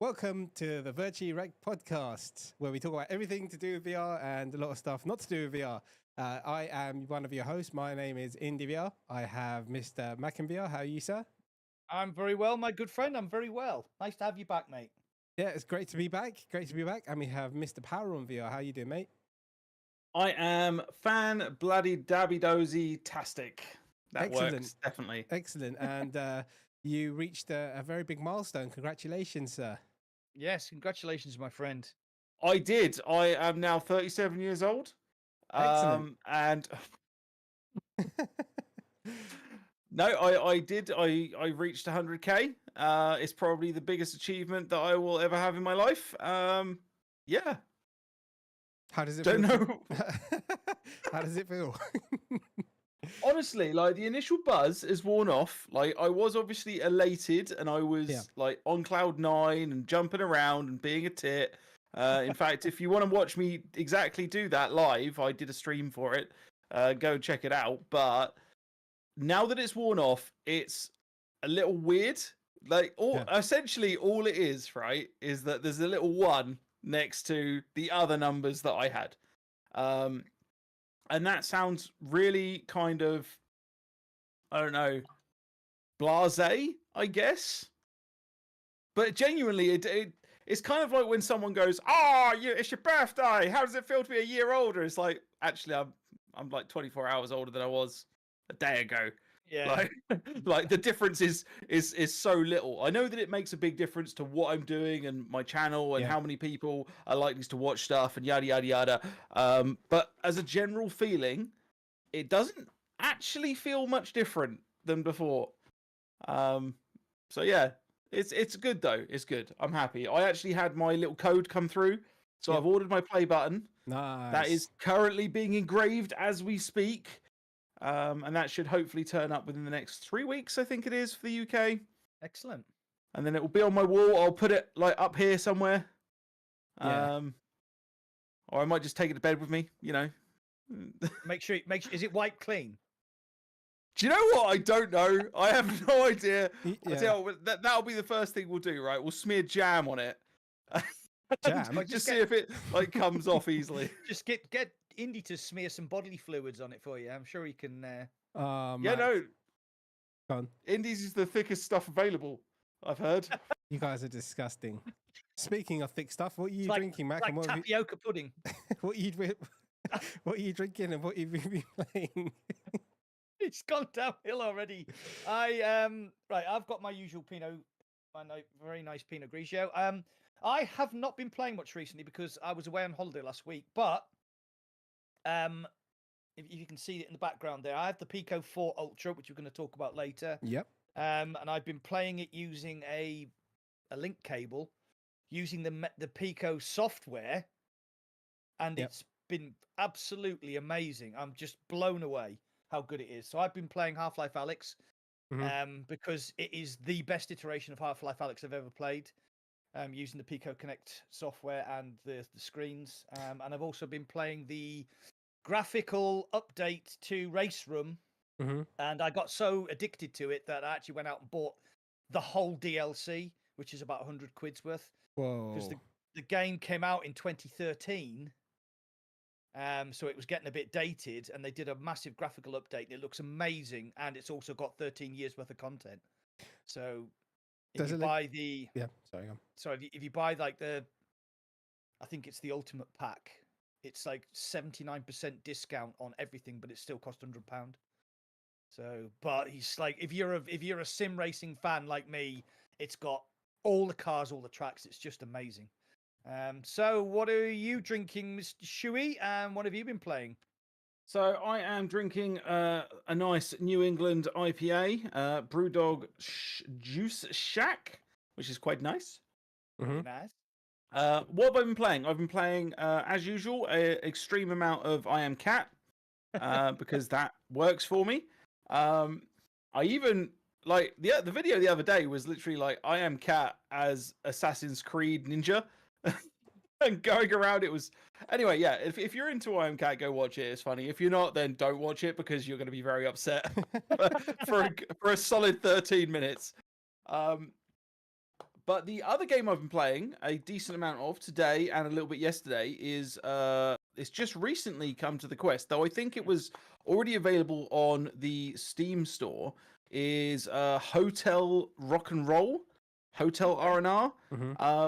Welcome to the Virtually Rek't Podcast, where we talk about everything to do with VR and a lot of stuff not to do with VR. I am one of your hosts. My name is IndieVR. I have Mr. McInVR. How are you, sir? I'm very well, my good friend. I'm very well. Nice to have you back, mate. Yeah, it's great to be back. Great to be back. And we have Mr. Power on VR. How you doing, mate? I am fan bloody dabby dozy tastic. That Excellent. works, definitely. Excellent. And you reached a very big milestone. Congratulations, sir. Yes, congratulations, my friend. I did. I am now 37 years old. Excellent. And no, I did. I reached 100k. It's probably the biggest achievement that I will ever have in my life. Yeah. How does it Don't feel? know. How does it feel? Honestly, like the initial buzz is worn off. Like I was obviously elated and I was like on cloud 9 and jumping around and being a tit. In fact, if you want to watch me exactly do that live, I did a stream for it. Go check it out. But now that it's worn off, it's a little weird. Like essentially all it is, right, is that there's a little 1 next to the other numbers that I had. And that sounds really kind of, I don't know, blasé, I guess. But genuinely, it's kind of like when someone goes, "Oh, it's your birthday. How does it feel to be a year older?" It's like, actually, I'm like 24 hours older than I was a day ago. Yeah. Like the difference is so little. I know that it makes a big difference to what I'm doing and my channel and how many people are likely to watch stuff and yada yada yada. But as a general feeling, it doesn't actually feel much different than before. So yeah, it's good though. It's good. I'm happy. I actually had my little code come through, so I've ordered my play button. Nice. That is currently being engraved as we speak. And that should hopefully turn up within the next 3 weeks, I think it is, for the UK. Excellent. And then it will be on my wall. I'll put it like up here somewhere. Yeah. Or I might just take it to bed with me, you know. Make sure. Is it white clean? Do you know what? I don't know. I have no idea. Yeah. I tell you what, that'll be the first thing we'll do, right? We'll smear jam on it. Jam? Just see if it like comes off easily. Just get Indy to smear some bodily fluids on it for you. I'm sure he can. Yeah, Max, no. go on. Indies is the thickest stuff available, I've heard. You guys are disgusting. Speaking of thick stuff, what are you It's drinking, Mac? like And what tapioca pudding. what are you drinking and what have you been playing? It's gone downhill already. Right. I've got my usual Pinot, very nice Pinot Grigio. I have not been playing much recently because I was away on holiday last week. But if you can see it in the background there, I have the Pico 4 Ultra, which we're going to talk about later. Yep. And I've been playing it using a link cable, using the Pico software, and it's been absolutely amazing. I'm just blown away how good it is. So I've been playing Half-Life Alyx because it is the best iteration of Half-Life Alyx I've ever played, using the Pico Connect software and the screens. And I've also been playing the graphical update to Race Room, and I got so addicted to it that I actually went out and bought the whole DLC, which is about 100 quid's worth. Whoa. Because the game came out in 2013. So it was getting a bit dated, and they did a massive graphical update. And it looks amazing, and it's also got 13 years worth of content. So if you buy the if you buy like I think it's the ultimate pack, it's like 79% discount on everything, but it still costs £100. So, but he's like, if you're a sim racing fan like me, it's got all the cars, all the tracks. It's just amazing. So what are you drinking, Mr. Shuey? And what have you been playing? So I am drinking a nice New England IPA, Brewdog Juice Shack, which is quite nice. Nice. What have I been playing? I've been playing, as usual, an extreme amount of I Am Cat, because that works for me. I even like the video the other day was literally like I Am Cat as Assassin's Creed Ninja. And going around, it was anyway. Yeah, if you're into I Am Cat, go watch it. It's funny. If you're not, then don't watch it because you're going to be very upset for a solid 13 minutes. But the other game I've been playing a decent amount of today and a little bit yesterday is it's just recently come to the Quest, though I think it was already available on the Steam store. Is Hotel Rock and Roll, Hotel R&R,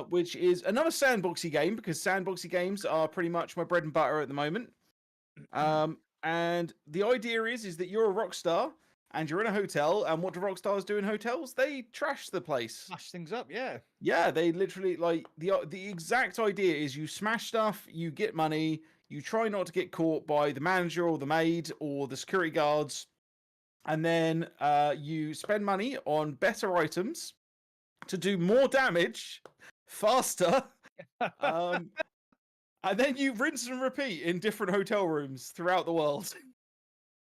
which is another sandboxy game because sandboxy games are pretty much my bread and butter at the moment. And the idea is that you're a rock star and you're in a hotel, and what do rock stars do in hotels? They trash the place. Smash things up, yeah. Yeah, they literally, like, the exact idea is you smash stuff, you get money, you try not to get caught by the manager or the maid or the security guards, and then you spend money on better items to do more damage faster. And then you rinse and repeat in different hotel rooms throughout the world.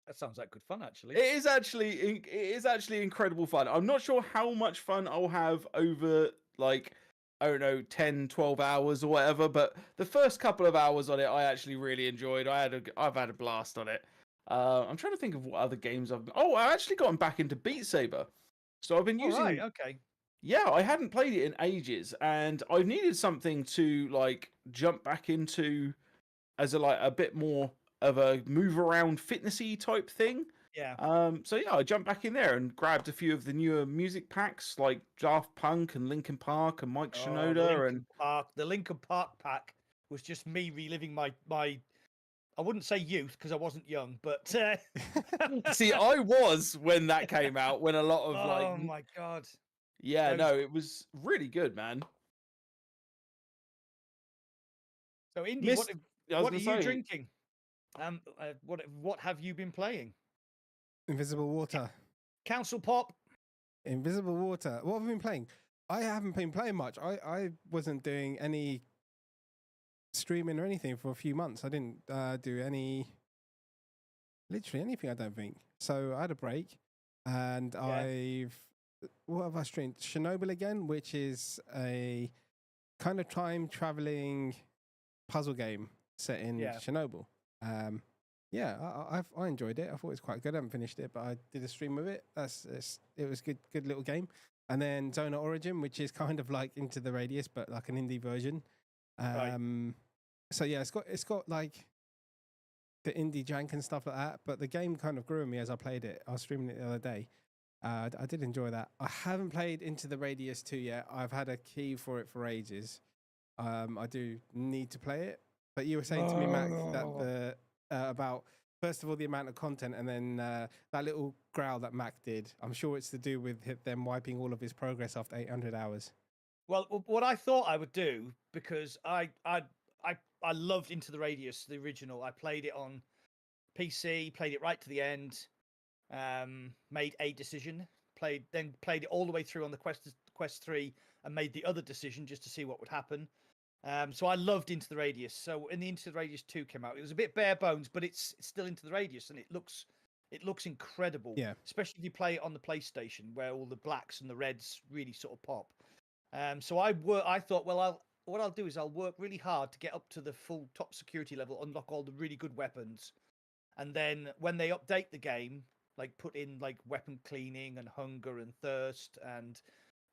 That sounds like good fun, actually. It is actually incredible fun. I'm not sure how much fun I'll have over, like, I don't know, 10, 12 hours or whatever, but the first couple of hours on it, I actually really enjoyed. I've had a blast on it. I'm trying to think of what other games I've... Oh, I actually gotten back into Beat Saber. So I've been using... Right, okay. Yeah, I hadn't played it in ages, and I needed something to, like, jump back into as a bit more of a move around fitnessy type thing. Yeah. So yeah, I jumped back in there and grabbed a few of the newer music packs like Daft Punk and Linkin Park and Mike Shinoda the Linkin Park pack was just me reliving my I wouldn't say youth because I wasn't young, but see, I was when that came out, when a lot of oh my god. Yeah, no, it was really good, man. So Indy, what are you drinking? What have you been playing? Invisible Water. Council Pop. Invisible Water. What have I been playing? I haven't been playing much. I wasn't doing any streaming or anything for a few months. I didn't do literally anything, I don't think. So I had a break, and what have I streamed? Chernobyl again, which is a kind of time traveling puzzle game set in Chernobyl. I enjoyed it. I thought it was quite good. I haven't finished it, but I did a stream of it. It was good little game. And then Zona Origin, which is kind of like Into the Radius, but like an indie version. Right. So yeah, it's got like the indie jank and stuff like that. But the game kind of grew on me as I played it. I was streaming it the other day. I did enjoy that. I haven't played Into the Radius 2 yet. I've had a key for it for ages. I do need to play it. But you were saying to me, Mac, that about, first of all, the amount of content, and then that little growl that Mac did. I'm sure it's to do with them wiping all of his progress after 800 hours. Well, what I thought I would do, because I loved Into the Radius, the original. I played it on PC, played it right to the end, made a decision, played it all the way through on the Quest 3, and made the other decision just to see what would happen. So I loved Into the Radius. So when the Into the Radius 2 came out, it was a bit bare bones, but it's still Into the Radius, and it looks incredible. Yeah. Especially if you play it on the PlayStation, where all the blacks and the reds really sort of pop. So I thought, well, what I'll do is I'll work really hard to get up to the full top security level, unlock all the really good weapons, and then when they update the game, like put in like weapon cleaning and hunger and thirst and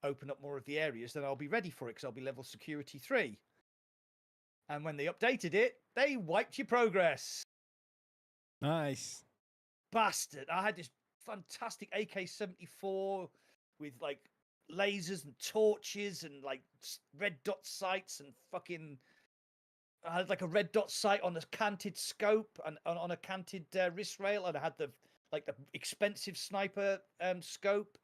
open up more of the areas, then I'll be ready for it because I'll be level security 3. And when they updated it, they wiped your progress. Nice. Bastard. I had this fantastic AK-74 with like lasers and torches and like red dot sights and fucking... I had like a red dot sight on a canted scope and on a canted wrist rail, and I had the expensive sniper scope,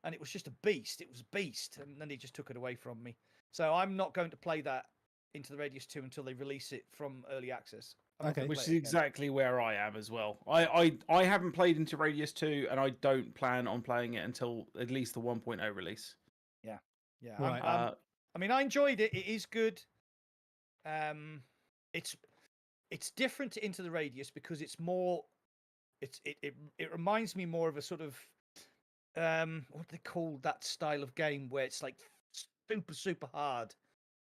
and it was just a beast. It was a beast, and then they just took it away from me. So I'm not going to play that Into the Radius 2 until they release it from early access. Okay. Which is exactly where I am as well. I haven't played Into Radius 2, and I don't plan on playing it until at least the 1.0 release. Yeah. Right. I mean, I enjoyed it. It is good. It's different to Into the Radius because it's more. It reminds me more of a sort of what do they call that style of game where it's like super hard.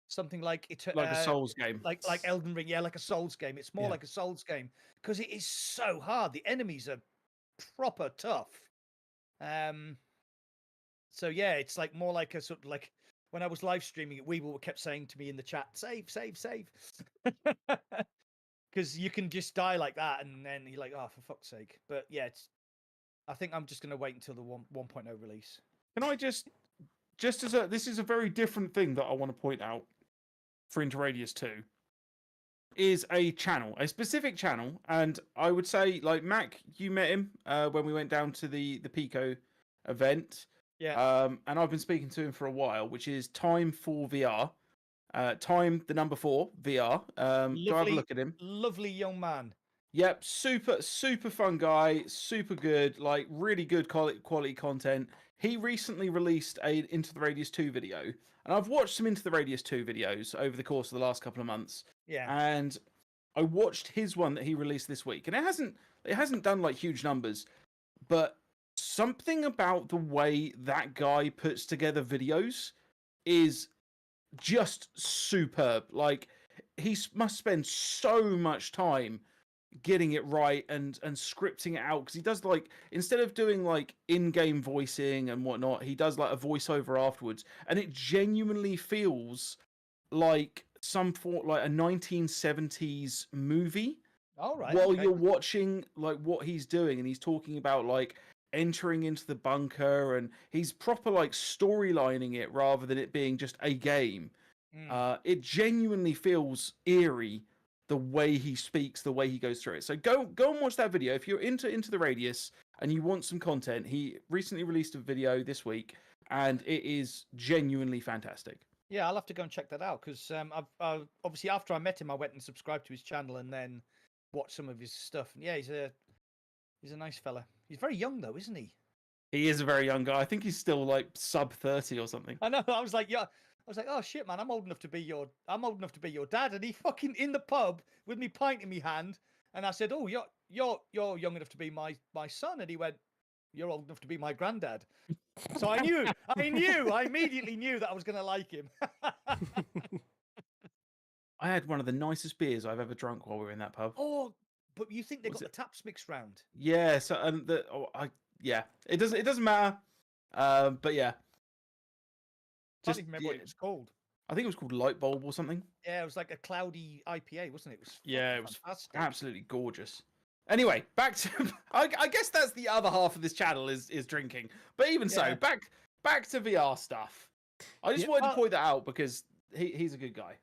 Something like like a Souls game, like Elden Ring, like a Souls game. It's more like a Souls game because it is so hard. The enemies are proper tough. So yeah, it's like more like a sort of like when I was live streaming it, Weeble kept saying to me in the chat, "Save, save, save," because you can just die like that, and then you're like, "Oh, for fuck's sake!" But yeah, I think I'm just going to wait until the 1.0 release. Can I just as this is a very different thing that I want to point out for Interradius 2 is a channel, a specific channel, and I would say, like, Mac, you met him when we went down to the Pico event. Yeah. And I've been speaking to him for a while, which is Time for VR. Time, the number 4, VR. Go have a look at him. Lovely young man. Yep, super fun guy, super good, like really good quality content. He recently released a Into the Radius 2 video, and I've watched some Into the Radius 2 videos over the course of the last couple of months. Yeah. And I watched his one that he released this week, and it hasn't done like huge numbers, but something about the way that guy puts together videos is just superb. Like, he must spend so much time getting it right and scripting it out, because he does, like, instead of doing like in-game voicing and whatnot, he does like a voiceover afterwards, and it genuinely feels like like a 1970s movie. All right. While you're watching like what he's doing, and he's talking about like entering into the bunker, and he's proper like storylining it rather than it being just a game. It genuinely feels eerie, the way he speaks, the way he goes through it. So go and watch that video if you're into the Radius and you want some content. He recently released a video this week, and it is genuinely fantastic. Yeah, I'll have to go and check that out, because I've obviously, after I met him, I went and subscribed to his channel and then watched some of his stuff. And yeah, he's a nice fella. He's very young though, isn't he? He is a very young guy. I think he's still like sub 30 or something. I know. I was like, oh shit, man, I'm old enough to be your dad. And he fucking in the pub with me pint in me hand, and I said, "Oh, you're young enough to be my son," and he went, "You're old enough to be my granddad." So I immediately knew that I was going to like him. I had one of the nicest beers I've ever drunk while we were in that pub. Oh, but you think they got the taps mixed round? Yeah. So it doesn't matter. But yeah. I don't even remember what it was called. I think it was called Light Bulb or something. Yeah, it was like a cloudy IPA, wasn't it? It was absolutely gorgeous. Anyway, back to I guess that's the other half of this channel is drinking. But even so, back to VR stuff. I just wanted to point that out because he's a good guy.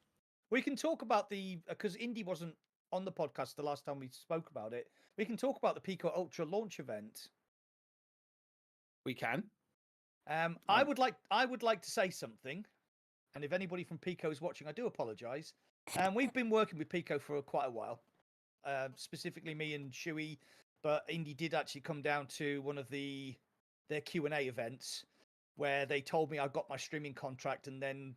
We can talk about because Indy wasn't on the podcast the last time we spoke about it. We can talk about the Pico Ultra launch event. We can. I would like to say something, and if anybody from Pico is watching, I do apologise. We've been working with Pico for quite a while, specifically me and Shuey, but Indy did actually come down to one of their Q&A events where they told me I got my streaming contract, and then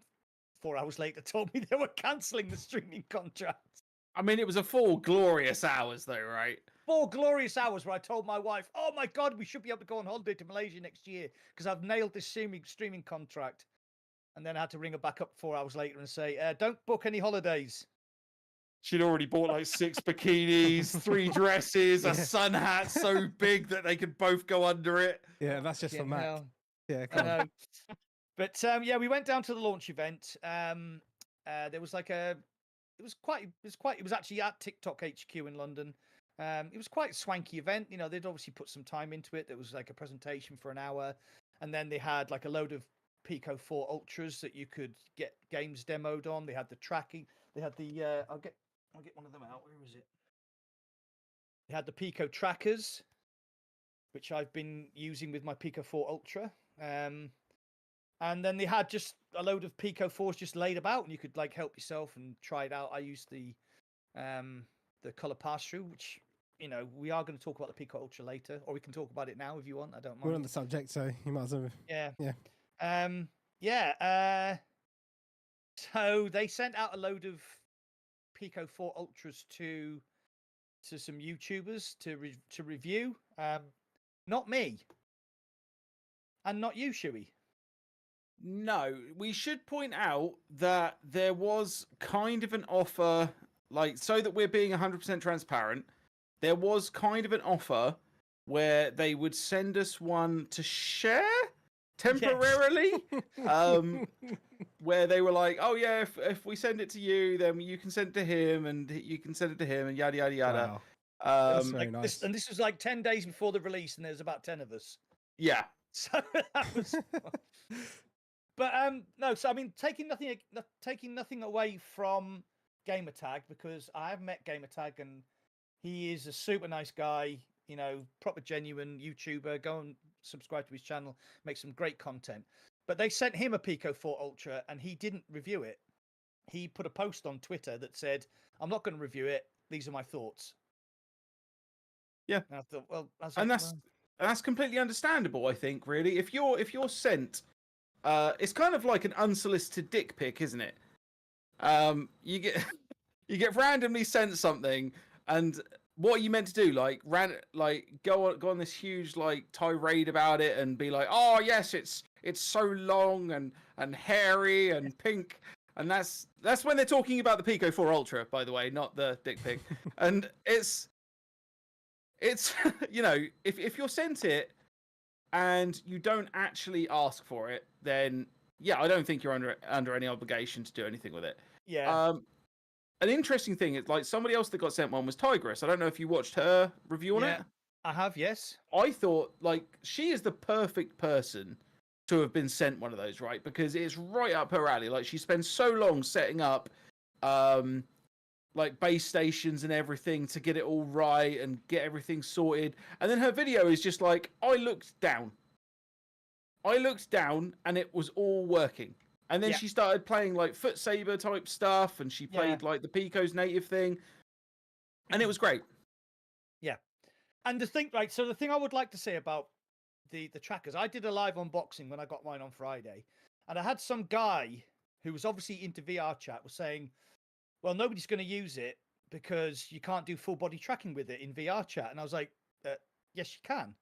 4 hours later told me they were cancelling the streaming contract. I mean, it was a 4 glorious hours though, right? 4 glorious hours where I told my wife, "Oh my God, we should be able to go on holiday to Malaysia next year because I've nailed this streaming contract." And then I had to ring her back up 4 hours later and say, "Don't book any holidays." She'd already bought like 6 bikinis, 3 dresses, a sun hat so big that they could both go under it. Yeah, that's just for Mac. Hell. Yeah, I know. But we went down to the launch event. There was like it was actually at TikTok HQ in London. It was quite a swanky event. You know, they'd obviously put some time into it. There was like a presentation for an hour, and then they had like a load of Pico 4 Ultras that you could get games demoed on. They had the tracking. They had the I'll get one of them out. Where is it? They had the Pico trackers, which I've been using with my Pico 4 Ultra. And then they had just a load of Pico 4s just laid about, and you could like help yourself and try it out. I used the color pass-through, which, you know, we are going to talk about the Pico Ultra later, or we can talk about it now if you want. I don't mind. We're on the subject, so you might as well. Yeah. So they sent out a load of Pico 4 Ultras to some YouTubers to review. Not me, and not you, Shuey. No, we should point out that there was kind of an offer, like, so that we're being 100% transparent, there was kind of an offer where they would send us one to share, temporarily, where they were like, "Oh yeah, if we send it to you, then you can send it to him, and you can send it to him, and yada yada yada." Wow. That's very nice. And this was like 10 days before the release, and there's about 10 of us. Yeah. So that was. But no. So I mean, taking nothing away from Gamertag, because I have met Gamertag, and he is a super nice guy. You know, proper genuine YouTuber. Go and subscribe to his channel. Makes some great content. But they sent him a Pico 4 Ultra, and he didn't review it. He put a post on Twitter that said, "I'm not going to review it. These are my thoughts." Yeah. And I thought, well, that's completely understandable. I think, really, if you're sent, it's kind of like an unsolicited dick pic, isn't it? You get randomly sent something, and what are you meant to do? Like go on this huge like tirade about it and be like, "Oh yes, it's so long and hairy and pink." And that's when they're talking about the Pico 4 Ultra, by the way, not the dick pic. And it's you know, if you're sent it and you don't actually ask for it, then yeah, I don't think you're under any obligation to do anything with it. Yeah. An interesting thing is, like, somebody else that got sent one was Tigress. I don't know if you watched her review on it. I have, yes. I thought, like, she is the perfect person to have been sent one of those, right? Because it's right up her alley. Like, she spends so long setting up, like, base stations and everything to get it all right and get everything sorted. And then her video is just like, I looked down and it was all working. And then she started playing like Foot Saber type stuff, and she played like the Pico's native thing, and it was great. Yeah, and the thing I would like to say about the trackers, I did a live unboxing when I got mine on Friday, and I had some guy who was obviously into VR chat was saying, "Well, nobody's going to use it because you can't do full body tracking with it in VR chat," and I was like, "Yes, you can."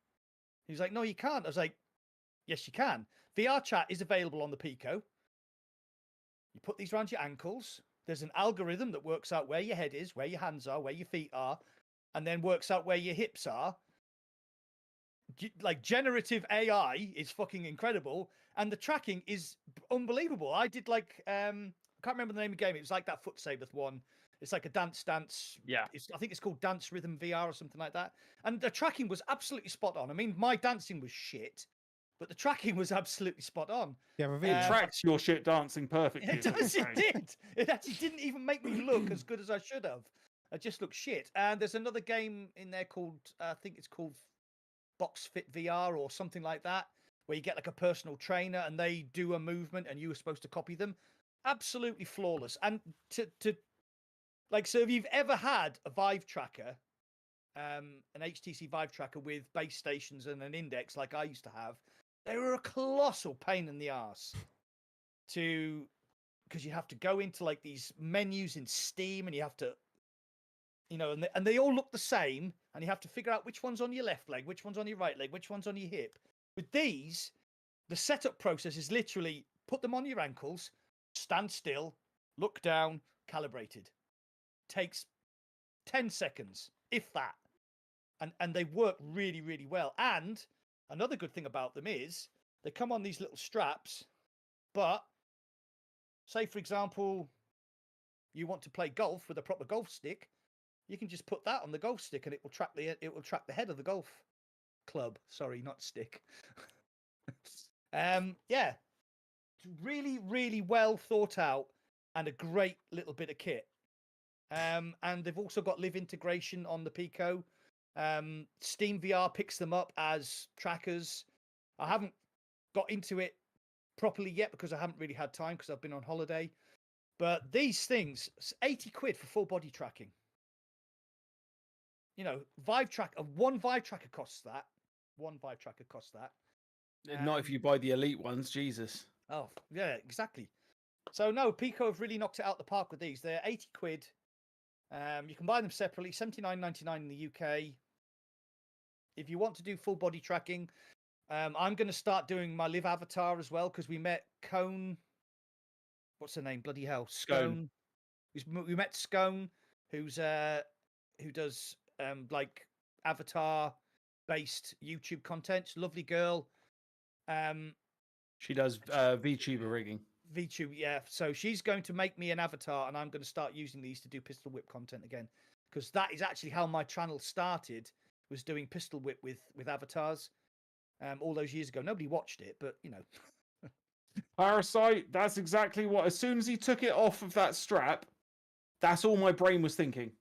He's like, "No, you can't." I was like, "Yes, you can. VR chat is available on the Pico. You put these around your ankles. There's an algorithm that works out where your head is, where your hands are, where your feet are, and then works out where your hips are. Like, generative AI is fucking incredible, and the tracking is unbelievable." I did like I can't remember the name of the game. It was like that Foot Saber one. It's like a dance. Yeah. I think it's called Dance Rhythm VR or something like that. And the tracking was absolutely spot on. I mean, my dancing was shit, but the tracking was absolutely spot on. Yeah, it tracks your shit dancing perfectly. It does. It did. It actually didn't even make me look as good as I should have. I just looked shit. And there's another game in there called I think it's called Box Fit VR or something like that, where you get like a personal trainer and they do a movement and you were supposed to copy them. Absolutely flawless. And to like, so if you've ever had a Vive tracker, an HTC Vive tracker with base stations and an index like I used to have, they were a colossal pain in the arse because you have to go into like these menus in Steam and you have to, you know, and they all look the same, and you have to figure out which one's on your left leg, which one's on your right leg, which one's on your hip. With these, the setup process is literally put them on your ankles, stand still, look down, calibrated. Takes 10 seconds, if that. And they work really, really well. And another good thing about them is they come on these little straps, but say, for example, you want to play golf with a proper golf stick, you can just put that on the golf stick and it will track the head of the golf club. Sorry, not stick. Yeah. Really, really well thought out and a great little bit of kit. And they've also got live integration on the Pico. Steam VR picks them up as trackers. I haven't got into it properly yet because I haven't really had time because I've been on holiday. But these things, 80 quid for full body tracking. You know, one Vive tracker costs that. One Vive tracker costs that. Not if you buy the elite ones, Jesus. Oh, yeah, exactly. So no, Pico have really knocked it out the park with these. They're 80 quid. You can buy them separately, $79.99 in the UK. If you want to do full body tracking, I'm going to start doing my live avatar as well because we met Cone. What's her name? Bloody hell, Scone. We met Scone, who does like avatar based YouTube content. Lovely girl. She does VTuber rigging. VTube, yeah. So she's going to make me an avatar, and I'm going to start using these to do pistol whip content again, because that is actually how my channel started. Was doing pistol whip with avatars, all those years ago. Nobody watched it, but you know. Parasite. That's exactly what. As soon as he took it off of that strap, that's all my brain was thinking.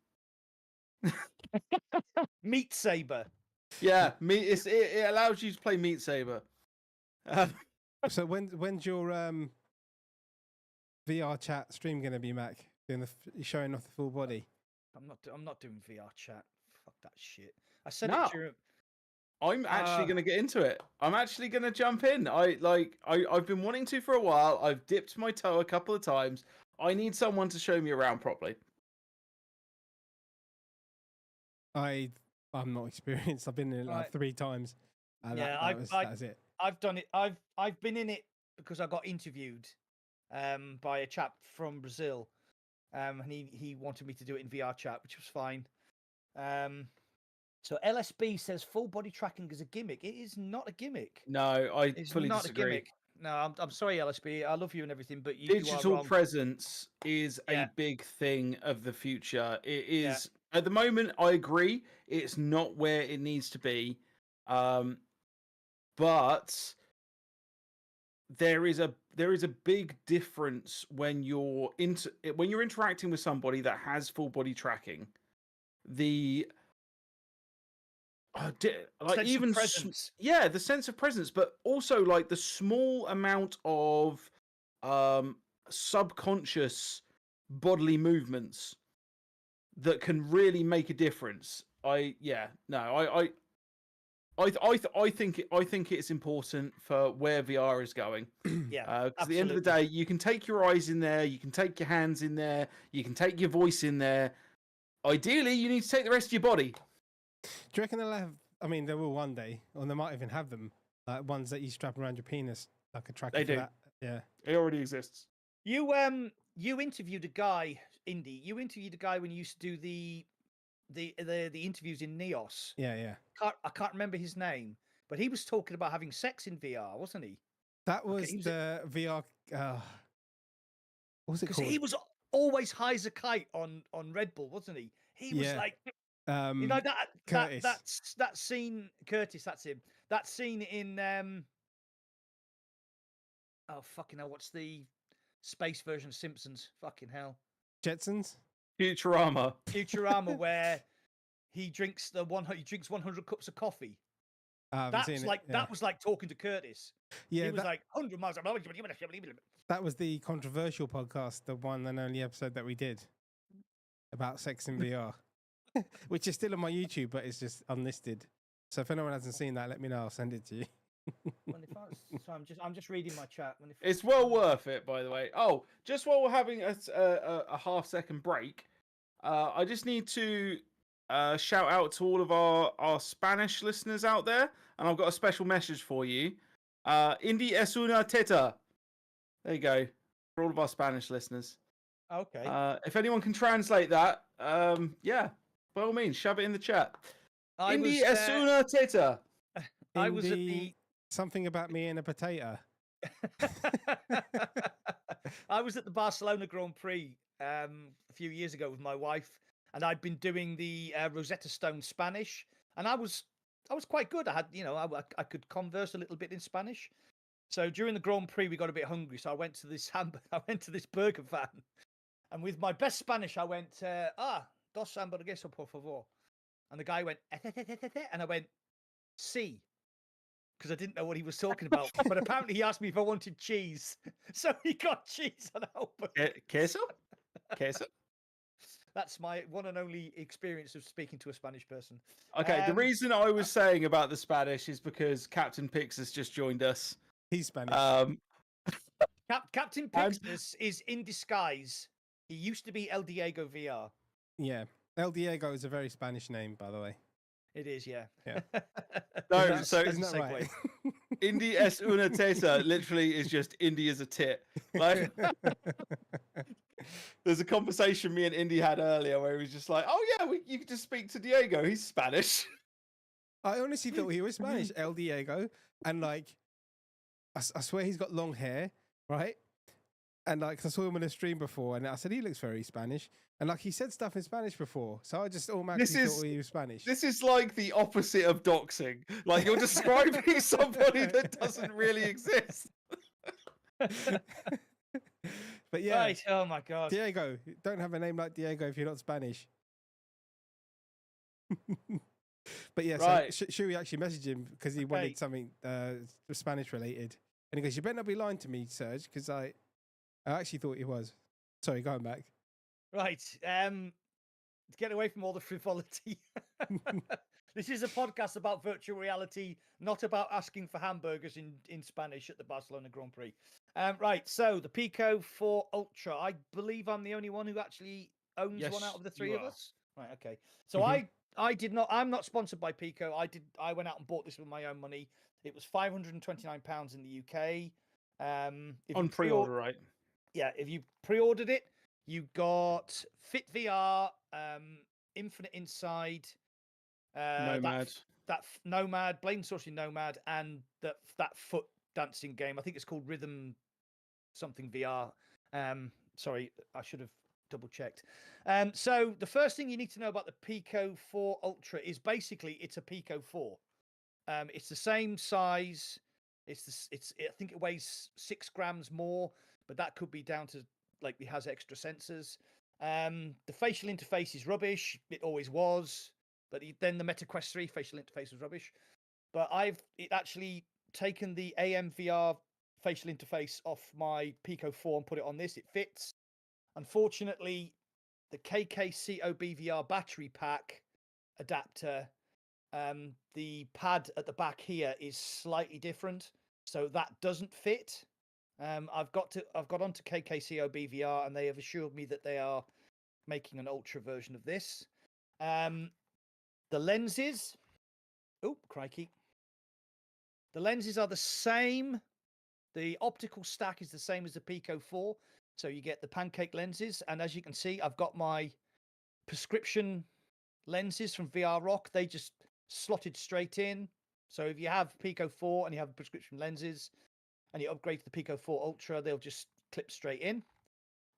Meat Saber. Yeah, it allows you to play Meat Saber. So when's your VR chat stream going to be, Mac? Doing showing off the full body? I'm not doing VR chat. Fuck that shit. I said No. it during. I'm actually going to get into it. I'm actually going to jump in. I've been wanting to for a while. I've dipped my toe a couple of times. I need someone to show me around properly. I'm not experienced. I've been in it like 3 times. Yeah, that's it. I've done it. I've been in it because I got interviewed by a chap from Brazil, and he wanted me to do it in VR chat, which was fine. So LSB says full body tracking is a gimmick. It is not a gimmick. No, it's fully not disagree. A gimmick. No, I'm sorry, LSB. I love you and everything, but Digital you are wrong. presence is a big thing of the future. It is at the moment. I agree. It's not where it needs to be, but there is a big difference when you're interacting with somebody that has full body tracking. The sense of presence. The sense of presence, but also like the small amount of subconscious bodily movements that can really make a difference. I think it's important for where VR is going. Yeah, because at the end of the day, you can take your eyes in there, you can take your hands in there, you can take your voice in there. Ideally, you need to take the rest of your body. Do you reckon they'll have? I mean, they will one day, or they might even have them, like ones that you strap around your penis, like a tracker. They do. That. Yeah, it already exists. You interviewed a guy, Indy. You interviewed a guy when you used to do the interviews in Neos. Yeah. I can't remember his name, but he was talking about having sex in VR, wasn't he? That was the VR. What was it called? Because he was always high as a kite on Red Bull, wasn't he? He was like, you know that scene, Curtis. That's him. That scene in oh fucking hell! What's the space version of Simpsons? Fucking hell! Jetsons. Futurama, where he drinks 100 cups of coffee. That was like talking to Curtis. Yeah, he was like 100 miles. That was the controversial podcast, the one and only episode that we did about sex in VR, which is still on my YouTube, but it's just unlisted. So if anyone hasn't seen that, let me know. I'll send it to you. So I'm just reading my chat. It's well worth it, by the way. Oh, just while we're having a half-second break, I just need to shout out to all of our Spanish listeners out there, and I've got a special message for you. Indie es una teta. There you go, for all of our Spanish listeners. Okay. If anyone can translate that, by all means, shove it in the chat. Indie es una teta. I was at the something about me and a potato. I was at the Barcelona Grand Prix a few years ago with my wife, and I'd been doing the Rosetta Stone Spanish, and I was quite good. I had, I could converse a little bit in Spanish. So during the Grand Prix, we got a bit hungry, so I went to this burger van, and with my best Spanish, I went, dos hamburguesas, por favor, and the guy went, and I went, sí, because I didn't know what he was talking about. But apparently, he asked me if I wanted cheese, so he got cheese on our burger. Queso. That's my one and only experience of speaking to a Spanish person. Okay, the reason I was saying about the Spanish is because Captain Pix has just joined us. He's Spanish. Captain Pix is in disguise. He used to be El Diego VR. Yeah, El Diego is a very Spanish name, by the way. It is, yeah. No, so isn't that right? Indie es una teta literally is just Indie as a tit. Like, there's a conversation me and Indy had earlier where he was just like, "Oh yeah, you could just speak to Diego. He's Spanish." I honestly thought he was Spanish, El Diego, and like, I swear he's got long hair, right? And like I saw him on a stream before, and I said he looks very Spanish. And like he said stuff in Spanish before, so I just automatically thought he was Spanish. This is like the opposite of doxing. Like you're describing somebody that doesn't really exist. But yeah, Right. Oh my god. Diego, don't have a name like Diego if you're not Spanish. But yeah, Right. so should we actually message him because he wanted something Spanish related? And he goes, "You better not be lying to me, Serge, because I actually thought he was." Sorry, going back. Right. To get away from all the frivolity. This is a podcast about virtual reality, not about asking for hamburgers in Spanish at the Barcelona Grand Prix. Right. So the Pico 4 Ultra. I believe I'm the only one who actually owns one out of the three of us. Right. Okay. So I did not. I'm not sponsored by Pico. I went out and bought this with my own money. It was £529 in the UK. On pre-order, right? Yeah. If you pre-ordered it, you got Fit VR, Infinite Inside, Nomad, that Nomad, Blame Sorcery Nomad, and that foot dancing game. I think it's called Rhythm something VR. Sorry, I should have double checked. So the first thing you need to know about the Pico 4 Ultra is basically it's a Pico 4. It's the same size. I think it weighs 6 grams more, but that could be down to like it has extra sensors. The facial interface is rubbish. It always was. But then the Meta Quest 3 facial interface was rubbish. But it actually taken the AMVR facial interface off my Pico 4 and put it on this. It fits. Unfortunately, the KKCOB battery pack adapter, the pad at the back here is slightly different, so that doesn't fit. I've got onto KKCOB and they have assured me that they are making an ultra version of this. The lenses, oh crikey, the lenses are the same. The optical stack is the same as the Pico 4, so you get the pancake lenses, and as you can see, I've got my prescription lenses from VR Rock. They just slotted straight in. So if you have Pico 4 and you have prescription lenses and you upgrade to the Pico 4 Ultra, they'll just clip straight in,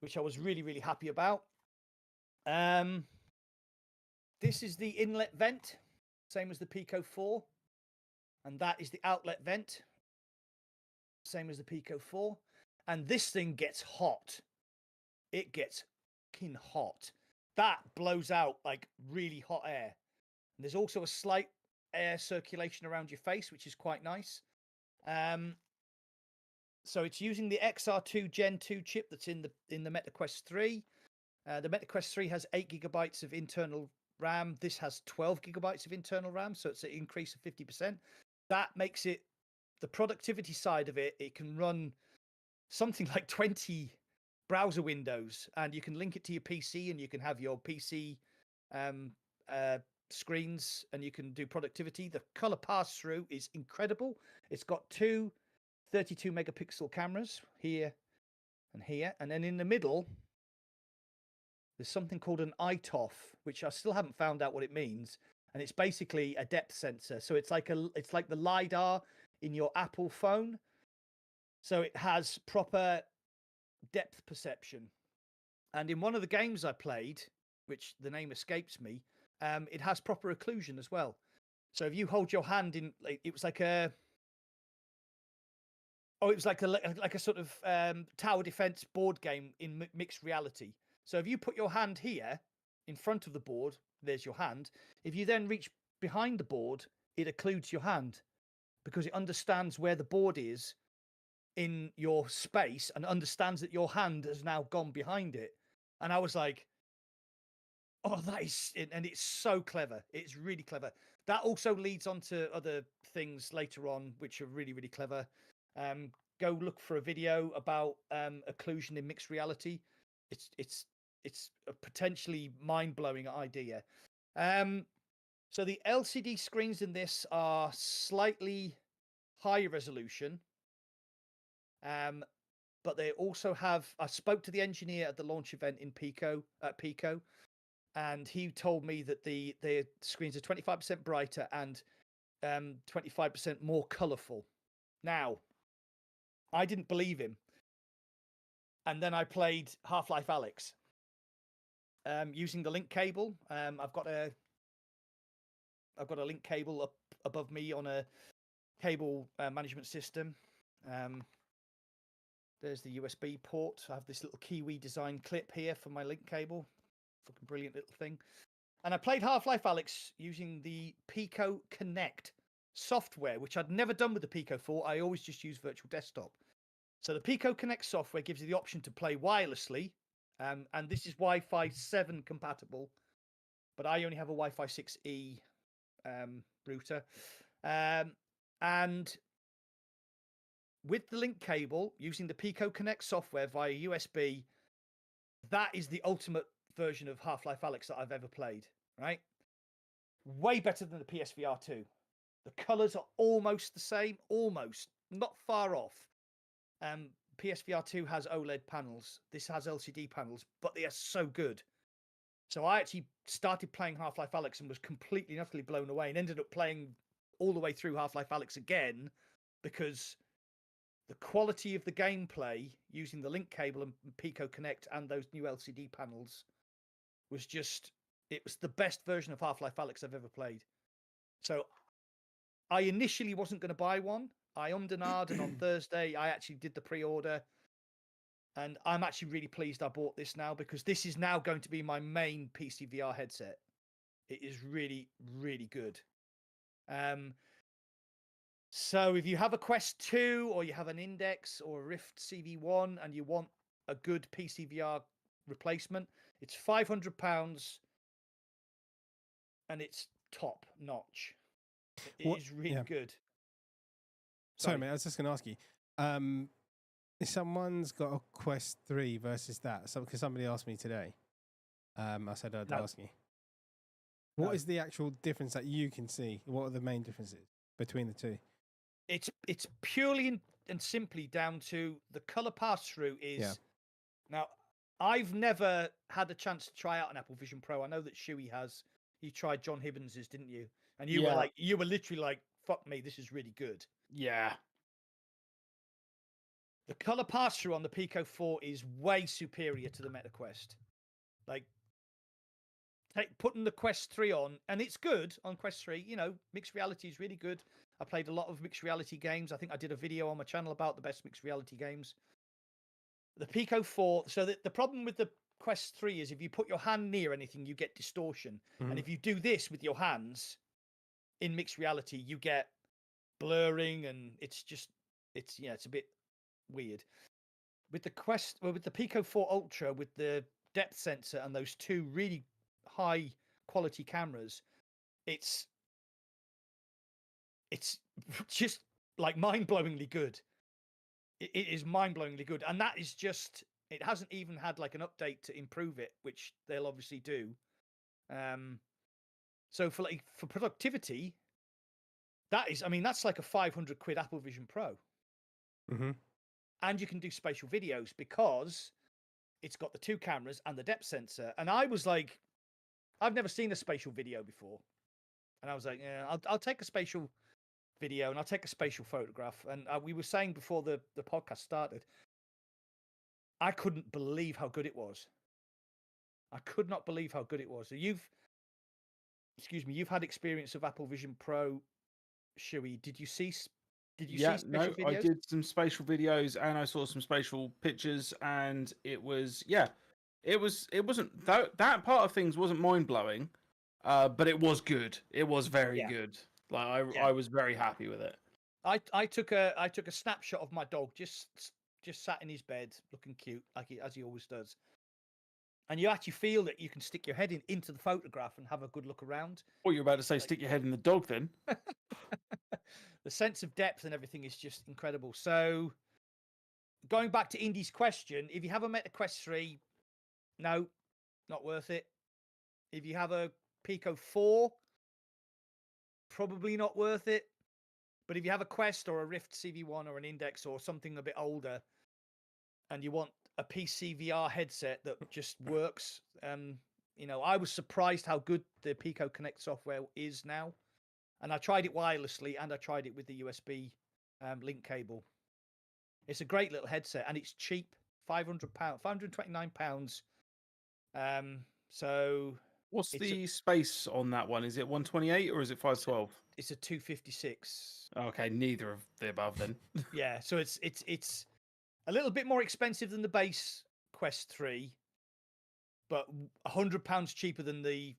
which I was really, really happy about. This is the inlet vent, same as the Pico 4. And that is the outlet vent, same as the Pico 4. And this thing gets hot. It gets fucking hot. That blows out like really hot air. And there's also a slight air circulation around your face, which is quite nice. So it's using the XR2 Gen 2 chip that's in the Meta Quest 3. The Meta Quest 3 has 8 gigabytes of internal RAM. This has 12 gigabytes of internal RAM, so it's an increase of 50%. That makes it, the productivity side of it, it can run something like 20 browser windows, and you can link it to your PC, and you can have your PC screens, and you can do productivity. The color pass-through is incredible. It's got two 32 megapixel cameras here and here, and then in the middle there's something called an ITOF, which I still haven't found out what it means, and it's basically a depth sensor. So it's like the LiDAR in your Apple phone. So it has proper depth perception. And in one of the games I played, which the name escapes me, it has proper occlusion as well. So if you hold your hand in, it was like a sort of tower defense board game in mixed reality. So if you put your hand here in front of the board, there's your hand. If you then reach behind the board, it occludes your hand because it understands where the board is in your space and understands that your hand has now gone behind it. And I was like, oh, that is, and it's so clever. It's really clever. That also leads on to other things later on, which are really, really clever. Go look for a video about occlusion in mixed reality. It's a potentially mind-blowing idea. So the LCD screens in this are slightly higher resolution. But they also have, I spoke to the engineer at the launch event in Pico, and he told me that the screens are 25% brighter and 25% more colorful. Now, I didn't believe him. And then I played Half-Life Alyx using the link cable. I've got a link cable up above me on a cable management system. There's the USB port. I have this little Kiwi design clip here for my link cable. Fucking brilliant little thing. And I played Half-Life Alyx using the Pico Connect software, which I'd never done with the Pico 4. I always just use Virtual Desktop. So the Pico Connect software gives you the option to play wirelessly. And this is Wi-Fi 7 compatible. But I only have a Wi-Fi 6E router. And with the link cable, using the Pico Connect software via USB, that is the ultimate version of Half-Life Alyx that I've ever played, right? Way better than the PSVR 2. The colors are almost the same, almost, not far off. PSVR 2 has OLED panels. This has LCD panels, but they are so good. So I actually started playing Half-Life Alyx and was completely and utterly blown away, and ended up playing all the way through Half-Life Alyx again, because the quality of the gameplay using the link cable and Pico Connect and those new LCD panels was just, it was the best version of Half-Life Alyx I've ever played. So I initially wasn't going to buy one. I ummed and ahed, and on Thursday I actually did the pre-order. And I'm actually really pleased I bought this now, because this is now going to be my main PC VR headset. It is really, really good. So if you have a Quest 2 or you have an Index or a Rift CV1 and you want a good PC VR replacement, it's £500 and it's top notch. It is really good. Sorry, mate, I was just going to ask you. If someone's got a Quest 3 versus that, because somebody asked me today, I said I'd ask you. What is the actual difference that you can see? What are the main differences between the two? It's purely and simply down to the color pass through is now. I've never had a chance to try out an Apple Vision Pro. I know that Shuey has. You tried John Hibbons's, didn't you? And you were literally like, "Fuck me, this is really good." Yeah. The color pass through on the Pico 4 is way superior to the Meta Quest. Like, putting the Quest 3 on, and it's good on Quest 3. You know, mixed reality is really good. I played a lot of mixed reality games. I think I did a video on my channel about the best mixed reality games. The Pico 4, so the problem with the Quest 3 is if you put your hand near anything, you get distortion. Mm-hmm. And if you do this with your hands in mixed reality, you get blurring, and it's a bit weird. With the Pico 4 Ultra, with the depth sensor and those two really high quality cameras, it's just like mind-blowingly good. It is mind-blowingly good, and that is just, it hasn't even had like an update to improve it, which they'll obviously do. So for productivity, that's like a £500 Apple Vision Pro. Mm-hmm. And you can do spatial videos because it's got the two cameras and the depth sensor. And I was like, I've never seen a spatial video before. And I was like, yeah, I'll take a spatial video and I'll take a spatial photograph. And we were saying before the podcast started, I couldn't believe how good it was. I could not believe how good it was. So you've had experience of Apple Vision Pro, Shuey. Did you see spatial videos? I did some spatial videos and I saw some spatial pictures, and it was it wasn't that part of things wasn't mind-blowing, but it was good. It was very good. Like I was very happy with it. I took a snapshot of my dog just sat in his bed looking cute, as he always does. And you actually feel that you can stick your head into the photograph and have a good look around. What you're about to say, stick your head in the dog then. The sense of depth and everything is just incredible. So going back to Indy's question, if you have a Meta Quest 3, no, not worth it. If you have a Pico 4, probably not worth it. But if you have a Quest or a Rift CV1 or an Index or something a bit older, and you want a PC VR headset that just works, I was surprised how good the Pico Connect software is now. And I tried it wirelessly and I tried it with the USB link cable. It's a great little headset, and it's cheap. £500, £529. So What's the space on that one? Is it 128 or is it 512? it's a 256. Okay, neither of the above then. Yeah, so it's a little bit more expensive than the base Quest 3, but £100 cheaper than the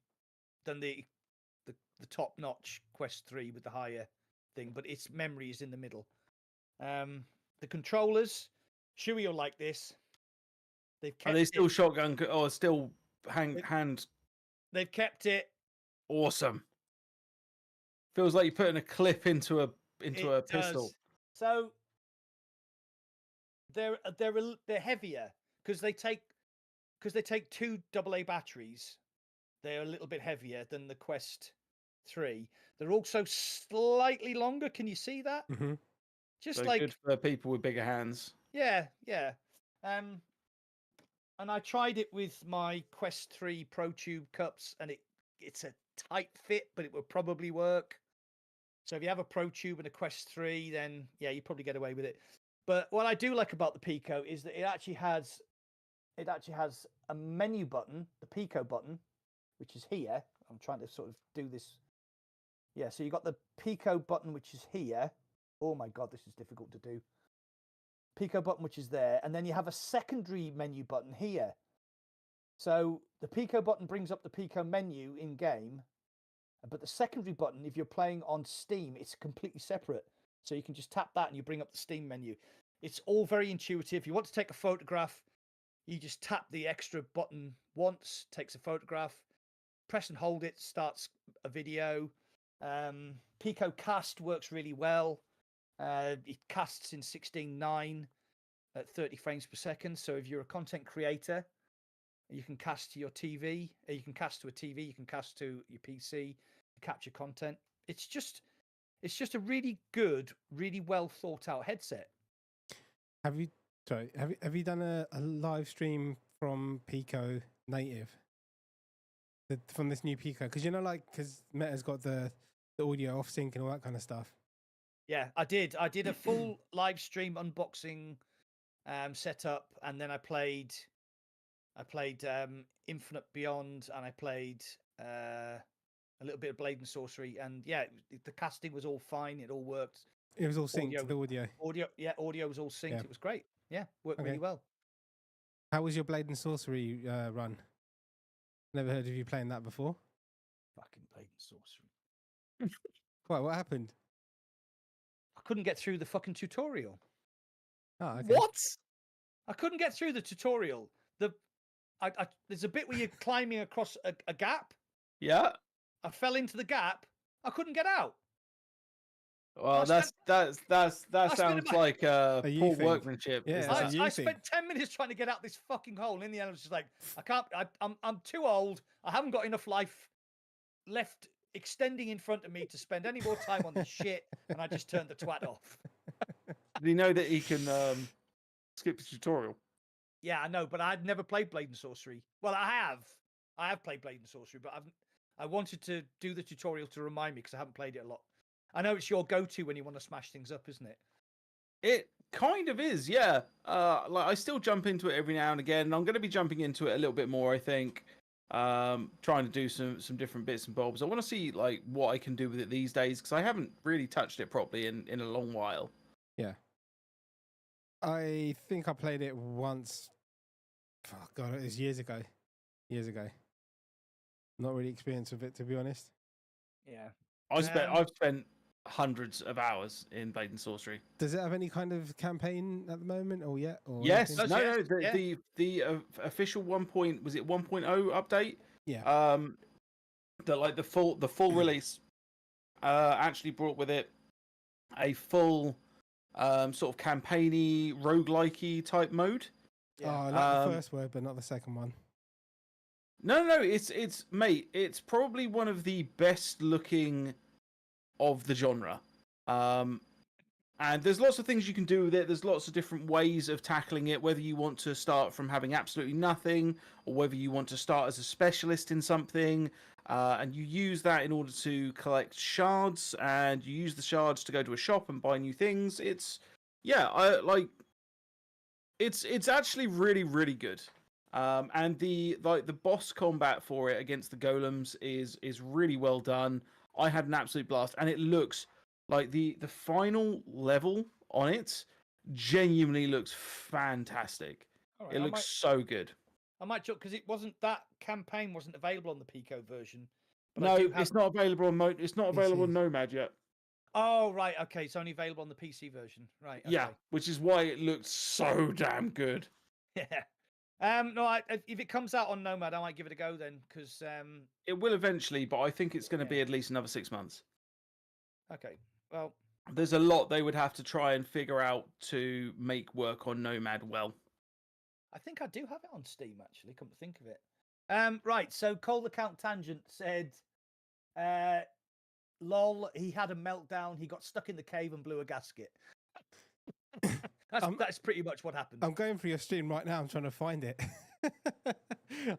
top notch Quest 3 with the higher thing. But its memory is in the middle. The controllers, Chewy will like this. They've kept Are they still shotgun or still hand? They've kept it Awesome. Feels like you're putting a clip into a pistol. So they're heavier because they take two AA batteries. They're a little bit heavier than the Quest 3. They're also slightly longer. Can you see that? Mm-hmm. Just so like good for people with bigger hands. Yeah. And I tried it with my Quest 3 Pro Tube cups, and it's a tight fit, but it would probably work. So if you have a Pro Tube and a Quest 3, then yeah, you probably get away with it. But what I do like about the Pico is that it actually has a menu button, the Pico button, which is here. I'm trying to sort of do this. Yeah, so you got the Pico button, which is here. Oh my God, this is difficult to do. Pico button, which is there. And then you have a secondary menu button here. So the Pico button brings up the Pico menu in game. But the secondary button, if you're playing on Steam, it's completely separate. So you can just tap that and you bring up the Steam menu. It's all very intuitive. You want to take a photograph, you just tap the extra button once, takes a photograph, press and hold it, starts a video. Pico Cast works really well. It casts in 16:9 at 30 frames per second. So if you're a content creator, you can cast to your TV, you can cast to a TV, you can cast to your PC, capture content. It's just a really good, really well thought out headset. Have you done a live stream from Pico native? From this new Pico? Because because Meta's got the audio off sync and all that kind of stuff. Yeah, I did a full live stream unboxing setup, and then I played Infinite Beyond, and I played a little bit of Blade and Sorcery, and yeah, the casting was all fine. It all worked. It was all synced to the audio. Audio was all synced. Yeah. It was great. Yeah, worked really well. How was your Blade and Sorcery run? Never heard of you playing that before. Fucking Blade and Sorcery. What happened? I couldn't get through the fucking tutorial. Oh, okay. What? I couldn't get through the tutorial. There's a bit where you're climbing across a gap. Yeah. I fell into the gap. I couldn't get out. Well, that sounds like poor workmanship. Yeah, I spent 10 minutes trying to get out this fucking hole. And in the end, I was just like, I can't. I'm too old. I haven't got enough life left extending in front of me to spend any more time on this shit. And I just turned the twat off. Did he know that he can skip the tutorial? Yeah, I know, but I'd never played Blade and Sorcery. Well, I have played Blade and Sorcery, but I wanted to do the tutorial to remind me because I haven't played it a lot. I know it's your go-to when you want to smash things up, isn't it? It kind of is, yeah. I still jump into it every now and again, and I'm going to be jumping into it a little bit more, I think. Trying to do some different bits and bobs. I want to see what I can do with it these days because I haven't really touched it properly in a long while. Yeah. I think I played it once. Oh God, it was years ago. Not really experienced with it, to be honest. Yeah. I've spent hundreds of hours in Blade and Sorcery. Does it have any kind of campaign at the moment, or yet? Or yes. anything? No. The official 1.0 update? Yeah. The full release actually brought with it a full sort of campaigny roguelikey type mode. Yeah. Oh, I like the first word, but not the second one. No, it's mate. It's probably one of the best looking of the genre. And there's lots of things you can do with it. There's lots of different ways of tackling it, whether you want to start from having absolutely nothing, or whether you want to start as a specialist in something. And you use that in order to collect shards, and you use the shards to go to a shop and buy new things. It's, yeah, It's actually really, really good. And the boss combat for it against the golems is really well done. I had an absolute blast, and it looks like the final level on it genuinely looks fantastic. Right, it looks so good. I might check because that campaign wasn't available on the Pico version. But No, it's not available on it's not available on Nomad yet. Oh right, okay, it's only available on the PC version, right? Okay. Yeah, which is why it looks so damn good. Yeah. No, if it comes out on Nomad, I might give it a go then, because it will eventually, but I think it's going to be at least another 6 months. Okay. Well, there's a lot they would have to try and figure out to make work on Nomad well. I think I do have it on Steam, actually, come to think of it. Right, so Cole the Count Tangent said, lol, he had a meltdown, he got stuck in the cave and blew a gasket. That's pretty much what happened. I'm going through your stream right now, I'm trying to find it.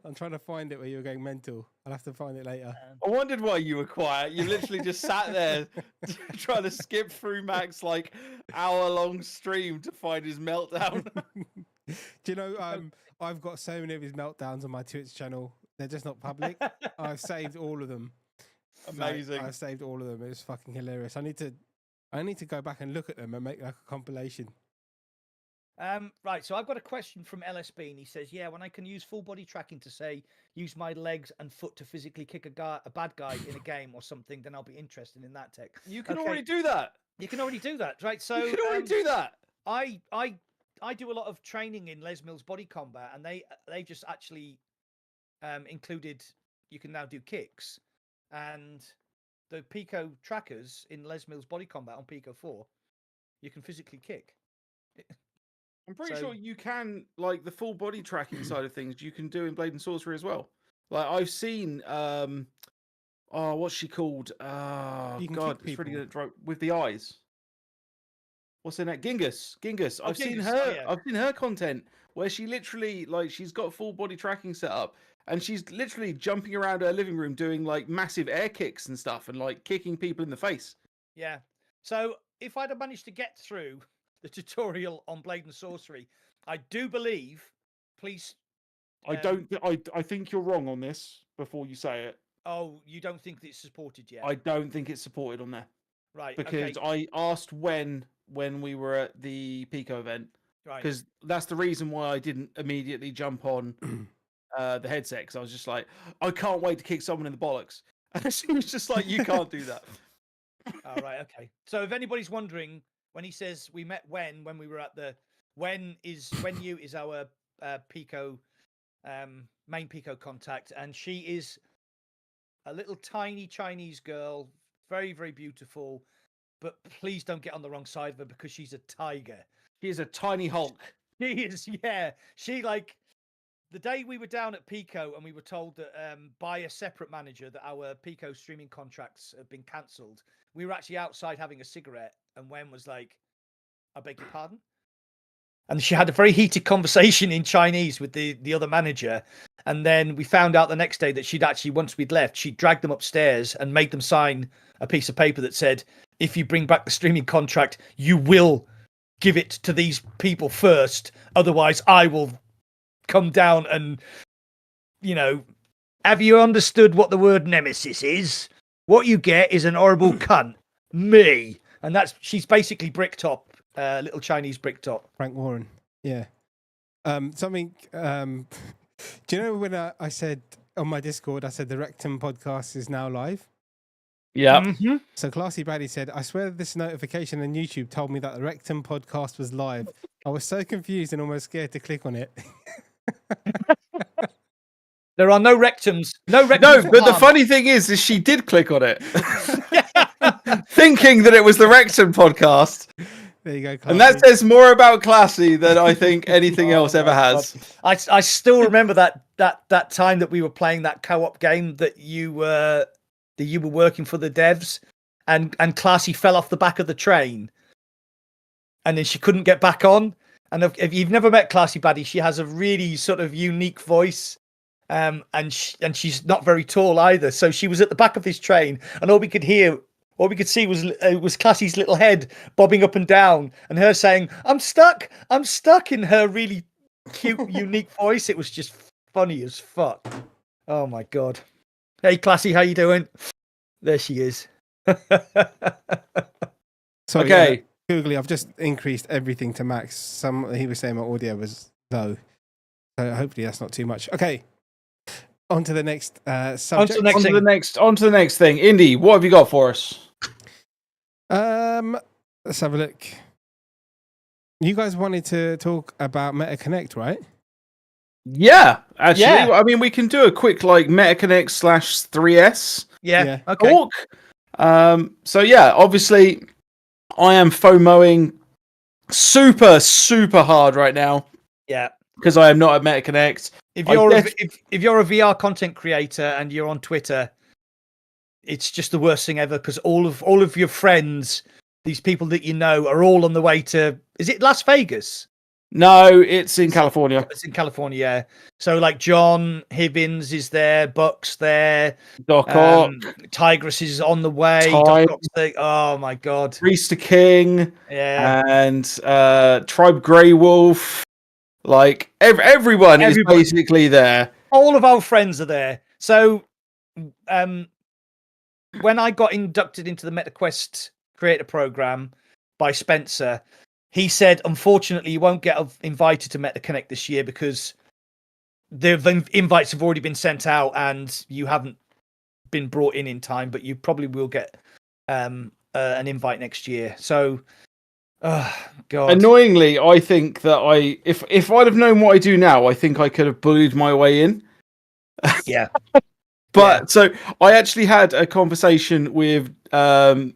I'm trying to find it where you were going mental. I'll have to find it later. I wondered why you were quiet. You literally just sat there trying to skip through Mac's like hour-long stream to find his meltdown. Do you know, I've got so many of his meltdowns on my Twitch channel. They're just not public. I've saved all of them. Amazing. I've saved all of them. It was fucking hilarious. I need to go back and look at them and make like a compilation. Right, so I've got a question from LSB, and he says, yeah, when I can use full body tracking to say, use my legs and foot to physically kick a bad guy in a game or something, then I'll be interested in that tech. You can already do that. You can already do that, right? So you can already do that. I do a lot of training in Les Mills Body Combat, and they just actually included, you can now do kicks, and the Pico trackers in Les Mills Body Combat on Pico 4, you can physically kick. I'm pretty sure you can, like the full body tracking side of things, you can do in Blade and Sorcery as well. Like I've seen, what's she called? Oh God, it's really good with the eyes. What's her name? Genghis. I've seen her. Yeah. I've seen her content where she literally, like, she's got full body tracking set up, and she's literally jumping around her living room doing like massive air kicks and stuff, and like kicking people in the face. Yeah. So if I'd have managed to get through the tutorial on Blade and Sorcery, I do believe, please. I think you're wrong on this before you say it. Oh, you don't think that it's supported yet? I don't think it's supported on there. Right. Because I asked when we were at the Pico event. Right. Because that's the reason why I didn't immediately jump on the headset, because I was just like, I can't wait to kick someone in the bollocks. And she was just like, you can't do that. All right. Okay. So if anybody's wondering, when he says we met when we were at the when is our Pico main Pico contact, and she is a little tiny Chinese girl, very, very beautiful, but please don't get on the wrong side of her because she's a tiger. She is a tiny Hulk. She is, yeah. She, like, the day we were down at Pico and we were told that by a separate manager that our Pico streaming contracts have been cancelled, we were actually outside having a cigarette, and Wen was like, I beg your pardon? And she had a very heated conversation in Chinese with the other manager. And then we found out the next day that she'd actually, once we'd left, she dragged them upstairs and made them sign a piece of paper that said, if you bring back the streaming contract, you will give it to these people first. Otherwise, I will come down and, you know, have you understood what the word nemesis is? What you get is an horrible cunt. Me. And she's basically Bricktop. Little Chinese Bricktop. Frank Warren. Yeah. Do you know when I said on my Discord, I said the Rectum podcast is now live? Yeah. Mm-hmm. So Classy Brady said, I swear this notification on YouTube told me that the Rectum podcast was live. I was so confused and almost scared to click on it. There are no rectums. No, but the funny thing is she did click on it. Thinking that it was the Rectum podcast. There you go, Classy. And that says more about Classy than I think anything else ever has. I still remember that time that we were playing that co-op game that you were working for the devs, and Classy fell off the back of the train, and then she couldn't get back on. And if you've never met Classy Baddie, she has a really sort of unique voice, and she's not very tall either. So she was at the back of this train, and all we could hear all we could see was Classy's little head bobbing up and down, and her saying, I'm stuck, in her really cute, unique voice. It was just funny as fuck. Oh my God. Hey, Classy, how you doing? There she is. So, Okay. Googly, I've just increased everything to max. He was saying my audio was low. So hopefully that's not too much. Okay. On to the next subject. On to the next thing. Indy, what have you got for us? Let's have a look. You guys wanted to talk about MetaConnect, right? Yeah, actually. Yeah. I mean, we can do a quick MetaConnect / 3S Yeah. Okay. talk. So yeah, obviously I am FOMOing super, super hard right now. Yeah. Because I am not at MetaConnect. If you're a VR content creator and you're on Twitter, it's just the worst thing ever, because all of your friends, these people that you know, are all on the way to, is it Las Vegas? No, it's in California. It's in California, yeah. So like John Hibbins is there, Buck's there, Doc Ock, Tigress is on the way. Time. Doc Ock's there. Oh my God. Priester King, Yeah. and Tribe Grey Wolf. Like everyone is basically there. All of our friends are there. So when I got inducted into the MetaQuest creator program by Spencer, he said, unfortunately, you won't get invited to MetaConnect this year because the invites have already been sent out and you haven't been brought in time, but you probably will get an invite next year. So, God. Annoyingly, I think that if I'd have known what I do now, I think I could have bullied my way in. Yeah. But so I actually had a conversation with John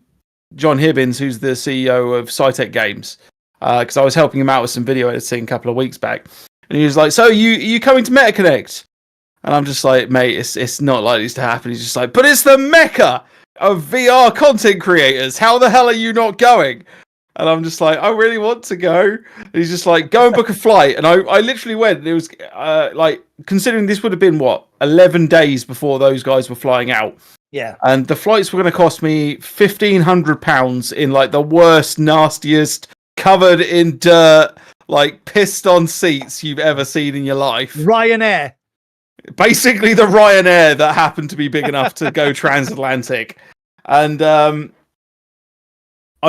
Hibbins, who's the CEO of SciTech Games, because I was helping him out with some video editing a couple of weeks back, and he was like, "So you coming to MetaConnect?" And I'm just like, "Mate, it's not likely to happen." He's just like, "But it's the mecca of VR content creators. How the hell are you not going?" And I'm just like, "I really want to go." And he's just like, "Go and book a flight." And I literally went. And it was considering this would have been 11 days before those guys were flying out. Yeah. And the flights were going to cost me £1,500 in the worst, nastiest, covered in dirt, pissed on seats you've ever seen in your life. Ryanair. Basically the Ryanair that happened to be big enough to go transatlantic. And I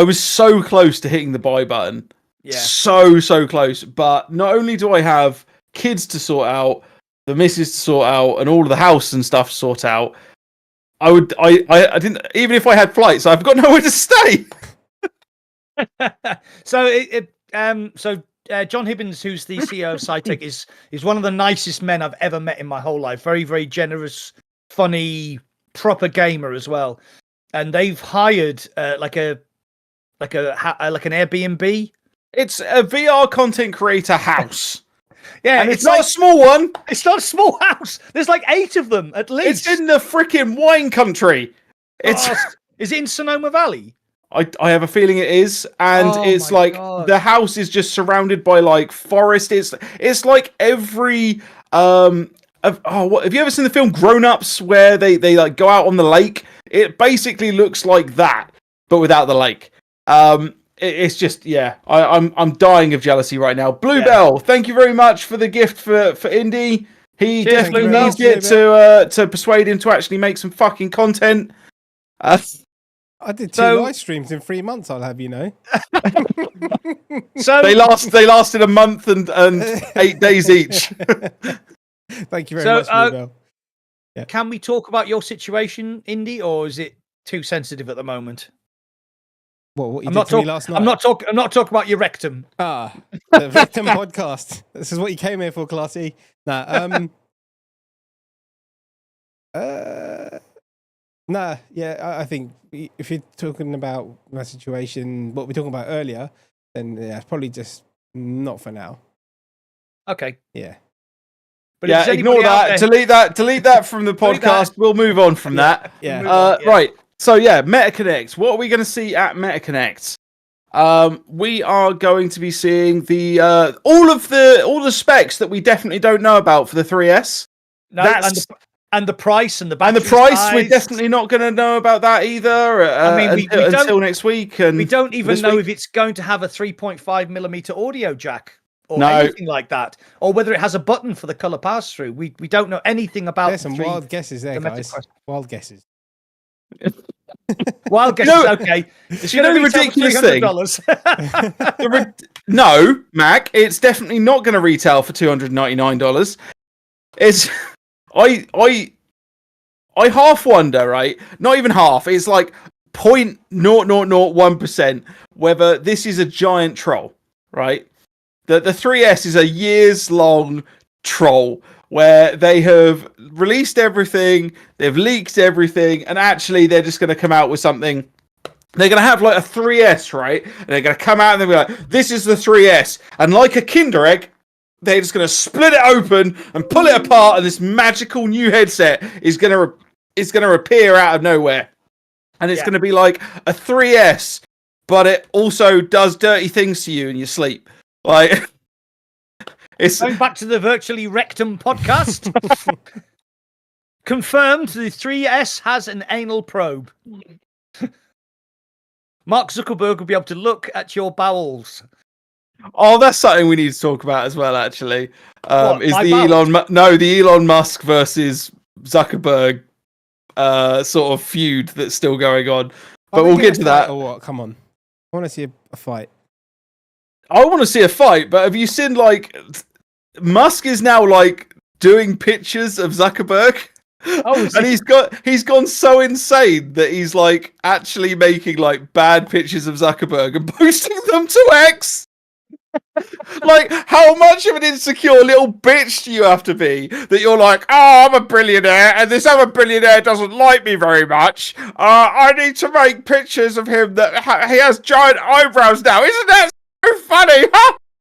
was so close to hitting the buy button. Yeah. So close. But not only do I have kids to sort out, the missus to sort out, and all of the house and stuff to sort out, I didn't, even if I had flights, I've got nowhere to stay. So John Hibbins, who's the CEO of SciTech, is one of the nicest men I've ever met in my whole life. Very, very generous, funny, proper gamer as well. And they've hired an Airbnb. It's a VR content creator house. Yeah, and it's not a small one. It's not a small house. There's 8 of them at least. It's in the freaking wine country. Is it in Sonoma Valley? I have a feeling it is, and it's God. The house is just surrounded by forest. It's like every have you ever seen the film Grown Ups where they go out on the lake? It basically looks like that, but without the lake. It's just I'm dying of jealousy right now. Bluebell, thank you very much for the gift for Indy. He definitely needs it to persuade him to actually make some fucking content. I did 2 live streams in 3 months, I'll have you know. So they lasted a month and 8 days each. Thank you very much, Bluebell. Yeah. Can we talk about your situation, Indy, or is it too sensitive at the moment? What you did to me last night? I'm not talking about your rectum. The Rectum podcast. This is what you came here for, Classy. I think if you're talking about my situation, what we were talking about earlier, then it's probably just not for now. Okay. Yeah. But ignore that. Delete that from the podcast. We'll move on from that. Yeah. Right. So MetaConnect. What are we going to see at MetaConnect? We are going to be seeing the all the specs that we definitely don't know about for the 3S. No, And the price and the And battery the price, size. we're definitely not going to know about that either until next week. And we don't even know week. if it's going to have a 3.5mm audio jack or No. anything like that, or whether it has a button for the color pass through. We don't know anything about. There's some wild guesses there, guys. Wild guesses. Wild guesses. Okay, it's going to be ridiculous $300. No, Mac, it's definitely not going to retail for $299. It's I half wonder, right? Not even half. It's like 0.0001% whether this is a giant troll, right? The 3S is a years-long troll where they have released everything, they've leaked everything, and actually they're just going to come out with something. They're going to have like a 3S, right? And they're going to come out and they'll be like, this is the 3S. And like a Kinder Egg, they're just going to split it open and pull it apart, and this magical new headset is going to appear out of nowhere. And it's going to be like a 3S, but it also does dirty things to you in your sleep. Like, it's going back to the Virtually Rek't podcast. Confirmed, the 3S has an anal probe. Mark Zuckerberg will be able to look at your bowels. Oh, that's something we need to talk about as well. Actually, is the bowels? the Elon Musk versus Zuckerberg sort of feud that's still going on. But we'll get to that. Or what? Come on, I want to see a fight. I want to see a fight, but have you seen like Musk is now like doing pictures of Zuckerberg? Oh, and he's gone so insane that he's like actually making like bad pictures of Zuckerberg and posting them to X. Like, how much of an insecure little bitch do you have to be that you're like, oh, I'm a billionaire and this other billionaire doesn't like me very much. I need to make pictures of him that he has giant eyebrows now. Isn't that so funny?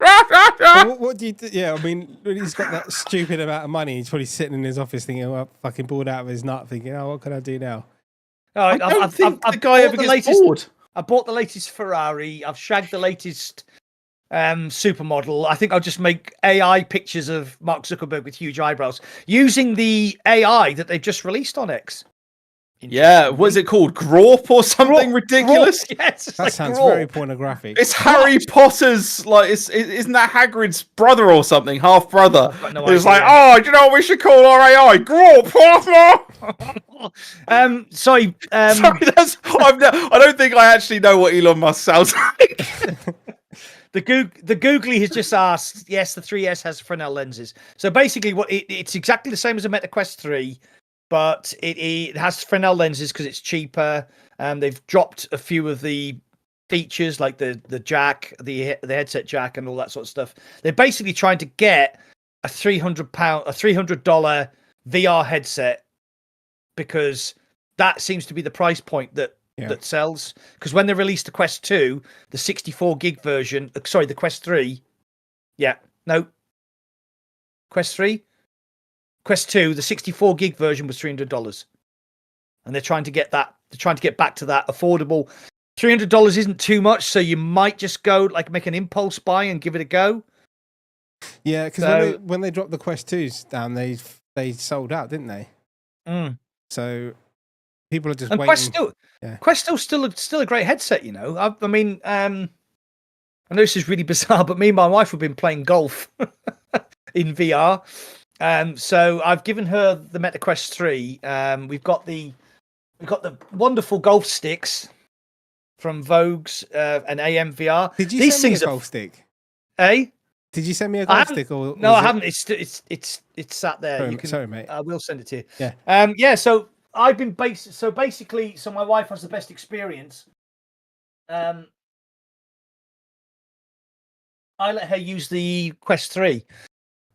Well, what do you do? Yeah, I mean, when he's got that stupid amount of money, he's probably sitting in his office thinking, oh, I'm fucking bored out of his nut, thinking, oh, what can I do now? I don't think the guy ever gets bored. I bought the latest Ferrari. I've shagged the latest supermodel. I think I'll just make AI pictures of Mark Zuckerberg with huge eyebrows using the AI that they've just released on X. Yeah, what is it called? Grorp or something ridiculous? Yes, that sounds very pornographic. It's Harry Potter's, like, isn't that Hagrid's brother or something? Half brother. It's like, oh, do you know what we should call our AI? Grorp. Sorry, I don't think I actually know what Elon Musk sounds like. The Googly has just asked, yes, the 3S has Fresnel lenses. So basically, it's exactly the same as a Meta Quest 3, but it has Fresnel lenses because it's cheaper. They've dropped a few of the features like the jack, the headset jack, and all that sort of stuff. They're basically trying to get a $300 VR headset because that seems to be the price point that sells. Because when they released the Quest 2, the 64 gig version, the Quest 3, Quest 2, the 64 gig version was $300, and they're trying to get that. They're trying to get back to that affordable. $300 isn't too much, so you might just go like make an impulse buy and give it a go. Yeah, because when they dropped the Quest 2s down, they sold out, didn't they? Mm. So people are just and waiting. Quest still a great headset, you know. I mean, I know this is really bizarre, but me and my wife have been playing golf in VR. So I've given her the Meta Quest 3. We've got the wonderful golf sticks from Vogue's and AMVR. Did you send me a golf stick? Eh? Did you send me a golf stick? Or no, I haven't. It's sat there. Sorry, mate. I will send it to you. Yeah. So I've been so my wife has the best experience. I let her use the Quest 3.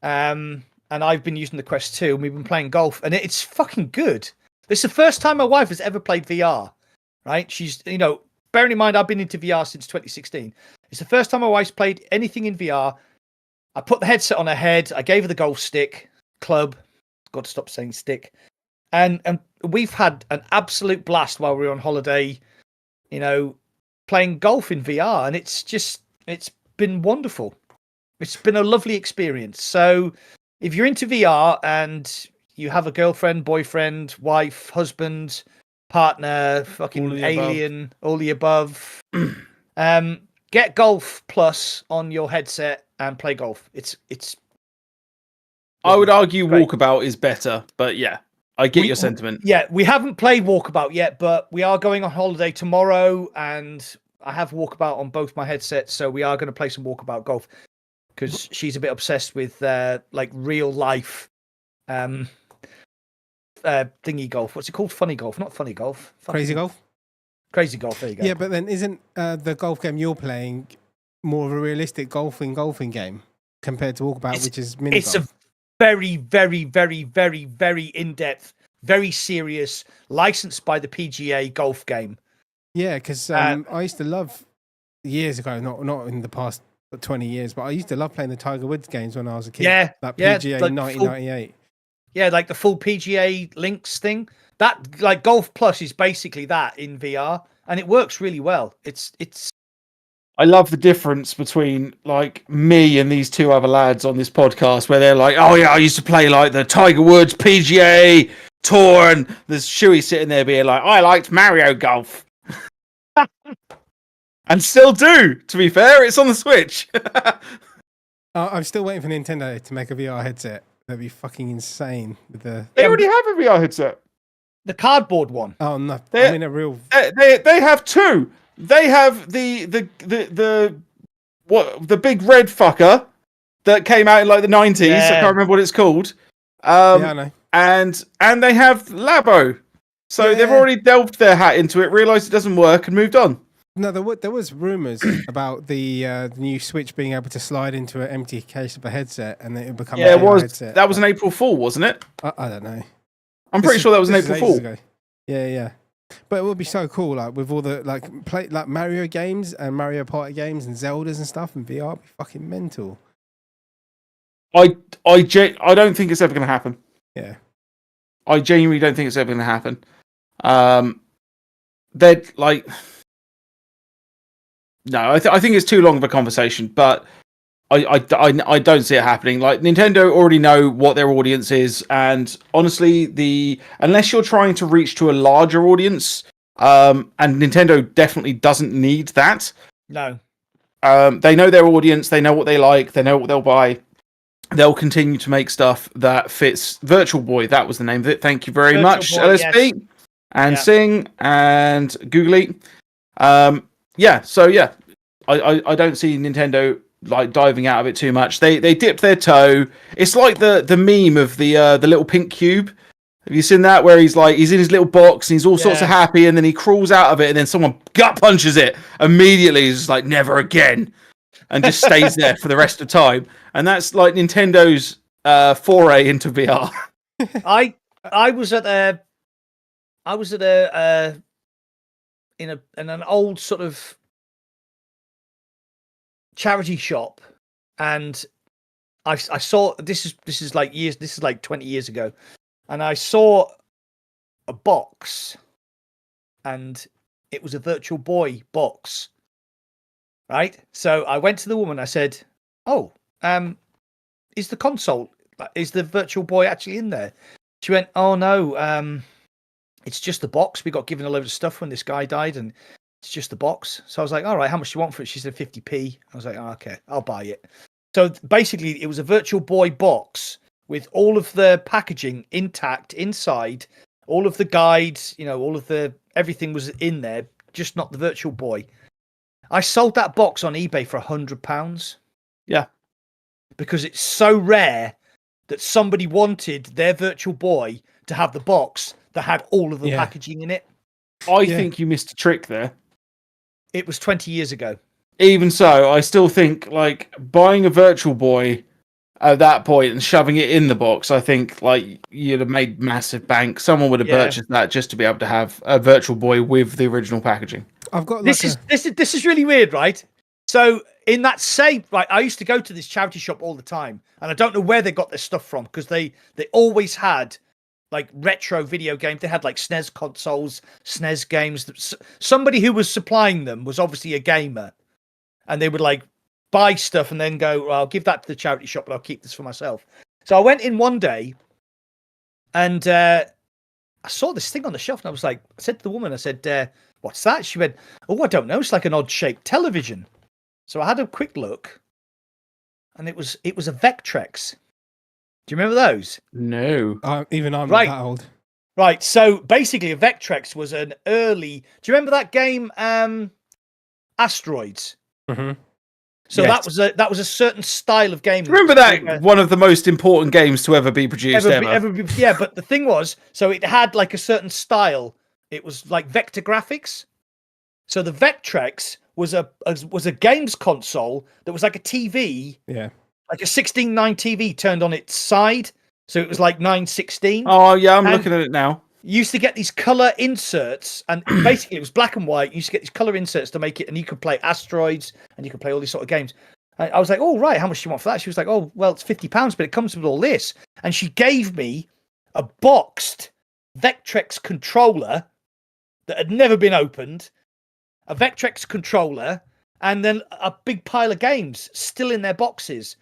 And I've been using the Quest 2, and we've been playing golf, and it's fucking good. This is the first time my wife has ever played VR, right? She's, bearing in mind I've been into VR since 2016. It's the first time my wife's played anything in VR. I put the headset on her head. I gave her the golf stick, club. Got to stop saying stick. And we've had an absolute blast while we were on holiday, playing golf in VR, and it's been wonderful. It's been a lovely experience. So if you're into VR and you have a girlfriend, boyfriend, wife, husband, partner, fucking alien, all the above. Get Golf Plus on your headset and play golf. It's. I would argue Walkabout is better, but yeah, I get your sentiment. Yeah, we haven't played Walkabout yet, but we are going on holiday tomorrow, and I have Walkabout on both my headsets, so we are going to play some Walkabout golf because she's a bit obsessed with like real life thingy golf. What's it called? Funny golf, not funny golf. Crazy golf. Crazy golf. There you go. Yeah, but then isn't the golf game you're playing more of a realistic golfing game compared to Walkabout, which is mini golf? It's a very, very, very, very, very in-depth, very serious, licensed by the PGA golf game. Yeah, because I used to love years ago, not in the past 20 years, but I used to love playing the Tiger Woods games when I was a kid. Yeah, like PGA like 1998. Like the full PGA links thing. That like Golf Plus is basically that in VR, and it works really well. It's. I love the difference between like me and these two other lads on this podcast where they're like, oh yeah, I used to play like the Tiger Woods PGA Tour, and there's Shuey sitting there being like, I liked Mario Golf. And still do, to be fair. It's on the Switch. I'm still waiting for Nintendo to make a VR headset. That'd be fucking insane. They already have a VR headset. The cardboard one. Oh no, I mean a real. They have two. They have the big red fucker that came out in like the 90s. Yeah. I can't remember what it's called. Yeah, I know. And they have Labo. So they've already delved their hat into it, realised it doesn't work, and moved on. No, there was rumours about the new Switch being able to slide into an empty case of a headset, and then it would become a headset. That was an April Fool, wasn't it? I don't know. I'm pretty sure that was an April Fool. Ago. Yeah. But it would be so cool, like with all the like Mario games and Mario Party games and Zeldas and stuff in VR. It'd be fucking mental. I don't think it's ever going to happen. Yeah, I genuinely don't think it's ever going to happen. They're like, no, I think it's too long of a conversation, but I don't see it happening. Like Nintendo already know what their audience is, and honestly, unless you're trying to reach to a larger audience, and Nintendo definitely doesn't need that. No. They know their audience, they know what they like, they know what they'll buy. They'll continue to make stuff that fits. Virtual Boy, that was the name of it. Thank you very much, Boy, LSP, yes. And Sing and Googly. I don't see Nintendo like diving out of it too much. They dipped their toe. It's like the meme of the little pink cube. Have you seen that, where he's in his little box and he's all sorts of happy, and then he crawls out of it, and then someone gut punches it immediately. He's just like, never again, and just stays there for the rest of time. And that's like Nintendo's foray into VR. I was at in an old sort of charity shop, and I saw this is like 20 years ago, and I saw a box, and it was a Virtual Boy box, right? So I went to the woman. I said, "Oh, is the Virtual Boy actually in there?" She went, "Oh no, it's just the box. We got given a load of stuff when this guy died, and it's just the box." So I was like, all right, how much do you want for it? She said 50p. I was like, oh, okay, I'll buy it. So basically, it was a Virtual Boy box with all of the packaging intact inside, all of the guides, all of everything was in there, just not the Virtual Boy. I sold that box on eBay for £100. Yeah. Because it's so rare that somebody wanted their Virtual Boy to have the box that had all of the packaging in it. I think you missed a trick there. It was 20 years ago. Even so, I still think like buying a Virtual Boy at that point and shoving it in the box, I think like you'd have made massive bank. Someone would have purchased that just to be able to have a Virtual Boy with the original packaging. I've got this is really weird, right? So in that same, right, I used to go to this charity shop all the time, and I don't know where they got their stuff from, because they always had like retro video games. They had like SNES consoles, SNES games. Somebody who was supplying them was obviously a gamer, and they would like buy stuff and then go, well, I'll give that to the charity shop, but I'll keep this for myself. So I went in one day, And I saw this thing on the shelf, and I said to the woman, I said, "What's that?" She went, "Oh, I don't know. It's like an odd-shaped television." So I had a quick look, and it was a Vectrex. Do you remember those? No. Even I'm Right. not that old. Right. So basically, a Vectrex was an early. Do you remember that game, Asteroids? Mm-hmm. So Yes. that was a certain style of game. Remember that one of the most important games to ever be produced ever. Yeah, but the thing was, so it had like a certain style. It was like vector graphics. So the Vectrex was a games console that was like a TV. Yeah. Like a 16:9 TV turned on its side. So it was like 9:16. Oh yeah, I'm looking at it now. You used to get these color inserts, and basically it was black and white. You used to get these color inserts to make it, and you could play Asteroids, and you could play all these sort of games. I was like, "Oh right, how much do you want for that?" She was like, "Oh well, it's £50, but it comes with all this." And she gave me a boxed Vectrex controller that had never been opened, a Vectrex controller, and then a big pile of games still in their boxes.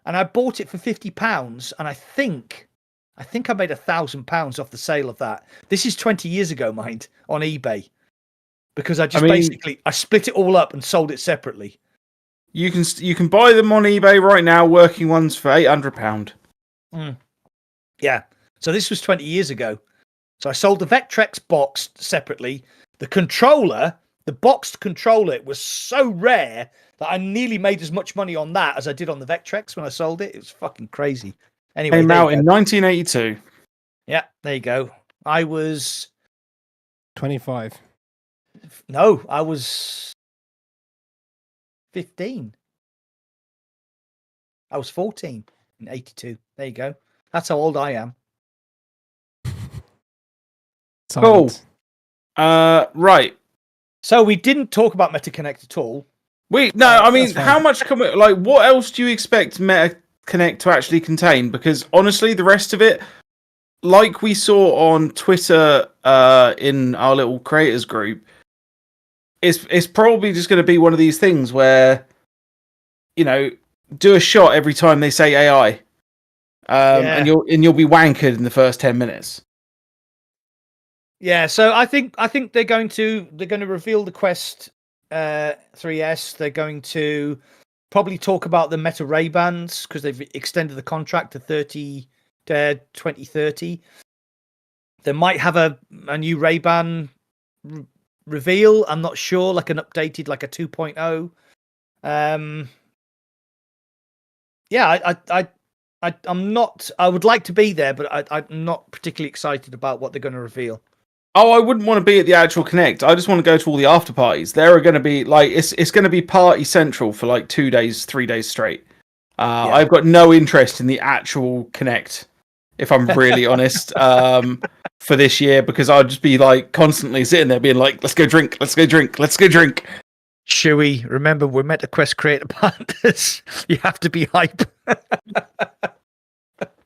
And I bought it for £50, and I think I made £1,000 off the sale of that. This is 20 years ago, mind, on eBay, because I split it all up and sold it separately. You can buy them on eBay right now, working ones for £800. Yeah. So this was 20 years ago. So I sold the Vectrex boxed separately. The controller, the boxed controller, it was so rare that I nearly made as much money on that as I did on the Vectrex when I sold it. It was fucking crazy. Anyway, came out in 1982. Yeah, there you go. I was 25. No, I was 15. I was 14 in 82. There you go. That's how old I am. Cool. Right. So we didn't talk about MetaConnect at all. I mean, how much can we, like, what else do you expect MetaConnect to actually contain? Because honestly, the rest of it, like we saw on Twitter in our little creators group, it's probably just going to be one of these things where, you know, do a shot every time they say AI, and you'll be wankered in the first 10 minutes. Yeah, so I think they're going to reveal the Quest 3S. They're going to probably talk about the Meta Ray-Bans because they've extended the contract to 2030. They might have a new Ray-Ban reveal. I'm not sure, like an updated, like a 2.0. I'm not. I would like to be there, but I'm not particularly excited about what they're going to reveal. Oh, I wouldn't want to be at the actual Connect. I just want to go to all the after parties. There are going to be like it's going to be party central for like 2 days, 3 days straight. I've got no interest in the actual Connect, if I'm really honest, for this year, because I'd just be like constantly sitting there being like, "Let's go drink, let's go drink, let's go drink." Chewy, remember we're Meta Quest creator partners. You have to be hype.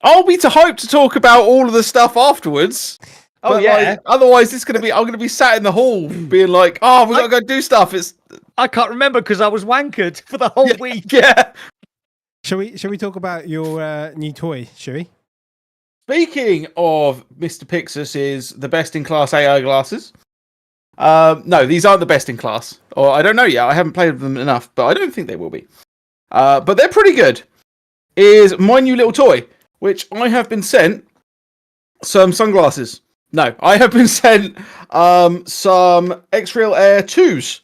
I'll be too hyped to talk about all of the stuff afterwards. Oh, but, yeah. Like, otherwise, I'm going to be sat in the hall being like, "Oh, we got to go do stuff." I can't remember because I was wankered for the whole week. Yeah. Shall we talk about your new toy? Shall we? Speaking of Mr. Pixis, the best in class AI glasses. No, these aren't the best in class. Or I don't know yet. I haven't played with them enough, but I don't think they will be. But they're pretty good. Is my new little toy, which I have been sent some sunglasses. No, I have been sent some X-Real Air 2s.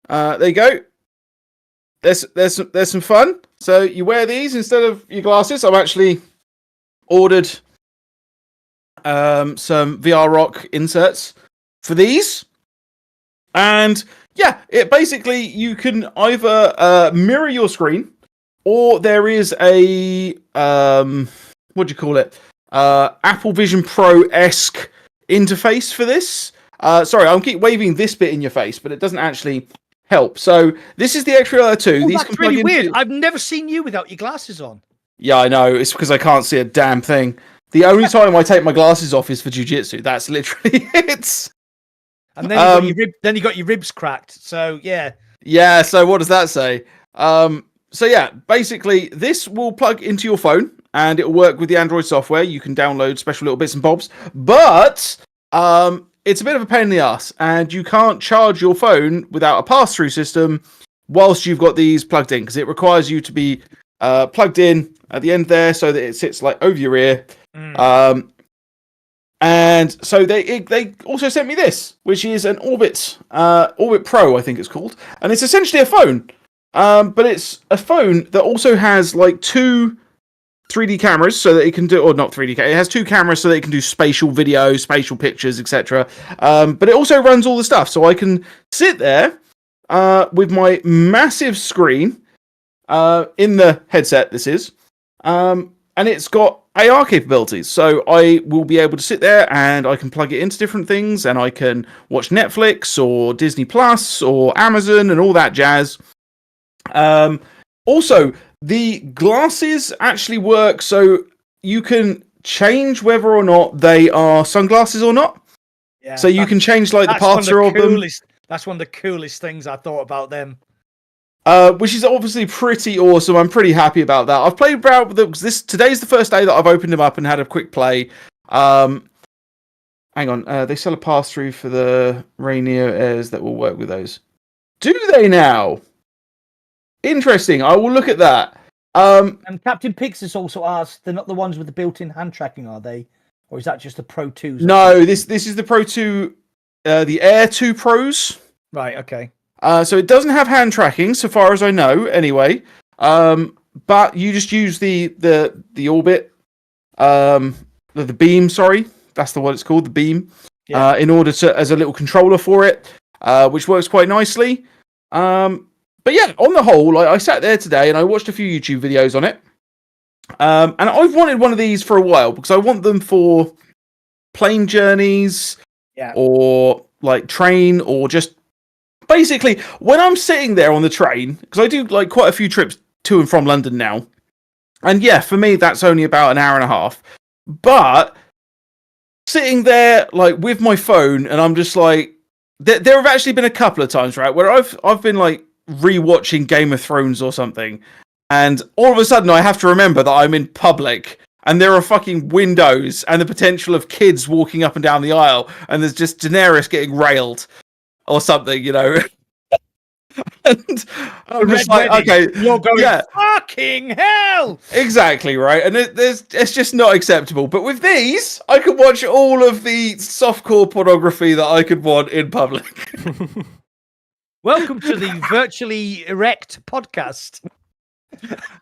There you go. There's some fun. So you wear these instead of your glasses. I've actually ordered some VR Rock inserts for these. And yeah, it basically, you can either mirror your screen, or there is a what do you call it? Apple Vision Pro-esque interface for this. Sorry, I'll keep waving this bit in your face, but it doesn't actually help. So this is the X-Real Air 2. These That's really weird. I've never seen you without your glasses on. Yeah, I know. It's because I can't see a damn thing. The only time I take my glasses off is for jiu-jitsu. That's literally it. And then you got your ribs cracked. So yeah. Yeah. So what does that say? So yeah, basically this will plug into your phone and it'll work with the Android software. You can download special little bits and bobs, but it's a bit of a pain in the ass, and you can't charge your phone without a pass-through system whilst you've got these plugged in, because it requires you to be plugged in at the end there so that it sits like over your ear. And so they also sent me this, which is an Orbit Pro, I think it's called, and it's essentially a phone, but it's a phone that also has like 2 3D cameras so that it can do, or not 3D, it has 2 cameras so that it can do spatial video, spatial pictures, etc. But it also runs all the stuff, so I can sit there with my massive screen in the headset. This is, and it's got AR capabilities, so I will be able to sit there and I can plug it into different things, and I can watch Netflix or Disney Plus or Amazon and all that jazz. Also, the glasses actually work, so you can change whether or not they are sunglasses or not. Yeah, so you can change like the pass-through of them. That's one of the coolest things I thought about them. Which is obviously pretty awesome. I'm pretty happy about that. I've played around with them. Today's the first day that I've opened them up and had a quick play. Hang on, they sell a pass-through for the Rainier Airs that will work with those. Do they now? Interesting. I will look at that. And Captain Pixis also asked, they're not the ones with the built-in hand tracking, are they? Or is that just the Pro 2s? No, this is the Pro 2, the Air 2 Pros. Right, okay. So it doesn't have hand tracking, so far as I know, anyway. But you just use the Orbit, the Beam. Sorry, that's what it's called, the Beam. Yeah. In order to, as a little controller for it, which works quite nicely. But yeah, on the whole, I sat there today and I watched a few YouTube videos on it. And I've wanted one of these for a while because I want them for plane journeys, or like train, or just. Basically, when I'm sitting there on the train, because I do like quite a few trips to and from London now, and yeah, for me that's only about an hour and a half. But sitting there like with my phone, and I'm just like, there have actually been a couple of times, right, where I've been like rewatching Game of Thrones or something, and all of a sudden I have to remember that I'm in public. And there are fucking windows and the potential of kids walking up and down the aisle, and there's just Daenerys getting railed. Or something, you know. And I'm just like, okay, you're going, fucking hell! Exactly, right? And it's just not acceptable. But with these, I could watch all of the softcore pornography that I could want in public. Welcome to the Virtually Rek't Podcast.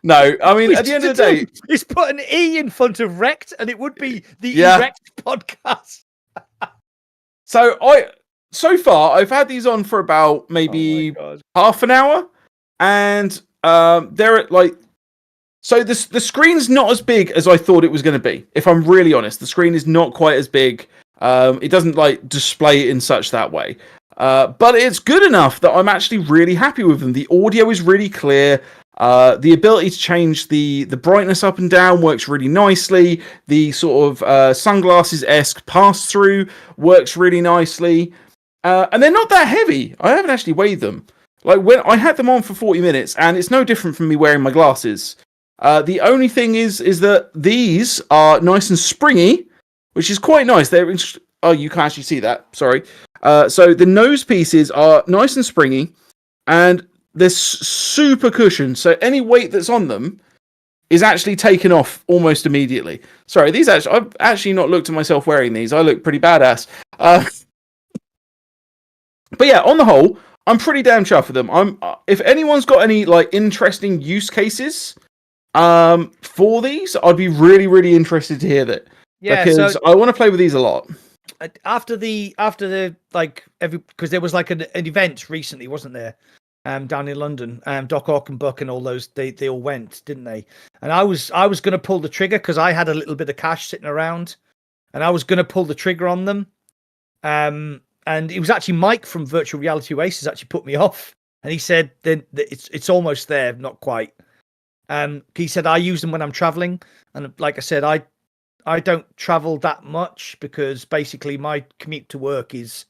No, I mean, at the end of the day... It's put an E in front of Rek't, and it would be the Erect Podcast. So far, I've had these on for about maybe half an hour, and they're at like... So the screen's not as big as I thought it was going to be, if I'm really honest. The screen is not quite as big. It doesn't like display it in such that way. But it's good enough that I'm actually really happy with them. The audio is really clear. The ability to change the brightness up and down works really nicely. The sort of sunglasses-esque pass-through works really nicely. And they're not that heavy. I haven't actually weighed them. Like when I had them on for 40 minutes, and it's no different from me wearing my glasses. The only thing is that these are nice and springy, which is quite nice. Oh, you can't actually see that. Sorry. So the nose pieces are nice and springy, and they're super cushioned. So any weight that's on them is actually taken off almost immediately. Sorry, I've actually not looked at myself wearing these. I look pretty badass. But yeah, on the whole, I'm pretty damn chuffed with them. If anyone's got any like interesting use cases for these, I'd be really, really interested to hear that. Yeah, because I want to play with these a lot. After the like because there was like an event recently, wasn't there? Down in London, Doc Ock and Buck and all those, they all went, didn't they? And I was going to pull the trigger because I had a little bit of cash sitting around, and I was going to pull the trigger on them. And it was actually Mike from Virtual Reality Oasis actually put me off, and he said that it's almost there, not quite. He said I use them when I'm traveling, and like I said, I don't travel that much because basically my commute to work is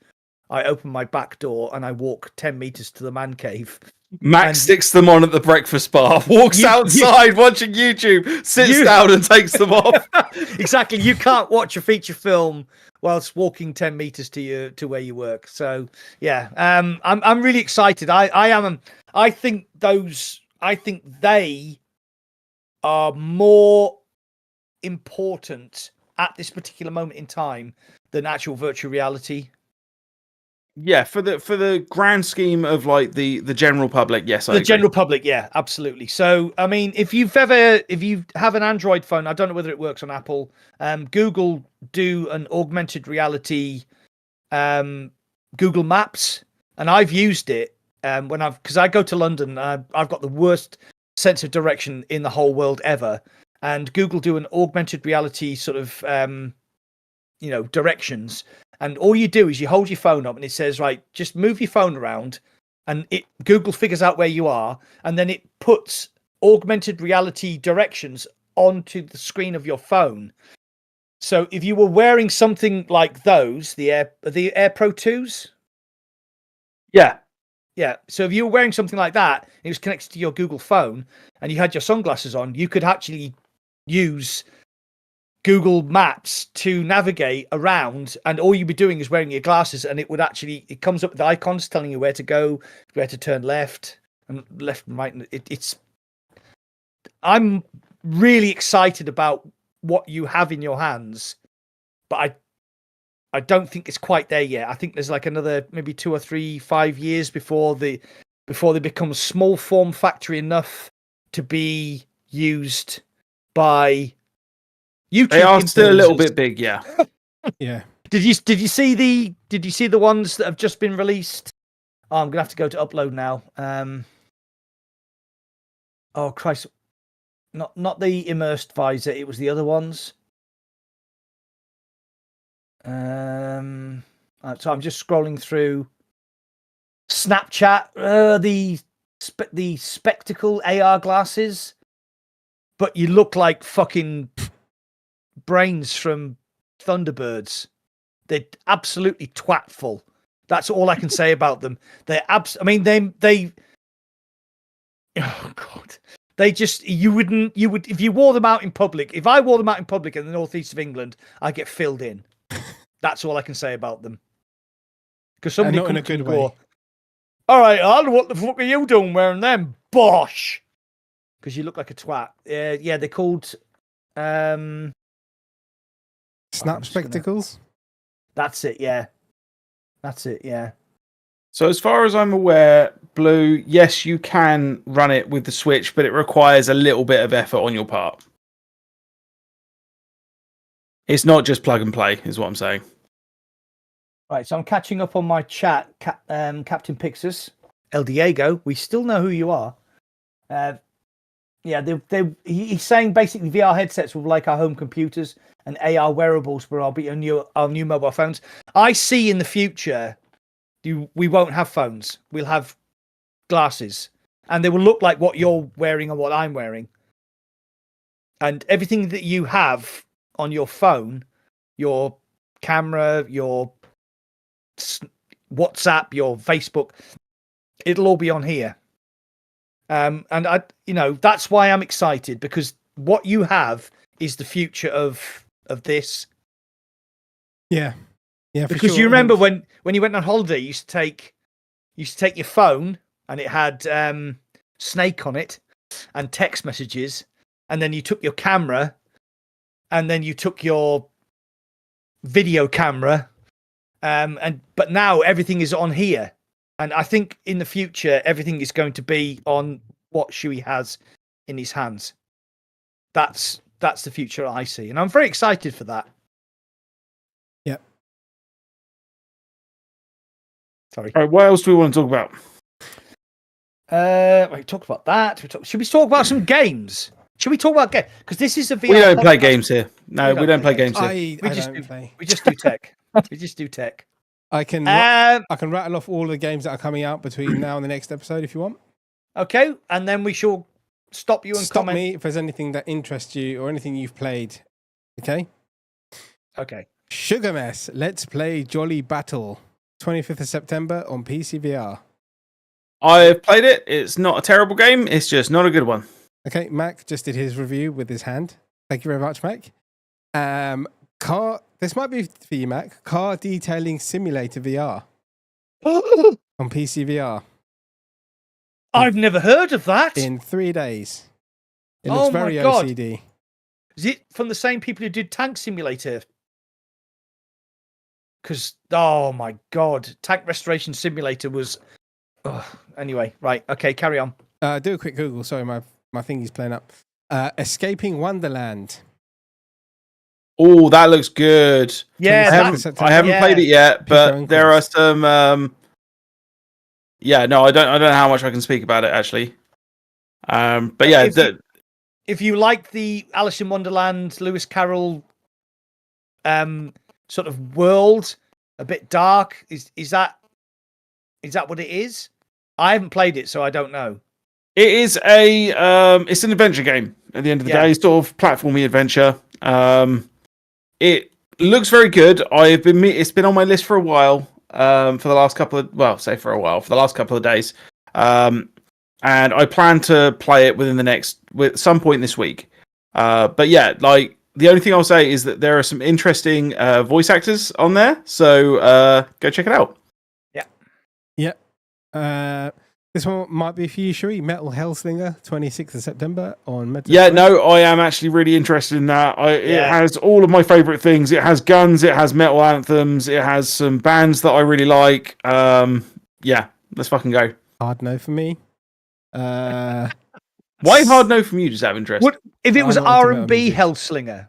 I open my back door and I walk 10 meters to the man cave. Max sticks them on at the breakfast bar, walks outside watching YouTube, sits down and takes them off. Exactly. You can't watch a feature film whilst walking 10 meters to where you work. So yeah, I'm really excited. I think they are more important at this particular moment in time than actual virtual reality. Yeah, for the grand scheme of like the general public, yes, I agree. General public, yeah, absolutely. So, I mean, if you have an Android phone, I don't know whether it works on Apple. Google do an augmented reality Google Maps, and I've used it because I go to London. I've got the worst sense of direction in the whole world ever, and Google do an augmented reality sort of directions. And all you do is you hold your phone up and it says, right, just move your phone around, and Google figures out where you are, and then it puts augmented reality directions onto the screen of your phone. So if you were wearing something like those, the Air Pro 2s. Yeah. So if you were wearing something like that, it was connected to your Google phone, and you had your sunglasses on, you could actually use Google Maps to navigate around, and all you'd be doing is wearing your glasses, and it comes up with icons telling you where to go, where to turn left and right. I'm really excited about what you have in your hands, but I don't think it's quite there yet. I think there's like another maybe 2 or 3, 5 years before they become small form factor enough to be used by YouTube. They are still a little bit big, yeah. Yeah. Did you see the ones that have just been released? Oh, I'm gonna have to go to upload now. Oh Christ, not the immersed visor. It was the other ones. So I'm just scrolling through Snapchat. The spectacle AR glasses, but you look like fucking brains from Thunderbirds. They're absolutely twatful. That's all I can say about them. They're they oh god. They just you would if you wore them out in public. If I wore them out in public in the northeast of England, I'd get filled in. That's all I can say about them. Because somebody not in a good way. Go, all right, Al, what the fuck are you doing wearing them? Bosh. Because you look like a twat. Yeah, they're called Snap spectacles. That's it. Yeah. So as far as I'm aware, Blue, yes, you can run it with the Switch, but it requires a little bit of effort on your part. It's not just plug and play, is what I'm saying. Right, so I'm catching up on my chat. Captain Pixus, El Diego, we still know who you are. Yeah, he's saying basically VR headsets will be like our home computers, and AR wearables will be our new mobile phones. I see in the future, we won't have phones. We'll have glasses, and they will look like what you're wearing and what I'm wearing. And everything that you have on your phone, your camera, your WhatsApp, your Facebook, it'll all be on here. And that's why I'm excited, because what you have is the future of this. Yeah. Because you remember when you went on holiday, you used to take your phone and it had Snake on it and text messages, and then you took your camera, and then you took your video camera, but now everything is on here. And I think in the future, everything is going to be on what Shuey has in his hands. That's the future I see. And I'm very excited for that. Yeah. Sorry. All right, what else do we want to talk about? We talked about that. Should we talk about some games? Should we talk about games? Because this is a VR. We don't play games here. No, we don't play games here. We just do tech. We just do tech. I can rattle off all the games that are coming out between now and the next episode if you want. Okay, and then we shall stop you and comment. Me if there's anything that interests you or anything you've played. Okay. Okay. Sugar Mess, Let's Play Jolly Battle. 25th of September on PCVR. I've played it. It's not a terrible game. It's just not a good one. Okay, Mac just did his review with his hand. Thank you very much, Mac. This might be for you, Mac. Car Detailing Simulator VR on PCVR. I've never heard of that. In 3 days. It looks very my God. OCD. Is it from the same people who did Tank Simulator? Because, oh my God, Tank Restoration Simulator was... Anyway, right. Okay, carry on. Do a quick Google. Sorry, my thingy's playing up. Escaping Wonderland. Oh, that looks good. Yeah, I haven't played it yet, but there are some... Yeah, no, I don't know how much I can speak about it, actually. But yeah... If you like the Alice in Wonderland, Lewis Carroll sort of world, a bit dark, is that what it is? I haven't played it, so I don't know. It is it's an adventure game at the end of the day, sort of platformy adventure. It looks very good. It's been on my list for a while. For the last couple of for the last couple of days. And I plan to play it with some point this week. But yeah, like the only thing I'll say is that there are some interesting voice actors on there, so go check it out. Yeah. This one might be for you, Sheree. Metal Hellslinger, 26th of September on Metal. Yeah, no, I am actually really interested in that. It has all of my favourite things. It has guns, it has metal anthems, it has some bands that I really like. Yeah, let's fucking go. Hard no for me. Why hard no from you? Just out of interest. What if it was R&B Hellslinger?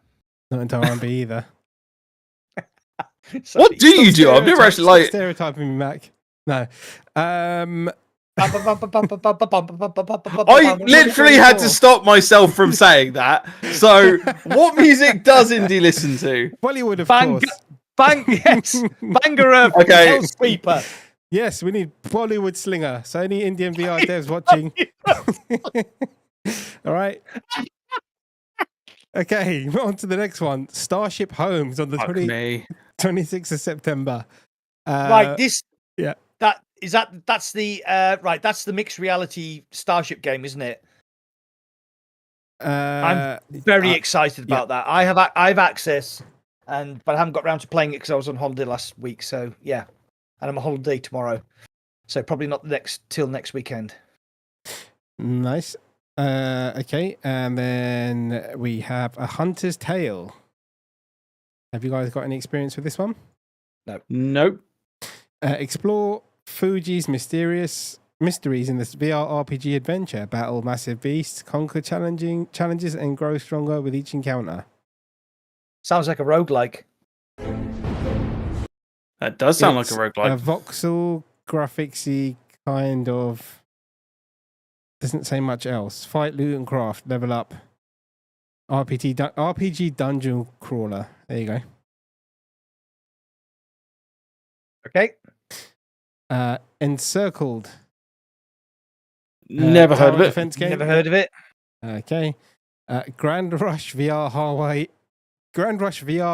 Not into R&B either. What do you do? I've never actually like stereotyping me, Mac. No. I literally had to stop myself from saying that. So, what music does Indy listen to? Bollywood, of course. Yes. Banger okay. Sweeper. Yes, we need Bollywood Slinger. So any Indian VR devs watching. All right. Okay, on to the next one. Starship Homes on the 26th of September. Right, that's the mixed reality Starship game, isn't it? I'm very excited about that. I have access, but I haven't got around to playing it because I was on holiday last week. So yeah, and I'm on holiday tomorrow, so probably not till next weekend. Nice. Okay, and then we have A Hunter's Tale. Have you guys got any experience with this one? No. Nope. Explore Fuji's mysteries in this VR RPG adventure. Battle massive beasts, conquer challenges, and grow stronger with each encounter. Sounds like a roguelike. That does sound like a roguelike. A voxel graphicsy kind of. Doesn't say much else. Fight, loot, and craft. Level up. RPG dungeon crawler. There you go. Okay. Encircled. Never heard of it. Never heard of it. Okay. Grand Rush VR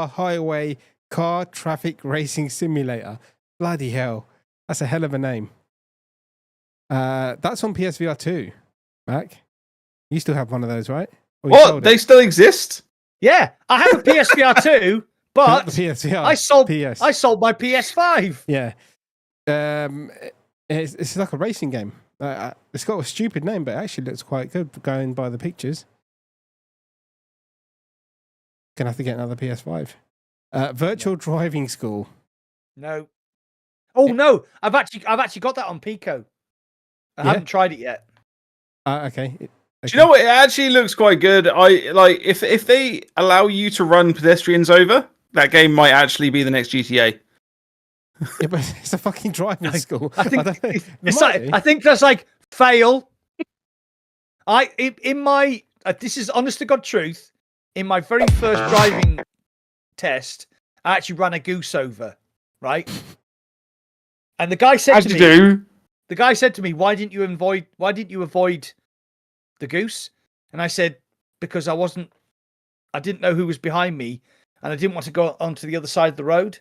Highway Car Traffic Racing Simulator. Bloody hell. That's a hell of a name. That's on PSVR 2, Mac. You still have one of those, right? What? They still exist? Yeah, I have a PSVR 2, but the PSVR. I sold my PS5. Yeah. It's like a racing game. It's got a stupid name, but it actually looks quite good going by the pictures. Gonna have to get another PS5. Virtual Driving School. No. Oh no! I've actually got that on Pico. I haven't tried it yet. Okay. Do you know what? It actually looks quite good. I like if they allow you to run pedestrians over, that game might actually be the next GTA. Yeah, but it's a fucking driving school. I think that's like fail. This is honest to God truth. In my very first driving test, I actually ran a goose over, right? And the guy said to me, "Why didn't you avoid the goose?" And I said, "Because I didn't know who was behind me, and I didn't want to go onto the other side of the road."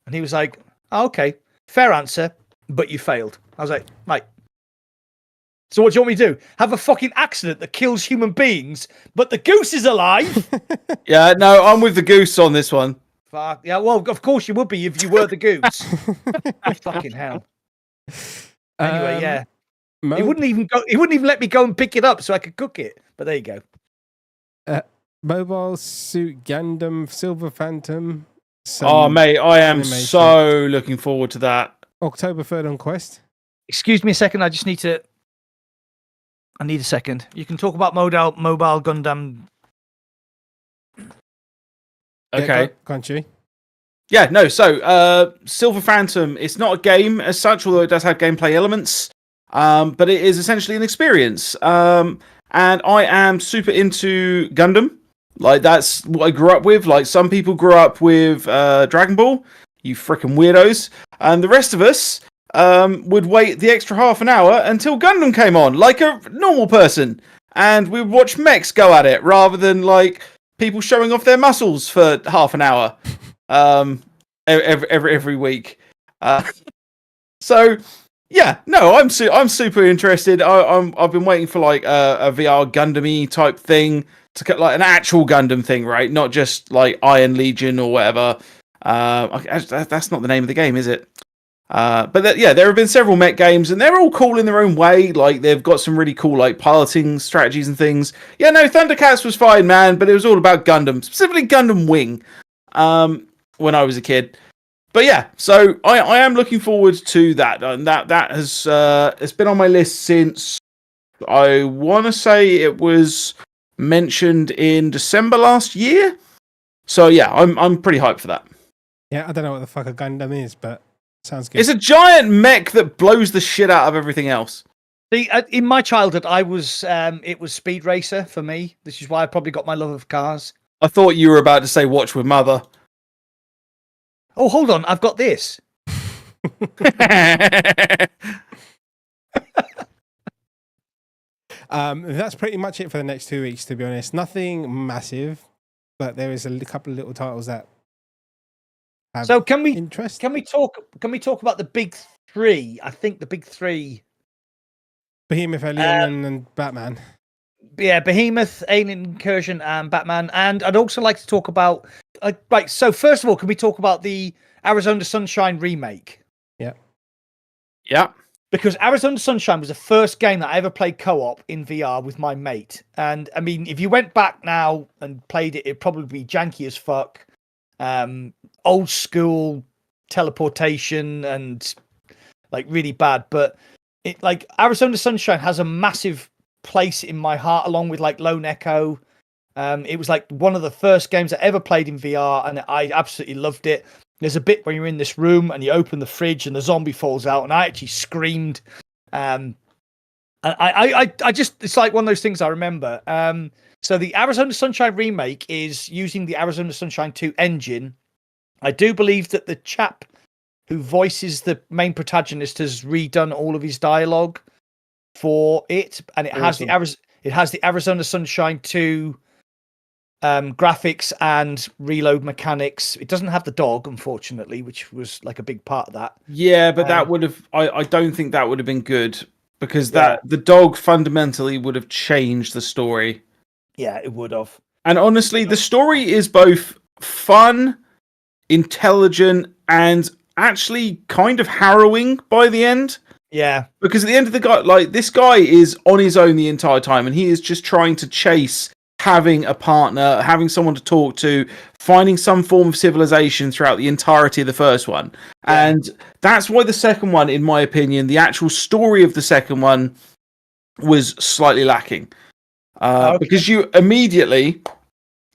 And he was like, "Oh, okay." fair answer, but you failed. I was like, right. So what do you want me to do? Have a fucking accident that kills human beings, but the goose is alive? Yeah, no, I'm with the goose on this one. Fuck. Yeah, well, of course you would be if you were the goose. Fucking hell. Anyway, yeah. He wouldn't even let me go and pick it up so I could cook it. But there you go. Mobile Suit Gundam Silver Phantom. Oh, mate, I am so looking forward to that. October 3rd on Quest. Excuse me a second. I need a second. You can talk about Mobile Gundam. Okay. Yeah, can't you? Yeah, no. So, Silver Phantom, it's not a game as such, although it does have gameplay elements. But it is essentially an experience. And I am super into Gundam. Like, that's what I grew up with. Like, some people grew up with Dragon Ball. You freaking weirdos. And the rest of us would wait the extra half an hour until Gundam came on, like a normal person. And we would watch mechs go at it, rather than, like, people showing off their muscles for half an hour every week. So... yeah, no, I'm super interested. I've been waiting for like a VR Gundam-y type thing to get like an actual Gundam thing, right? Not just like Iron Legion or whatever. That's not the name of the game, is it? But there have been several mech games, and they're all cool in their own way. Like they've got some really cool like piloting strategies and things. Yeah, no, Thundercats was fine, man, but it was all about Gundam, specifically Gundam Wing. When I was a kid. But yeah, so I am looking forward to that, and that has it's been on my list since I want to say it was mentioned in December last year. So yeah, I'm pretty hyped for that. Yeah, I don't know what the fuck a Gundam is, but sounds good. It's a giant mech that blows the shit out of everything else. See, in my childhood, it was Speed Racer for me. This is why I probably got my love of cars. I thought you were about to say Watch with Mother. Oh, hold on. I've got this. That's pretty much it for the next 2 weeks, to be honest. Nothing massive, but there is a couple of little titles that have so can we talk about the big three? I think the big three: Behemoth, Alien, and Batman. Yeah, Behemoth, Alien Incursion, and Batman. And I'd also like to talk about right. So first of all, can we talk about the Arizona Sunshine remake? Yeah. Because Arizona Sunshine was the first game that I ever played co-op in VR with my mate. And I mean, if you went back now and played it, it'd probably be janky as fuck. Old school teleportation and like really bad. But it like Arizona Sunshine has a massive place in my heart, along with like Lone Echo. It was like one of the first games I ever played in VR, and I absolutely loved it. There's a bit where you're in this room and you open the fridge and the zombie falls out, and I actually screamed. And I just, it's like one of those things I remember. So the Arizona Sunshine remake is using the Arizona Sunshine 2 engine. I do believe that the chap who voices the main protagonist has redone all of his dialogue for it, and it has the Arizona Sunshine 2 graphics and reload mechanics. It doesn't have the dog, unfortunately, which was like a big part of that. Yeah, but that would have I don't think that would have been good, because the dog fundamentally would have changed the story. Yeah, it would have. And honestly, the story is both fun, intelligent, and actually kind of harrowing by the end. Yeah. Because at the end of the guy, like, this guy is on his own the entire time, and he is just trying to chase having a partner, having someone to talk to, finding some form of civilization throughout the entirety of the first one. Yeah. And that's why the second one, in my opinion, the actual story of the second one was slightly lacking. Because you immediately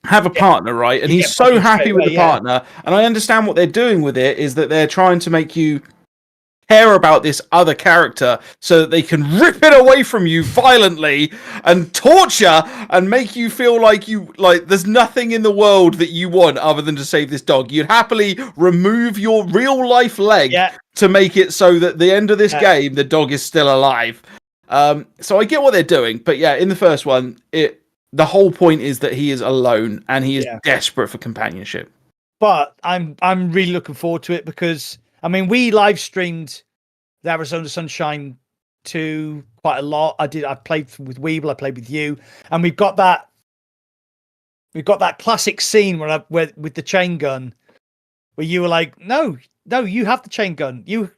have a partner, right? And he's so happy with the partner. And I understand what they're doing with it is that they're trying to make you care about this other character so that they can rip it away from you violently and torture and make you feel like there's nothing in the world that you want other than to save this dog. You'd happily remove your real life leg to make it so that at the end of this game the dog is still alive. So I get what they're doing, but yeah, in the first one, the whole point is that he is alone and he is desperate for companionship. But I'm really looking forward to it because I mean, we live streamed the Arizona Sunshine 2 quite a lot. I played with Weeble, I played with you, and we've got that classic scene where with the chain gun, where you were like, no, you have the chain gun. You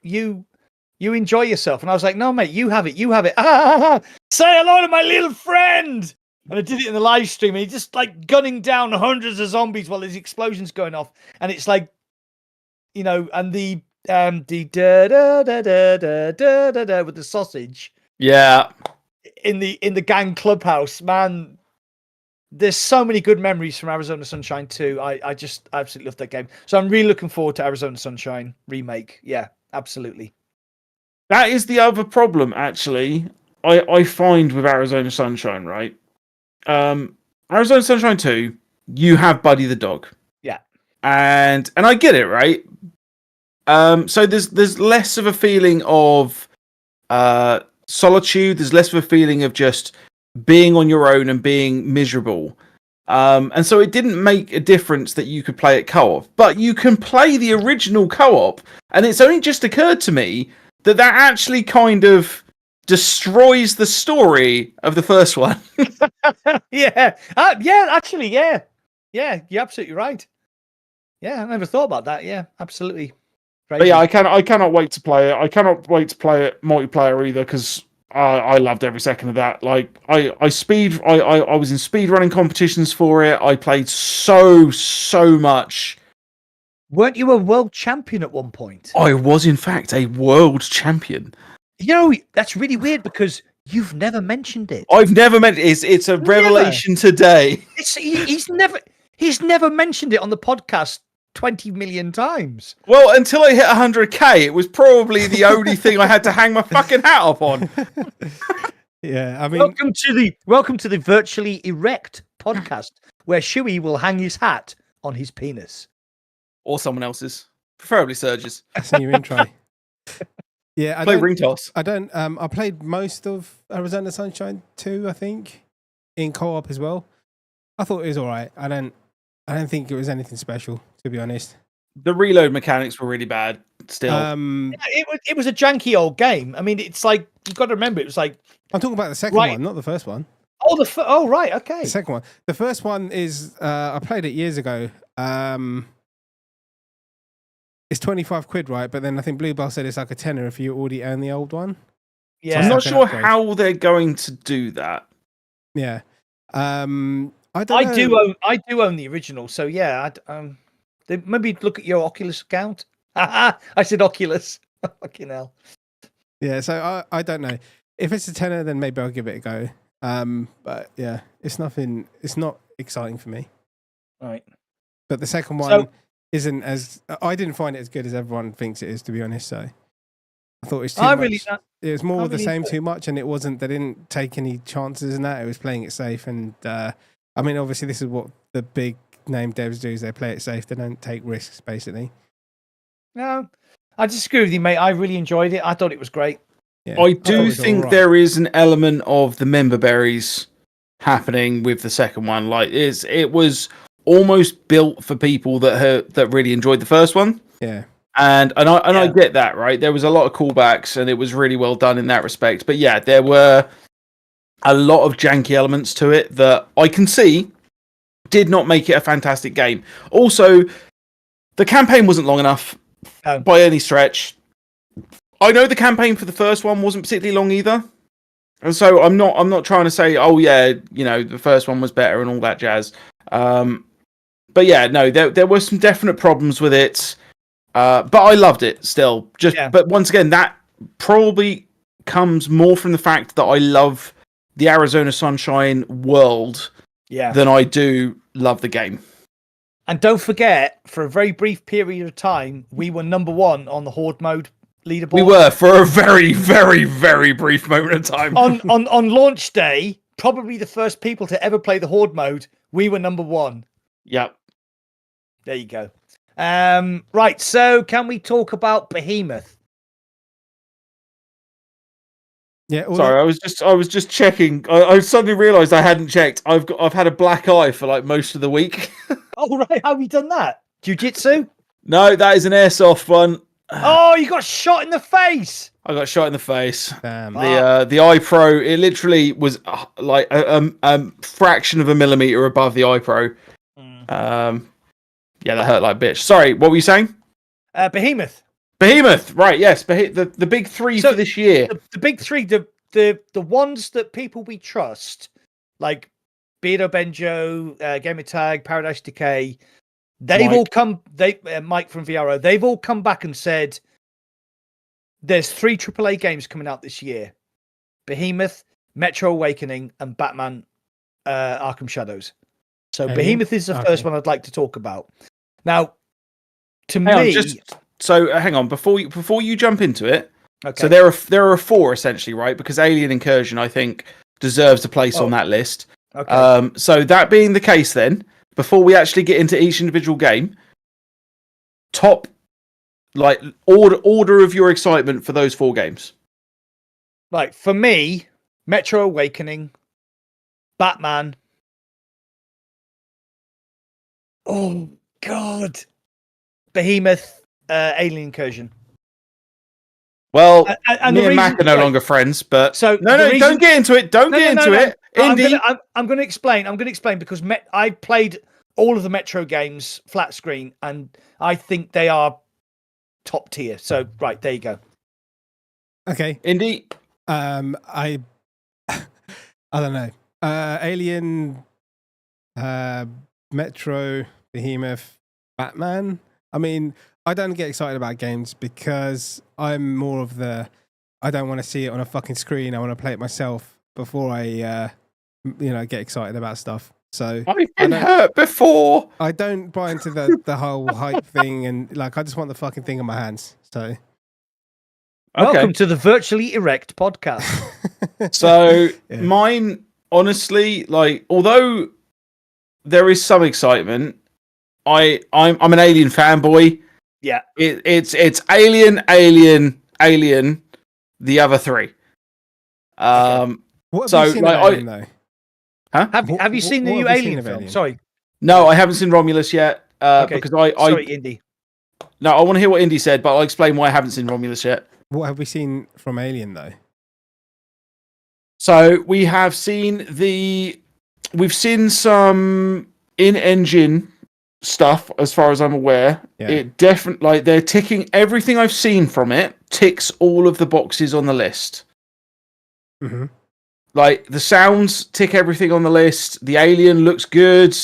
enjoy yourself. And I was like, no, mate, you have it. Say hello to my little friend. And I did it in the live stream, and he just like gunning down hundreds of zombies while there's explosions going off. And it's like, and the da da da da da da da da with the sausage. Yeah. In the gang clubhouse, man. There's so many good memories from Arizona Sunshine 2. I just absolutely love that game. So I'm really looking forward to Arizona Sunshine remake. Yeah, absolutely. That is the other problem, actually, I find with Arizona Sunshine, right? Arizona Sunshine 2, you have Buddy the dog. Yeah. And I get it, right? So there's less of a feeling of solitude. There's less of a feeling of just being on your own and being miserable. And so it didn't make a difference that you could play it co-op. But you can play the original co-op, and it's only just occurred to me that actually kind of destroys the story of the first one. Yeah. Actually, yeah. Yeah, you're absolutely right. Yeah, I never thought about that. Yeah, absolutely. Crazy. But yeah, I cannot wait to play it. I cannot wait to play it multiplayer either, because I loved every second of that. Like I was in speed running competitions for it. I played so much. Weren't you a world champion at one point? I was, in fact, a world champion. That's really weird because you've never mentioned it. I've never mentioned it. It's a revelation today. He's never mentioned it on the podcast 20 million times. Well, until I hit 100k, it was probably the only thing I had to hang my fucking hat up on. Yeah, I mean, welcome to the Virtually Rek't podcast, where Shuey will hang his hat on his penis. Or someone else's, preferably Serge's. That's a new intro. Yeah, I ring toss. I played most of Arizona Sunshine 2, I think, in co-op as well. I thought it was all right. I don't think it was anything special, to be honest. The reload mechanics were really bad. Still, it was a janky old game. I mean, it's like you've got to remember, it was like I'm talking about the second one, not the first one. Oh, right, okay. The second one. The first one is I played it years ago. It's 25 quid, right? But then I think Bluebell said it's like a tenner if you already own the old one. Yeah, I'm not sure how they're going to do that. Yeah, I do own the original, so yeah. Maybe look at your Oculus account. I said Oculus. Fucking hell. Yeah, so I don't know. If it's a tenner, then maybe I'll give it a go. But yeah, it's nothing. It's not exciting for me. Right. But the second one isn't as. I didn't find it as good as everyone thinks it is, to be honest. So I thought it was too much. It was more of the same too much, and it wasn't. They didn't take any chances in that. It was playing it safe, and I mean, obviously, this is what the big name devs do: is they play it safe. They don't take risks, basically. No, I disagree with you, mate. I really enjoyed it. I thought it was great. Yeah, I do think there is an element of the member berries happening with the second one. Like, it was almost built for people that really enjoyed the first one. Yeah. And I get that, right? There was a lot of callbacks, and it was really well done in that respect. But yeah, there were a lot of janky elements to it that I can see did not make it a fantastic game. Also, the campaign wasn't long enough by any stretch. I know the campaign for the first one wasn't particularly long either. And so I'm not trying to say, oh yeah, the first one was better and all that jazz. But yeah, no, there were some definite problems with it. But I loved it still. But once again, that probably comes more from the fact that I love the Arizona Sunshine world than I do love the game. And don't forget, for a very brief period of time, we were number one on the Horde mode leaderboard. We were, for a very, very, very brief moment of time. on launch day, probably the first people to ever play the Horde mode, we were number one. Yep. There you go. Right, so can we talk about Behemoth? Yeah. Sorry, I was just checking. I suddenly realised I hadn't checked. I've had a black eye for like most of the week. Oh right, how have you done that? Jiu-jitsu? No, that is an airsoft one. Oh, you got shot in the face. I got shot in the face. Damn. The iPro, it literally was like a fraction of a millimeter above the iPro. Yeah, that hurt like a bitch. Sorry, what were you saying? Behemoth. Behemoth, right? Yes, the big three for this year. The big three, the ones that people we trust, like Beardo Benjo, Gamer Tag, Paradise Decay, they've all come. Mike from VRO, they've all come back and said there's 3 AAA games coming out this year: Behemoth, Metro Awakening, and Batman Arkham Shadows. So Behemoth is the first one I'd like to talk about. Now, hang on before you jump into it. Okay. So there are 4 essentially, right? Because Alien Incursion, I think, deserves a place on that list. Okay. So that being the case, then before we actually get into each individual game, top order of your excitement for those 4 games. Right, for me, Metro Awakening, Batman. Oh God, Behemoth, Alien Incursion. Well, me and Mac are no longer friends, but so don't get into it. Don't get into it. Indy, I'm going to explain. I'm going to explain because I played all of the Metro games flat screen, and I think they are top tier. So right, there you go. Okay, Indy. I don't know. Alien, Metro, Behemoth, Batman. I mean, I don't get excited about games because I'm more of I don't want to see it on a fucking screen. I want to play it myself before I, get excited about stuff. So I've been hurt before. I don't buy into the whole hype thing, and I just want the fucking thing in my hands. So, welcome to the Virtually Rek't Podcast. So mine, honestly, although there is some excitement, I'm an Alien fanboy. Yeah, it's Alien, the other 3. What have you seen of Alien, though? Huh? Have you seen the new Alien film? Alien? Sorry. No, I haven't seen Romulus yet. Because sorry, Indy. No, I want to hear what Indy said, but I'll explain why I haven't seen Romulus yet. What have we seen from Alien, though? So we have seen we've seen some in-engine stuff, as far as I'm aware. Yeah. It definitely, they're ticking everything I've seen from it, ticks all of the boxes on the list. Mm-hmm. The sounds tick everything on the list. The alien looks good.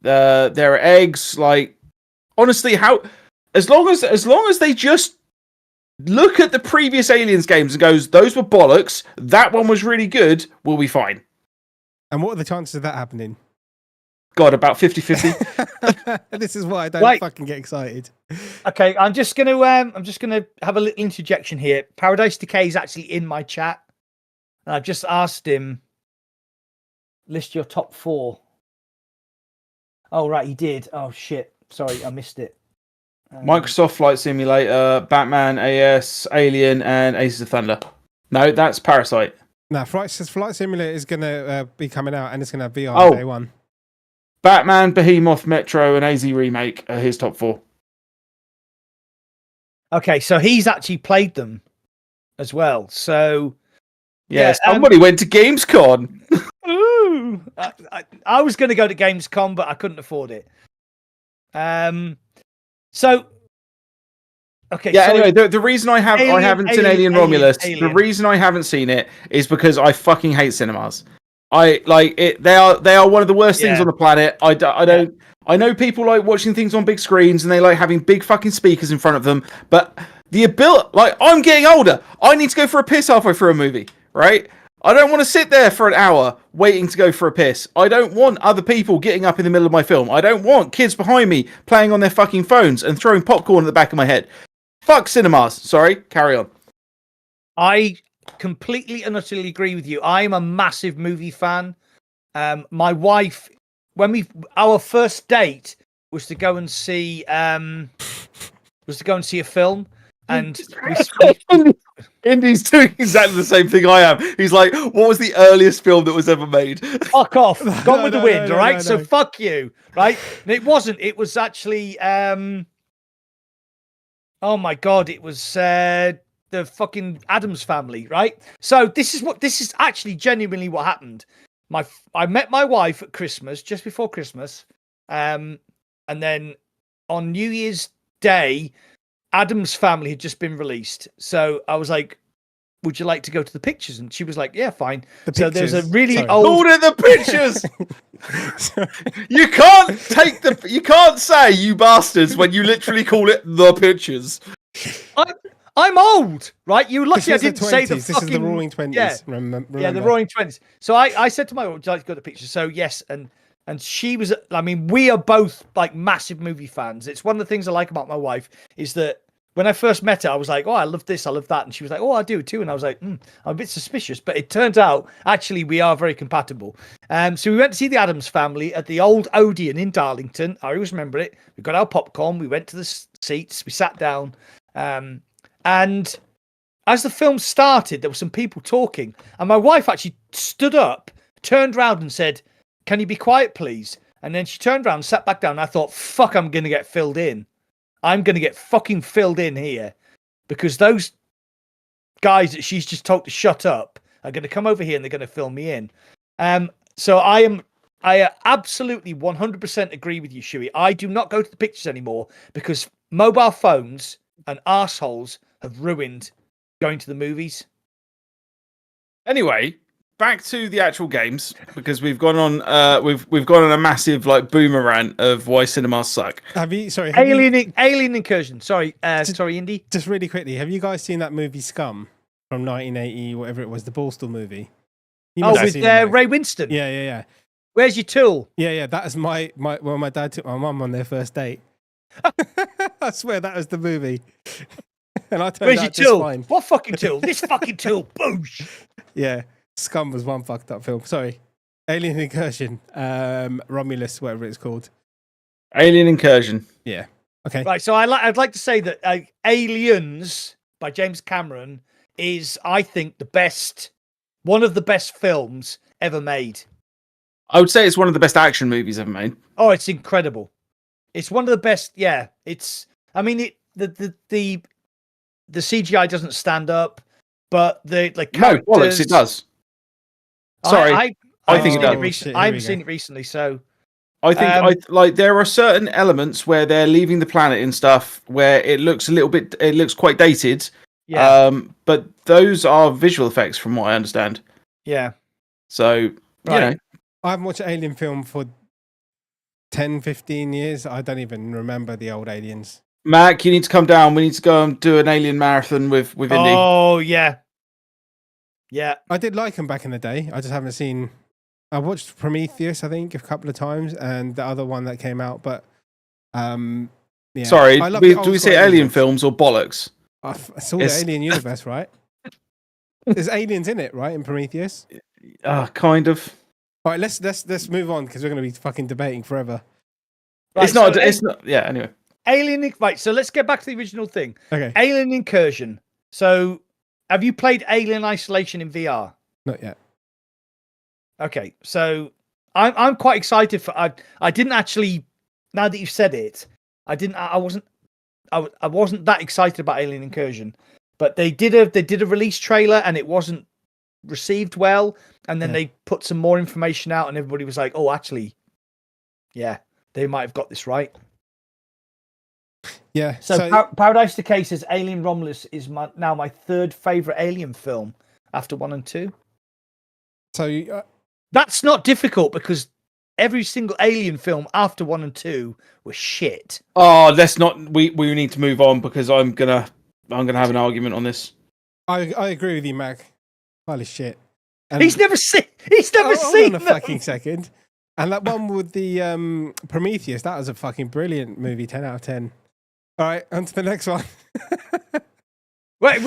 There are eggs. Honestly, as long as they just look at the previous Aliens games and goes, those were bollocks, that one was really good, we'll be fine. And what are the chances of that happening? God, about 50-50. This is why I don't fucking get excited. Okay, I'm just gonna have a little interjection here. Paradise Decay is actually in my chat, and I've just asked him, list your top 4. Oh right, he did. Oh shit, sorry, I missed it. Microsoft Flight Simulator, Batman, AS, Alien, and Aces of Thunder. No, that's Parasite. No, Flight Simulator is going to be coming out, and it's going to have VR day one. Batman, Behemoth, Metro, and AZ Remake are his top 4. Okay, so he's actually played them as well. So yeah, somebody went to Gamescom. Ooh, I was going to go to Gamescom, but I couldn't afford it. So, okay. Yeah. So anyway, the reason I haven't seen Alien Romulus. The reason I haven't seen it is because I fucking hate cinemas. I like it. They are one of the worst things on the planet. I don't. I know people like watching things on big screens and they like having big fucking speakers in front of them. But the ability, I'm getting older. I need to go for a piss halfway through a movie, right? I don't want to sit there for an hour waiting to go for a piss. I don't want other people getting up in the middle of my film. I don't want kids behind me playing on their fucking phones and throwing popcorn at the back of my head. Fuck cinemas. Sorry, carry on. I completely and utterly agree with you. I'm a massive movie fan. My wife, our first date was to go and see a film, and Indy's doing exactly the same thing I am. He's like, what was the earliest film that was ever made? Fuck off. Gone with the Wind, all right? So fuck you, right? And it wasn't. It was actually... Oh my God, it was the fucking Addams Family, right? So this is actually genuinely what happened. I met my wife at Christmas, just before Christmas, and then on New Year's Day, Addams Family had just been released. So I was like, would you like to go to the pictures? And she was like, yeah, fine. So there's a really old. Called it the pictures. You can't say you bastards when you literally call it the pictures. I'm old, right? You lucky I didn't say the fucking. This is the Roaring '20s. Yeah, remember. Yeah, the Roaring '20s. So I said to my wife, would you like to go to the pictures? So yes, and she was. I mean, we are both like massive movie fans. It's one of the things I like about my wife is that. When I first met her, I was like, oh, I love this, I love that. And she was like, oh, I do too. And I was like, I'm a bit suspicious. But it turns out, actually, we are very compatible. So we went to see the Addams Family at the old Odeon in Darlington. I always remember it. We got our popcorn. We went to the seats. We sat down. And as the film started, there were some people talking. And my wife actually stood up, turned around and said, can you be quiet, please? And then she turned around, sat back down. And I thought, fuck, I'm going to get filled in. I'm going to get fucking filled in here because those guys that she's just told to shut up are going to come over here and they're going to fill me in. So I absolutely 100% agree with you, Shuey. I do not go to the pictures anymore because mobile phones and arseholes have ruined going to the movies. Anyway, back to the actual games because we've gone on we've gone on a massive like boomer rant of why cinemas suck. Alien Incursion. Sorry, Indy. Just really quickly, have you guys seen that movie Scum from 1980, whatever it was, the Borstal movie? With Ray Winston. Yeah. Where's your tool? Yeah. That is my dad took my mum on their first date. I swear that was the movie. And I turned out just fine. What fucking tool? This fucking tool. Boosh. Yeah. Scum was one fucked up film. Sorry. Alien Incursion. Romulus, whatever it's called. Alien Incursion. Yeah. Okay. Right. So I'd like to say that Aliens by James Cameron is, I think, one of the best films ever made. I would say it's one of the best action movies ever made. Oh, it's incredible. It's one of the best. Yeah. I mean, the CGI doesn't stand up, but the characters. No, bollocks, it does. Sorry, I think it does. I haven't seen it recently, so I think there are certain elements where they're leaving the planet and stuff where it looks quite dated. Yeah. But those are visual effects, from what I understand. Yeah. So you know, I haven't watched an Alien film for 10, 15 years. I don't even remember the old Aliens. Mac, you need to come down. We need to go and do an Alien marathon with Indy. Oh yeah. Yeah, I did like them back in the day. I just haven't seen. I watched Prometheus, I think, a couple of times, and the other one that came out. But yeah. Sorry, do we say Alien films or bollocks? It's all the Alien universe, right? There's aliens in it, right? In Prometheus. Kind of. All right, let's move on because we're going to be fucking debating forever. Right, it's not. Yeah. Anyway. Alien. Right. So let's get back to the original thing. Okay. Alien Incursion. So. Have you played Alien Isolation in VR? Not yet. Okay, so I'm quite excited for. I didn't actually. Now that you've said it, I wasn't that excited about Alien Incursion, but they did a release trailer and it wasn't received well, and then they put some more information out and everybody was like, oh, actually, yeah, they might have got this right. Yeah. So Paradise Decay says Alien Romulus is now my third favourite Alien film after 1 and 2. So that's not difficult because every single Alien film after 1 and 2 was shit. Oh, let's not. We need to move on because I'm gonna have an argument on this. I agree with you, Mac. Holy shit. And he's never seen Hold on a fucking second. And that one with the Prometheus, that was a fucking brilliant movie. 10 out of 10. All right, on to the next one. Wait.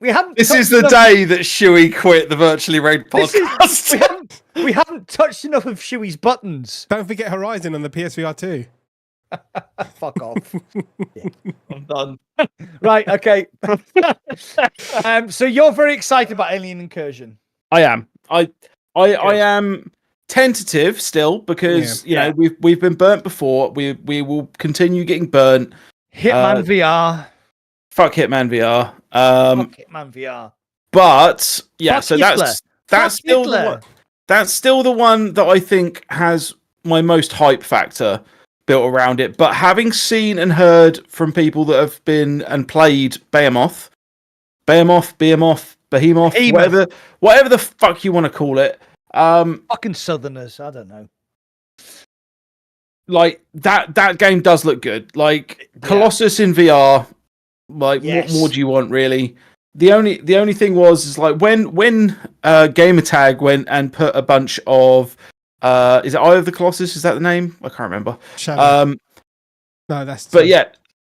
We haven't. This is the day that Shuey quit the Virtually Rek't podcast. We haven't touched enough of Shuey's buttons. Don't forget Horizon on the PSVR 2. Fuck off. Yeah, I'm done. Right, okay. So you're very excited about Alien Incursion. I am. I am tentative still because you know we've been burnt before. We will continue getting burnt. Hitman VR. Fuck Hitman VR. Fuck Hitman VR. But yeah, Fuck so Hitler. that's still the one. That's still the one that I think has my most hype factor built around it. But having seen and heard from people that have been and played Behemoth, whatever the fuck you want to call it, fucking Southerners, I don't know. Like that game does look good. Like Colossus in VR. Like what more do you want, really? The only thing is like when Gamertag went and put a bunch of is it Eye of the Colossus? Is that the name? I can't remember. Shadow. No, that's. But yeah,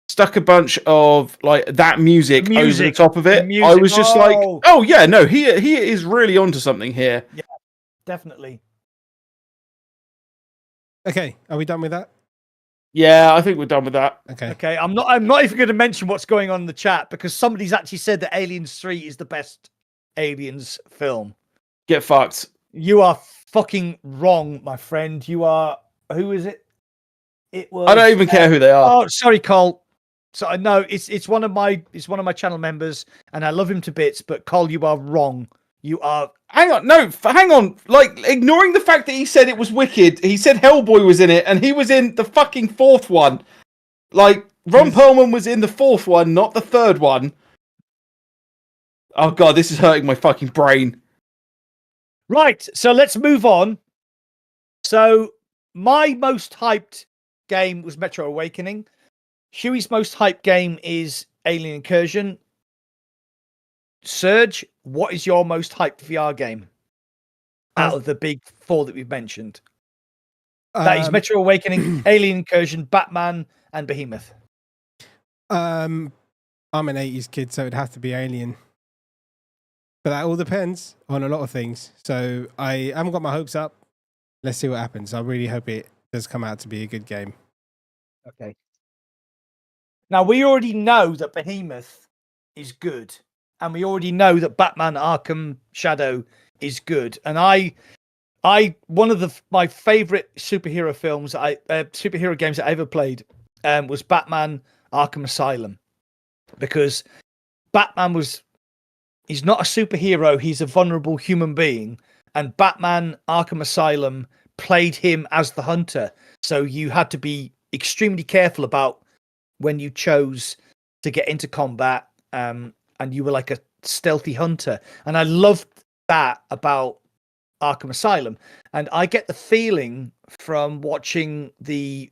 stuck a bunch of like that music over the top of it. I was just like, oh yeah, no, he is really onto something here. Yeah, definitely. Okay, are we done with that? Yeah, I think we're done with that. Okay. I'm not even going to mention what's going on in the chat because somebody's actually said that Aliens 3 is the best Aliens film. Get fucked. You are fucking wrong, my friend. You are. Who is it? It was. I don't even care who they are. Oh, sorry, Cole. So I know it's one of my channel members, and I love him to bits. But Cole, you are wrong. You are. Hang on. Like, ignoring the fact that he said it was wicked, he said Hellboy was in it, and he was in the fucking fourth one. Like, Ron Perlman was in the fourth one, not the third one. Oh god, this is hurting my fucking brain. Right, so let's move on. So, my most hyped game was Metro Awakening. Huey's most hyped game is Alien Incursion. Surge, what is your most hyped VR game out of the big four that we've mentioned? That is Metro Awakening, Alien Incursion, Batman, and Behemoth. I'm an 80s kid, so it'd have to be Alien. But that all depends on a lot of things. So I haven't got my hopes up. Let's see what happens. I really hope it does come out to be a good game. Okay. Now, we already know that Behemoth is good. And we already know that Batman Arkham Shadow is good. And one of my favorite superhero films, superhero games that I ever played, was Batman Arkham Asylum, because Batman he's not a superhero, he's a vulnerable human being, and Batman Arkham Asylum played him as the hunter. So you had to be extremely careful about when you chose to get into combat, and you were like a stealthy hunter. And I loved that about Arkham Asylum. And I get the feeling from watching the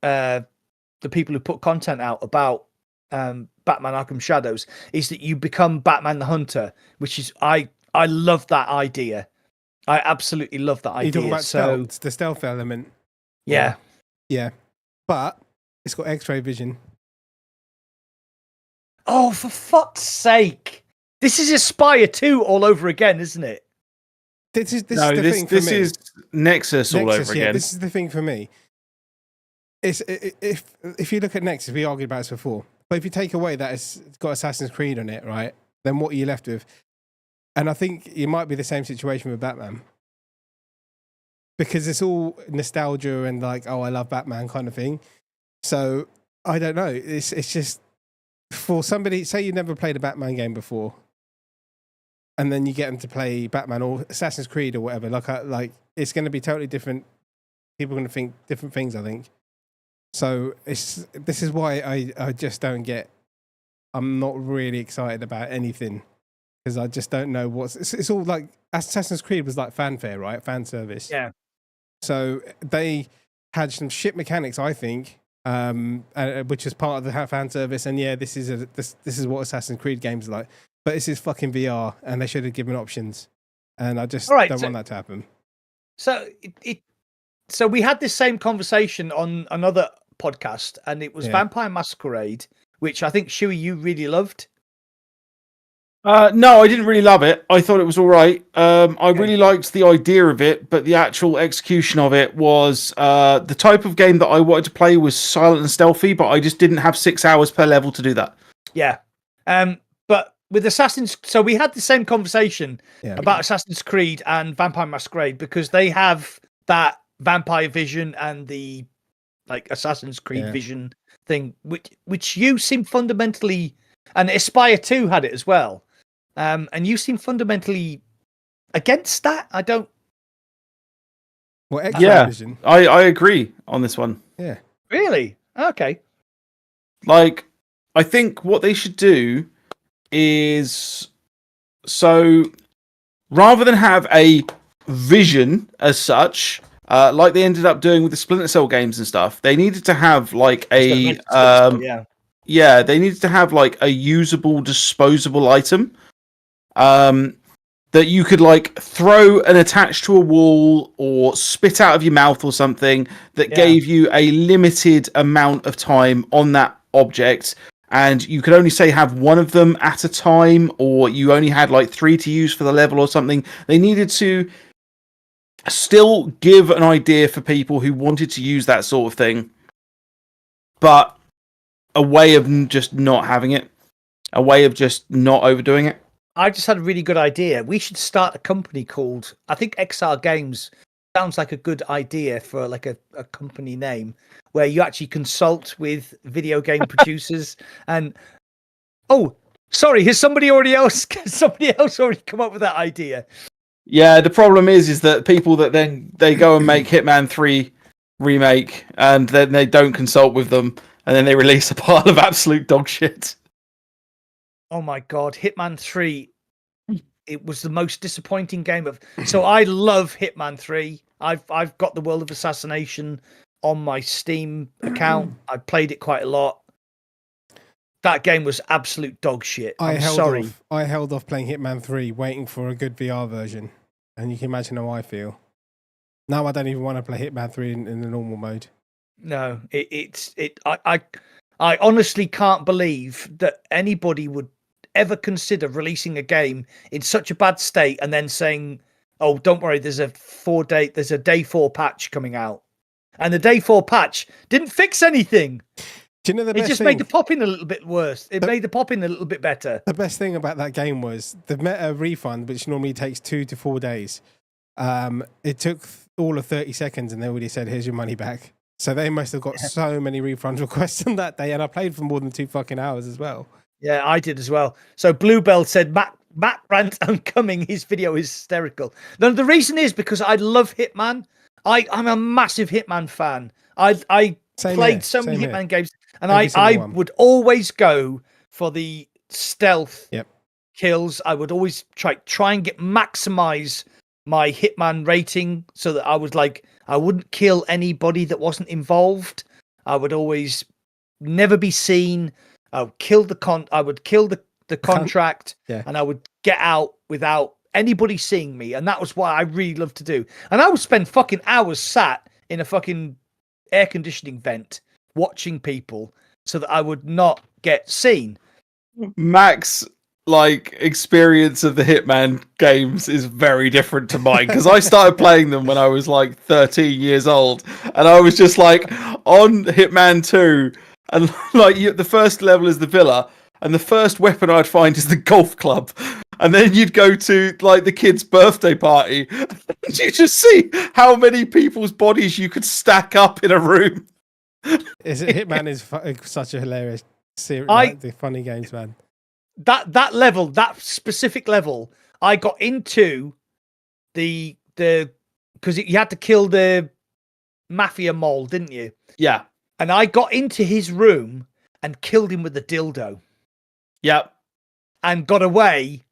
people who put content out about Batman Arkham Shadows is that you become Batman the Hunter, which is I love that idea. I absolutely love that idea. You're talking about stealth, the stealth element. Yeah. Yeah. But it's got X-ray vision. Oh, for fuck's sake. This is Aspire 2 all over again, isn't it? This is Nexus all over again. This is the thing for me. If you look at Nexus, we argued about this before, but if you take away that it's got Assassin's Creed on it, right, then what are you left with? And I think it might be the same situation with Batman. Because it's all nostalgia and like, oh, I love Batman kind of thing. So, I don't know. It's just, for somebody, say you never played a Batman game before, and then you get them to play Batman or Assassin's Creed or whatever, like it's going to be totally different. People are going to think different things, I think. So this is why I just don't get. I'm not really excited about anything because I just don't know it's all like Assassin's Creed was like fanfare, right? Fan service. Yeah. So they had some shit mechanics, I think, which is part of the fan service. And yeah, this is what Assassin's Creed games are like. But this is fucking VR, and they should have given options. And I just don't want that to happen. So so we had this same conversation on another podcast, and it was Vampire Masquerade, which I think, Shuey, you really loved. No, I didn't really love it. I thought it was all right. I really liked the idea of it, but the actual execution of it was the type of game that I wanted to play was silent and stealthy, but I just didn't have 6 hours per level to do that. Yeah. But with so we had the same conversation about Assassin's Creed and Vampire Masquerade because they have that vampire vision and the like Assassin's Creed vision thing, which you seem fundamentally and Aspire 2 had it as well. And you seem fundamentally against that. I don't. Well, X-Ray Vision. I agree on this one. Yeah. Really? Okay. Like, I think what they should do is, so rather than have a vision as such, like they ended up doing with the Splinter Cell games and stuff, they needed to have like they needed to have like a usable, disposable item that you could like throw and attach to a wall or spit out of your mouth or something that gave you a limited amount of time on that object. And you could only say have one of them at a time, or you only had like 3 to use for the level or something. They needed to still give an idea for people who wanted to use that sort of thing, but a way of just not having it, a way of just not overdoing it. I just had a really good idea. We should start a company called, I think XR Games sounds like a good idea for like a company name, where you actually consult with video game producers. And sorry, has somebody else already come up with that idea? Yeah, the problem is that people that then they go and make Hitman 3 remake and then they don't consult with them and then they release a pile of absolute dog shit. Oh my god, Hitman 3, it was the most disappointing game of. So I love Hitman 3. I've got the World of Assassination on my Steam account. I played it quite a lot. That game was absolute dog shit. I held off playing Hitman 3, waiting for a good VR version. And you can imagine how I feel. Now I don't even want to play Hitman 3 in the normal mode. No, I honestly can't believe that anybody would ever consider releasing a game in such a bad state and then saying, "Oh, don't worry, there's a day 4 patch coming out," and the day 4 patch didn't fix anything. Do you know the best thing? It just made the popping a little bit worse. It made the popping a little bit better. The best thing about that game was the meta refund, which normally takes 2 to 4 days. It took all of 30 seconds, and they already said, "Here's your money back." So they must have got so many refund requests on that day, and I played for more than 2 fucking hours as well. Yeah, I did as well. So Bluebell said, Matt rant uncoming, his video is hysterical. No, the reason is because I love Hitman. I'm a massive Hitman fan. I played so many Hitman games, and I would always go for the stealth kills. I would always try and maximize my Hitman rating so that I wouldn't kill anybody that wasn't involved. I would always never be seen. I would kill the contract, and I would get out without anybody seeing me. And that was what I really loved to do. And I would spend fucking hours sat in a fucking air conditioning vent watching people so that I would not get seen. Max experience of the Hitman games is very different to mine, because I started playing them when I was 13 years old, and I was just on Hitman 2, and the first level is the villa, and the first weapon I'd find is the golf club, and then you'd go to the kid's birthday party, and you just see how many people's bodies you could stack up in a room. Hitman is such a hilarious series. The funny games, man. That level, that specific level, I got into the because you had to kill the mafia mole, didn't you? Yeah. And I got into his room and killed him with a dildo. Yep. And got away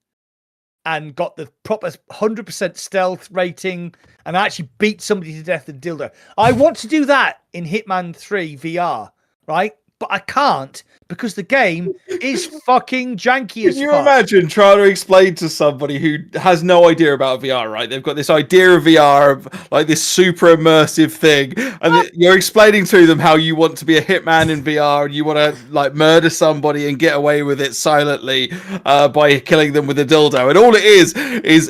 and got the proper 100% stealth rating, and I actually beat somebody to death with a dildo. I want to do that in Hitman 3 VR, right? But I can't, because the game is fucking janky as fuck. Can you imagine trying to explain to somebody who has no idea about VR, right? They've got this idea of VR, this super immersive thing, and you're explaining to them how you want to be a hitman in VR, and you want to murder somebody and get away with it silently by killing them with a dildo. And all it is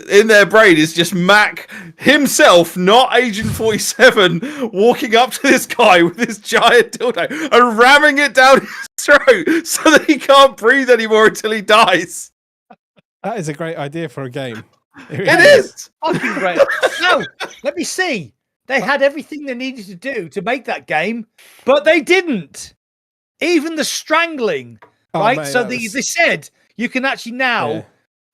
in their brain is just Mac himself, not Agent 47, walking up to this guy with this giant dildo and ramming it down his throat so that he can't breathe anymore until he dies. That is a great idea for a game. It is fucking great. No, let me see. They had everything they needed to do to make that game, but they didn't. Even the strangling. Oh, right? mate, So that was- they said you can actually now Yeah.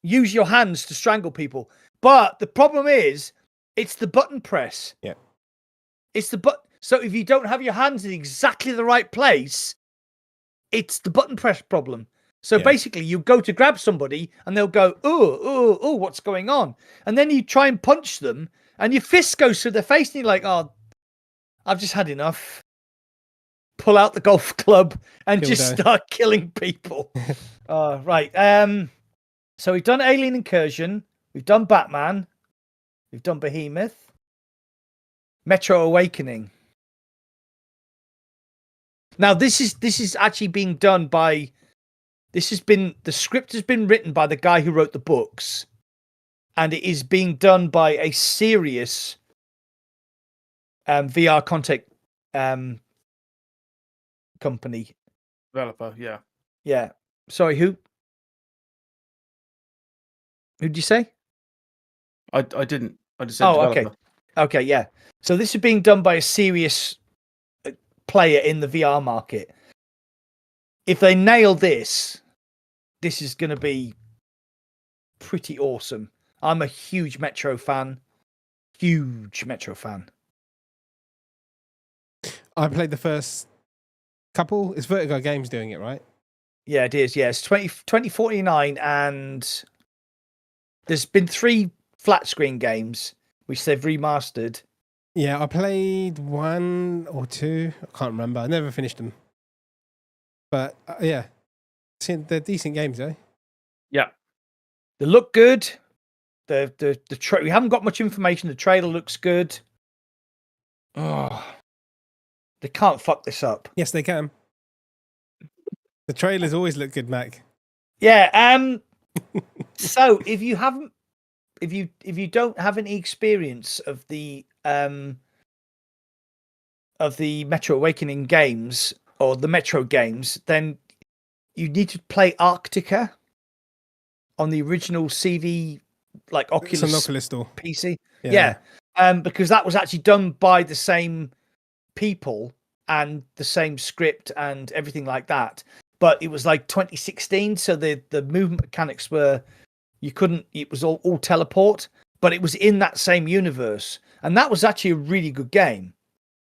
use your hands to strangle people. But the problem is, it's the button press. Yeah. It's the button. So if you don't have your hands in exactly the right place, it's the button press problem. So Yeah. basically, you go to grab somebody and they'll go, oh, what's going on? And then you try and punch them and your fist goes through their face and you're like, oh, I've just had enough. Pull out the golf club and Dildo. just start killing people. Right. So we've done Alien Incursion. We've done Batman. We've done Behemoth. Metro Awakening. Now this is actually being done by. The script has been written by the guy who wrote the books, and it is being done by a serious VR content company. Developer, yeah. Yeah. Sorry, who? Who'd you say? I didn't. I just said Oh, developer. okay. Okay, yeah. So this is being done by a serious player in the VR market. If they nail this, this is going to be pretty awesome. I'm a huge Metro fan. Huge Metro fan. I played the first couple. It's Vertigo Games doing it, right? Yeah, it is. Yeah, it's 2049, and there's been 3 flat screen games which they've remastered. Yeah, I played 1 or 2. I can't remember. I never finished them. But yeah, they're decent games, though. Yeah. They look good. We haven't got much information. The trailer looks good. Oh, they can't fuck this up. Yes, they can. The trailers always look good, Mac. Yeah. So if you don't have any experience of the Metro Awakening games or the Metro games, then you need to play Arctica on the original CV, like It's an Oculus Oculus store. PC. Yeah. Because that was actually done by the same people and the same script and everything like that. But it was like 2016, so the movement mechanics were it was all teleport, but it was in that same universe. And that was actually a really good game.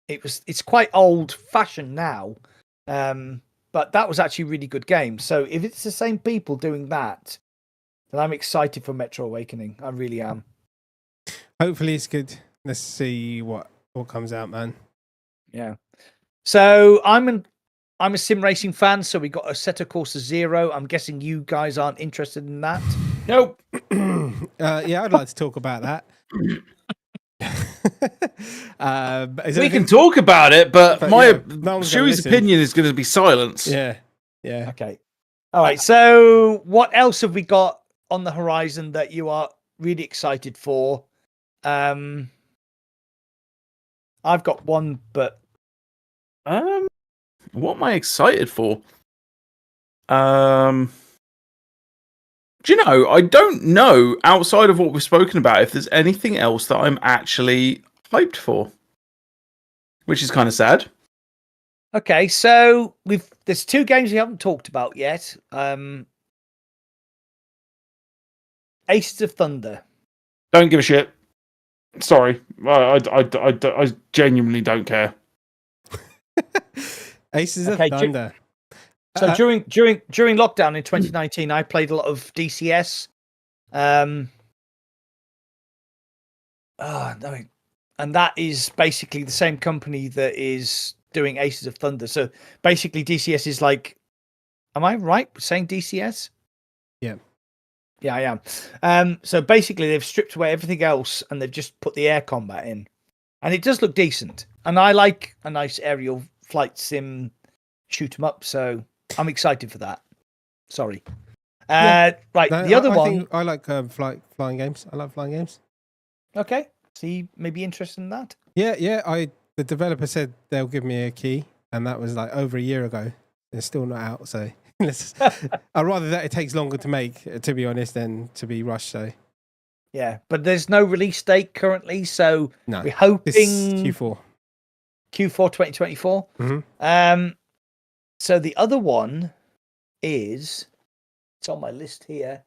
It's quite old fashioned now. But that was actually a really good game. So if it's the same people doing that, then I'm excited for Metro Awakening. I really am. Hopefully it's good. Let's see what comes out, man. Yeah. So I'm a sim racing fan, so we got Assetto Corsa Zero. I'm guessing you guys aren't interested in that. Nope. Yeah, I'd like to talk about that. We can talk about it, but no one's gonna Shuey's listen. opinion is going to be silence. Yeah. Okay. All right. So what else have we got on the horizon that you are really excited for? I've got one, but what am I excited for? Do you know? I don't know outside of what we've spoken about if there's anything else that I'm actually hyped for, which is kind of sad. okay. So there's 2 games we haven't talked about yet. Aces of Thunder. Don't give a shit. Sorry, I genuinely don't care. Aces of Okay, Thunder. So during lockdown in 2019, I played a lot of DCS. No, and that is basically the same company that is doing Aces of Thunder. So basically, DCS is like, am I right saying DCS? Yeah. Yeah, I am. So basically, they've stripped away everything else and they've just put the air combat in, and it does look decent. And I like a nice aerial flight sim shoot 'em up, so I'm excited for that. Sorry. Right, No, the other I one. think I like flying games. I love flying games. Okay, so you may be interested in that. Yeah. The developer said they'll give me a key, and that was like over a year ago. It's still not out, so I'd rather that it takes longer to make, to be honest, than to be rushed. So Yeah, but there's no release date currently, so no, we're hoping this Q4 2024. Mhm. So the other one is, it's on my list here,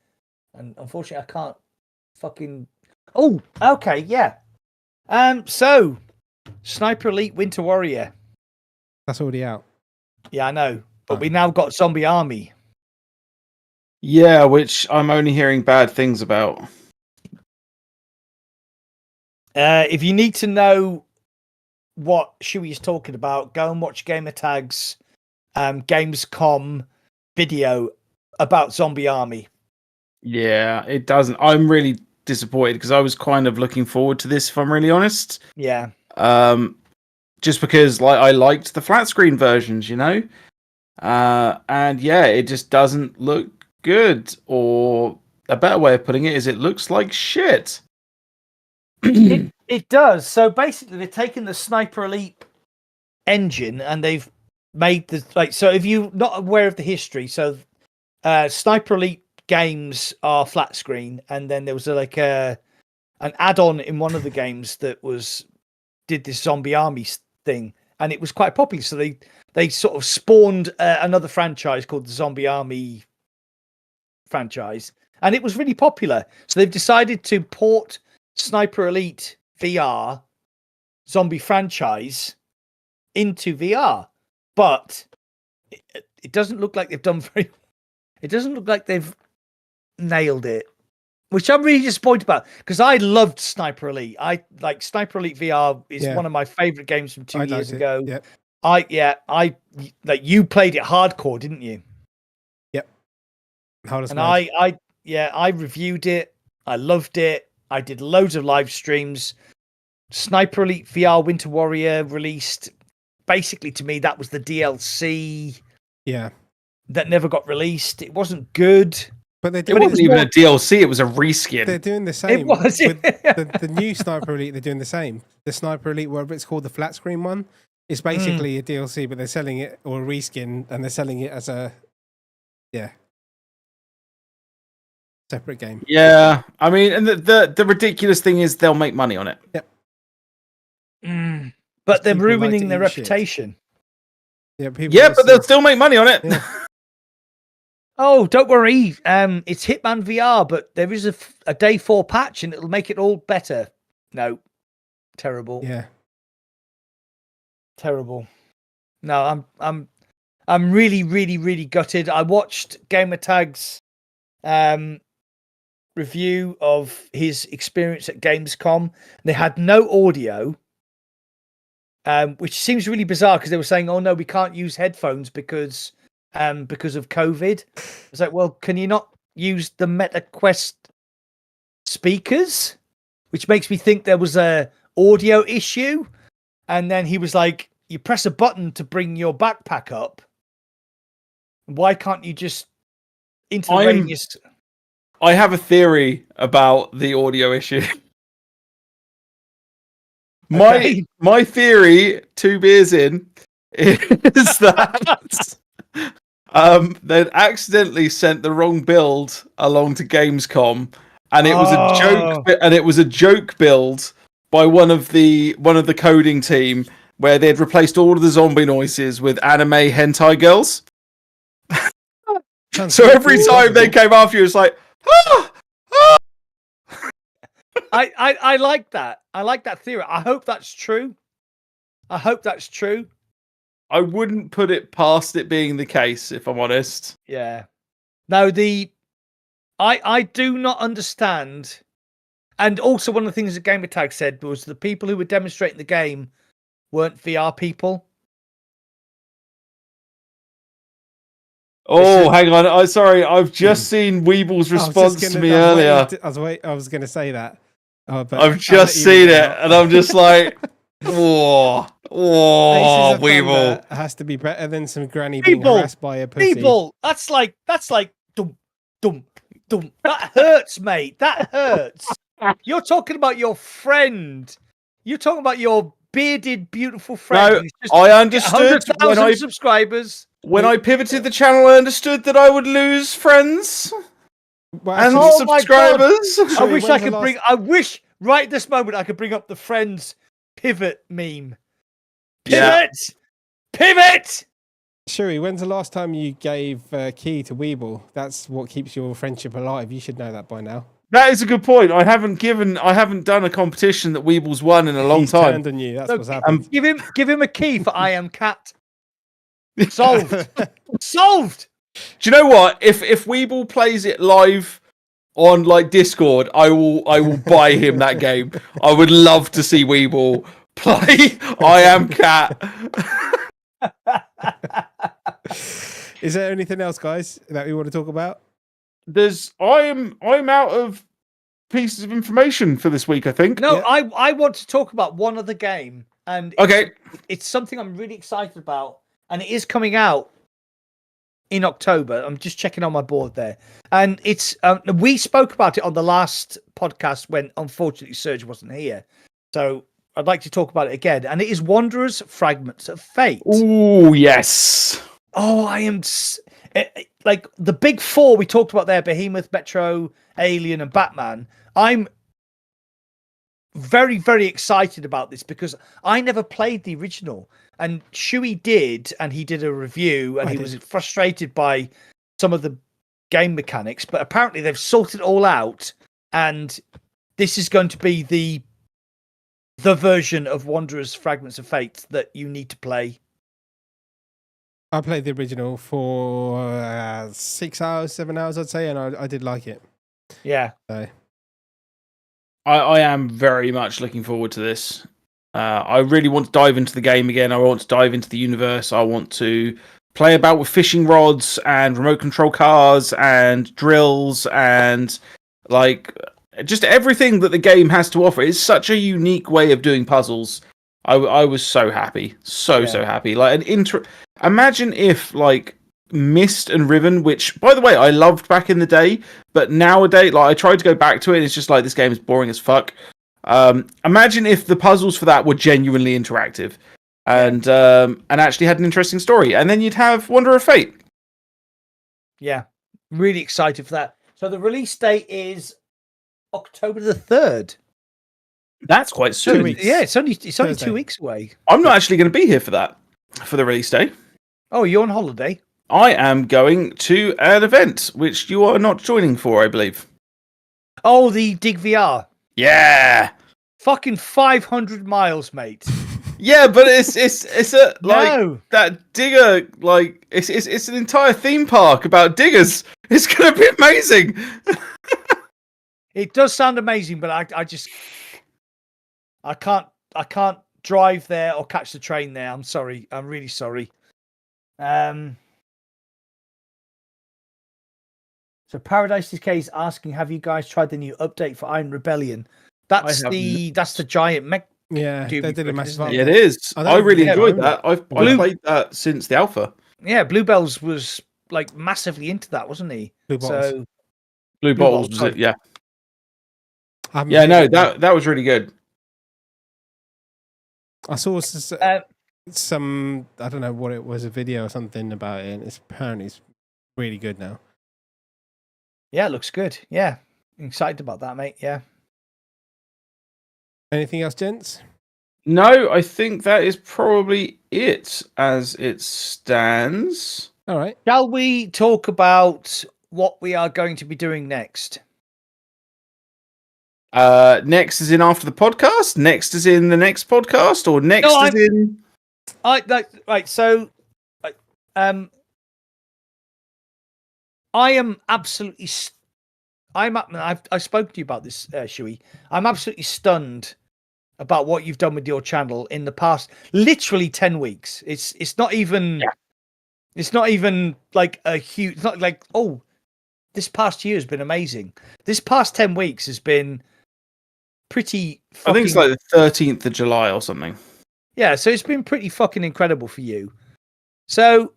and unfortunately I can't fucking. Oh, okay, yeah. So Sniper Elite Winter Warrior. That's already out. Yeah, I know, but we now got Zombie Army. Yeah, which I'm only hearing bad things about. If you need to know what Shuey is talking about, go and watch Gamertag's Gamescom video about Zombie Army. Yeah, it doesn't. I'm really disappointed because I was kind of looking forward to this, if I'm really honest. Yeah. Just because I liked the flat screen versions, you know? And yeah, it just doesn't look good. Or a better way of putting it is it looks like shit. It does. So basically, they've taken the Sniper Elite engine and they've made the So if you're not aware of the history, so Sniper Elite games are flat screen, and then there was an add-on in one of the games that did this Zombie Army thing, and it was quite popular. So they sort of spawned another franchise called the Zombie Army franchise, and it was really popular. So they've decided to port Sniper Elite VR zombie franchise into VR, but it doesn't look like they've done very. It doesn't look like they've nailed it, which I'm really disappointed about because I loved Sniper Elite. I like Sniper Elite VR is one of my favorite games from 2 years ago. Yep. I like you played it hardcore, didn't you? Yep. And I reviewed it. I loved it. I did loads of live streams. Sniper Elite VR Winter Warrior released. Basically, to me, that was the DLC. Yeah. That never got released. It wasn't good. But it wasn't even a DLC. It was a reskin. They're doing the same. It was. With the new Sniper Elite, they're doing the same. The Sniper Elite, whatever it's called, the flat screen one, is basically a DLC, but they're selling it, or a reskin, and they're selling it as a separate game. Yeah, I mean, and the ridiculous thing is they'll make money on it. Yep. But they're ruining their reputation. Yeah, but they'll still make money on it. Yeah. Oh, don't worry. It's Hitman VR, but there is a day 4 patch, and it'll make it all better. No, terrible. Yeah, terrible. No, I'm really, really, really gutted. I watched Gamertag's review of his experience at Gamescom. They had no audio, which seems really bizarre because they were saying, "Oh no, we can't use headphones because of COVID." It's like, well, can you not use the Meta Quest speakers? Which makes me think there was a audio issue. And then he was like, "You press a button to bring your backpack up. Why can't you just intravenous?" I have a theory about the audio issue. My theory, 2 beers in, is that they'd accidentally sent the wrong build along to Gamescom, and it was a joke. And it was a joke build by one of the coding team where they'd replaced all of the zombie noises with anime hentai girls. So every time they came after you, it's like, ah! I like that. I like that theory. I hope that's true. I wouldn't put it past it being the case, if I'm honest. Yeah. No, I do not understand. And also one of the things that Gamertag said was the people who were demonstrating the game weren't VR people. Oh, hang on. Sorry, I've just seen Weeble's response to me earlier. I was going to say that. But I've just seen it, and I'm just like, oh, Weeble has to be better than some granny being harassed by a pussy. People, that's like, dum. That hurts, mate. That hurts. You're talking about your friend. You're talking about your bearded, beautiful friend. No, I understood 100,000 subscribers. When I pivoted the channel, I understood that I would lose friends and subscribers. I wish right at this moment I could bring up the Friends pivot meme. Pivot! Shuey, when's the last time you gave key to Weeble? That's what keeps your friendship alive. You should know that by now. That is a good point. I haven't done a competition that Weeble's won in a long time. Turned on you. That's what's happened. Give him a key for I Am Cat. Solved. Solved. Do you know what? If Weeble plays it live on like Discord, I will buy him that game. I would love to see Weeble play I Am Cat. Is there anything else, guys, that we want to talk about? I'm out of pieces of information for this week, I think. No, yeah. I want to talk about one other game, and it's something I'm really excited about, and it is coming out in October. I'm just checking on my board there, and it's we spoke about it on the last podcast when unfortunately Serge wasn't here, so I'd like to talk about it again, and it is Wanderers Fragments of Fate. Oh yes. Oh, I am like the big four we talked about there: Behemoth, Metro, Alien, and Batman. I'm very, very excited about this because I never played the original, and Shuey did, and he did a review, and he was frustrated by some of the game mechanics. But apparently, they've sorted it all out, and this is going to be the version of Wanderers Fragments of Fate that you need to play. I played the original for 6 hours, 7 hours, I'd say, and I did like it. Yeah. So. I am very much looking forward to this. I really want to dive into the game again. I want to dive into the universe. I want to play about with fishing rods and remote control cars and drills and like just everything that the game has to offer. It's such a unique way of doing puzzles. I was so happy. So happy. Like imagine if like Myst and Riven, which by the way I loved back in the day, but nowadays like I tried to go back to it and it's just like this game is boring as fuck. Imagine if the puzzles for that were genuinely interactive and actually had an interesting story, and then you'd have Wanderer of Fate. Yeah, really excited for that. So the release date is October the 3rd. That's quite soon. 2 weeks. Yeah, it's only 2 weeks away. I'm not actually going to be here for that, for the release day. Oh, you're on holiday? I am going to an event, which you are not joining for, I believe. Oh, the Dig VR. Yeah. Fucking 500 miles, mate. Yeah, but it's a like no. That digger, like it's an entire theme park about diggers. It's going to be amazing. It does sound amazing, but I can't drive there or catch the train there. I'm sorry. I'm really sorry. So Paradise Decay is asking, have you guys tried the new update for Iron Rebellion? That's the giant mech. Yeah, they did a massive update. Yeah, it is. I really enjoyed that. I've played that since the alpha. Yeah, Bluebells was like massively into that, wasn't he? Blue Bottles. So Blue Bottles was it? Yeah. Yeah, no, that was really good. I saw some I don't know what it was, a video or something about it, and it's really good now. Yeah, it looks good. Yeah. I'm excited about that, mate. Yeah. Anything else, gents? No, I think that is probably it as it stands. All right. Shall we talk about what we are going to be doing next? Next is in after the podcast. Next is in the next podcast, or next is in. Right. So, I am absolutely. I've spoken to you about this, Shuey. I'm absolutely stunned about what you've done with your channel in the past, literally 10 weeks. It's not even. Yeah. It's not even like a huge. It's not like this past year has been amazing. This past 10 weeks has been pretty. I think it's like the 13th of July or something. Yeah, so it's been pretty fucking incredible for you. So,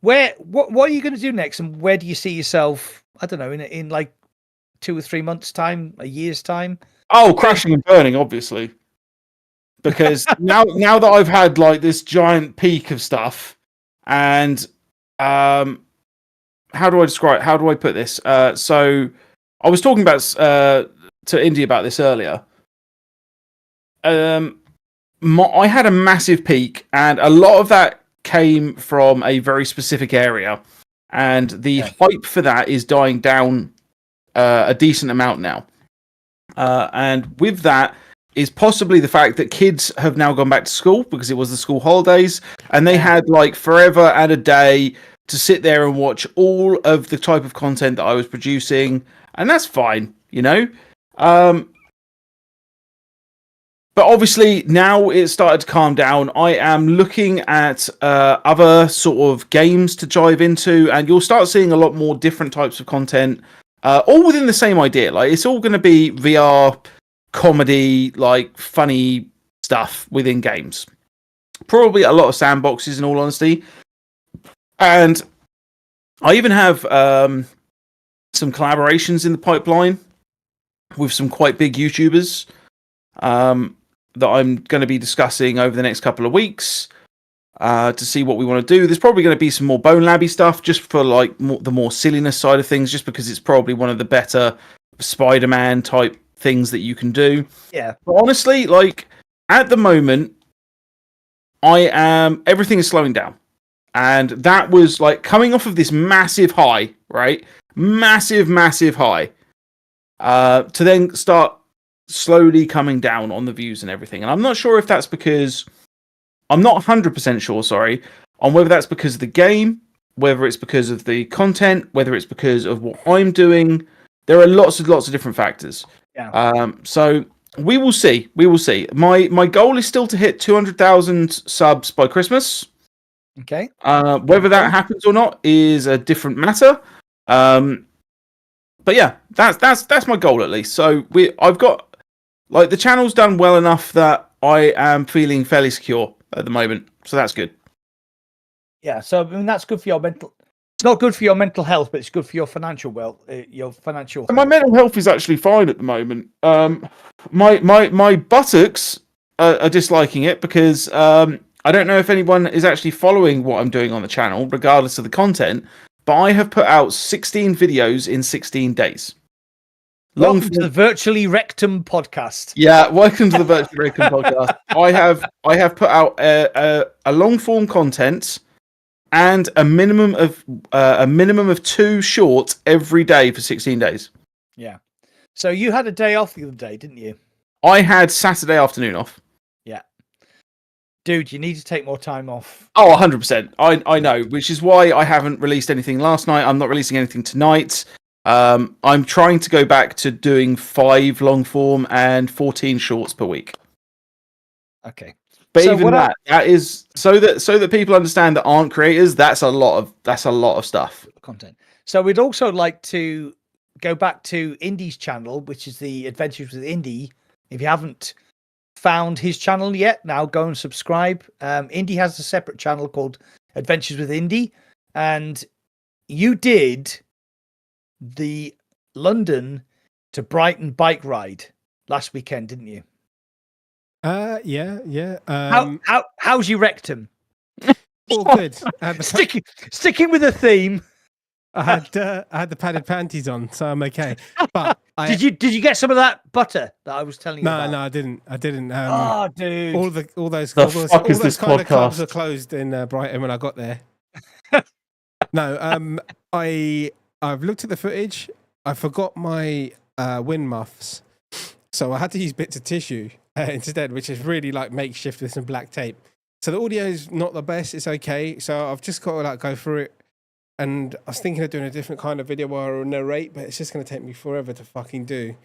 what are you going to do next, and where do you see yourself? I don't know, in like 2 or 3 months' time, a year's time. Oh, crashing and burning, obviously, because now that I've had like this giant peak of stuff, and how do I put this? So I was talking about to Indy about this earlier. I had a massive peak, and a lot of that came from a very specific area, and the hype for that is dying down a decent amount now. And with that is possibly the fact that kids have now gone back to school because it was the school holidays, and they had like forever and a day to sit there and watch all of the type of content that I was producing, and that's fine, you know. But obviously now it's started to calm down. I am looking at other sort of games to dive into, and you'll start seeing a lot more different types of content, all within the same idea. Like, it's all going to be VR comedy, like funny stuff within games. Probably a lot of sandboxes, in all honesty. And I even have some collaborations in the pipeline with some quite big YouTubers that I'm going to be discussing over the next couple of weeks to see what we want to do. There's probably going to be some more Bone Labby stuff just for like the more silliness side of things, just because it's probably one of the better Spider-Man type things that you can do. Yeah. But honestly, like at the moment, everything is slowing down. And that was like coming off of this massive high, right? Massive high. To then start slowly coming down on the views and everything. And I'm not sure if that's because... I'm not 100% sure, sorry, on whether that's because of the game, whether it's because of the content, whether it's because of what I'm doing. There are lots of different factors. Yeah. So we will see. We will see. My goal is still to hit 200,000 subs by Christmas. Okay. Whether that happens or not is a different matter. But yeah, that's my goal at least. So I've got like the channel's done well enough that I am feeling fairly secure at the moment. So that's good. Yeah. So I mean, that's good for your mental. It's not good for your mental health, but it's good for your financial My mental health is actually fine at the moment. My buttocks are disliking it because I don't know if anyone is actually following what I'm doing on the channel, regardless of the content. But I have put out 16 videos in 16 days. Welcome to the Virtually Rek't podcast. Yeah, welcome to the Virtually Rek't podcast. I have put out a long form content and a minimum of 2 shorts every day for 16 days. Yeah. So you had a day off the other day, didn't you? I had Saturday afternoon off. Yeah. Dude, you need to take more time off. Oh, 100%. I know, which is why I haven't released anything last night. I'm not releasing anything tonight. I'm trying to go back to doing 5 long form and 14 shorts per week. Okay. But so even that is so that people understand that aren't creators, that's a lot of stuff. Content. So we'd also like to go back to Indy's channel, which is the Adventures with Indy. If you haven't found his channel yet, now go and subscribe. Indy has a separate channel called Adventures with Indy, and you did the London to Brighton bike ride last weekend, didn't you? Yeah. How's your rectum? All good. Sticking with the theme. I had the padded panties on, so I'm okay. But did you get some of that butter that I was telling you about? No, I didn't. Oh, dude! All those kind of clubs are closed in Brighton when I got there. No, I've looked at the footage. I forgot my wind muffs, so I had to use bits of tissue instead, which is really like makeshift with some black tape. So the audio is not the best. It's okay. So I've just got to like go through it. And I was thinking of doing a different kind of video where I'll narrate, but it's just going to take me forever to fucking do.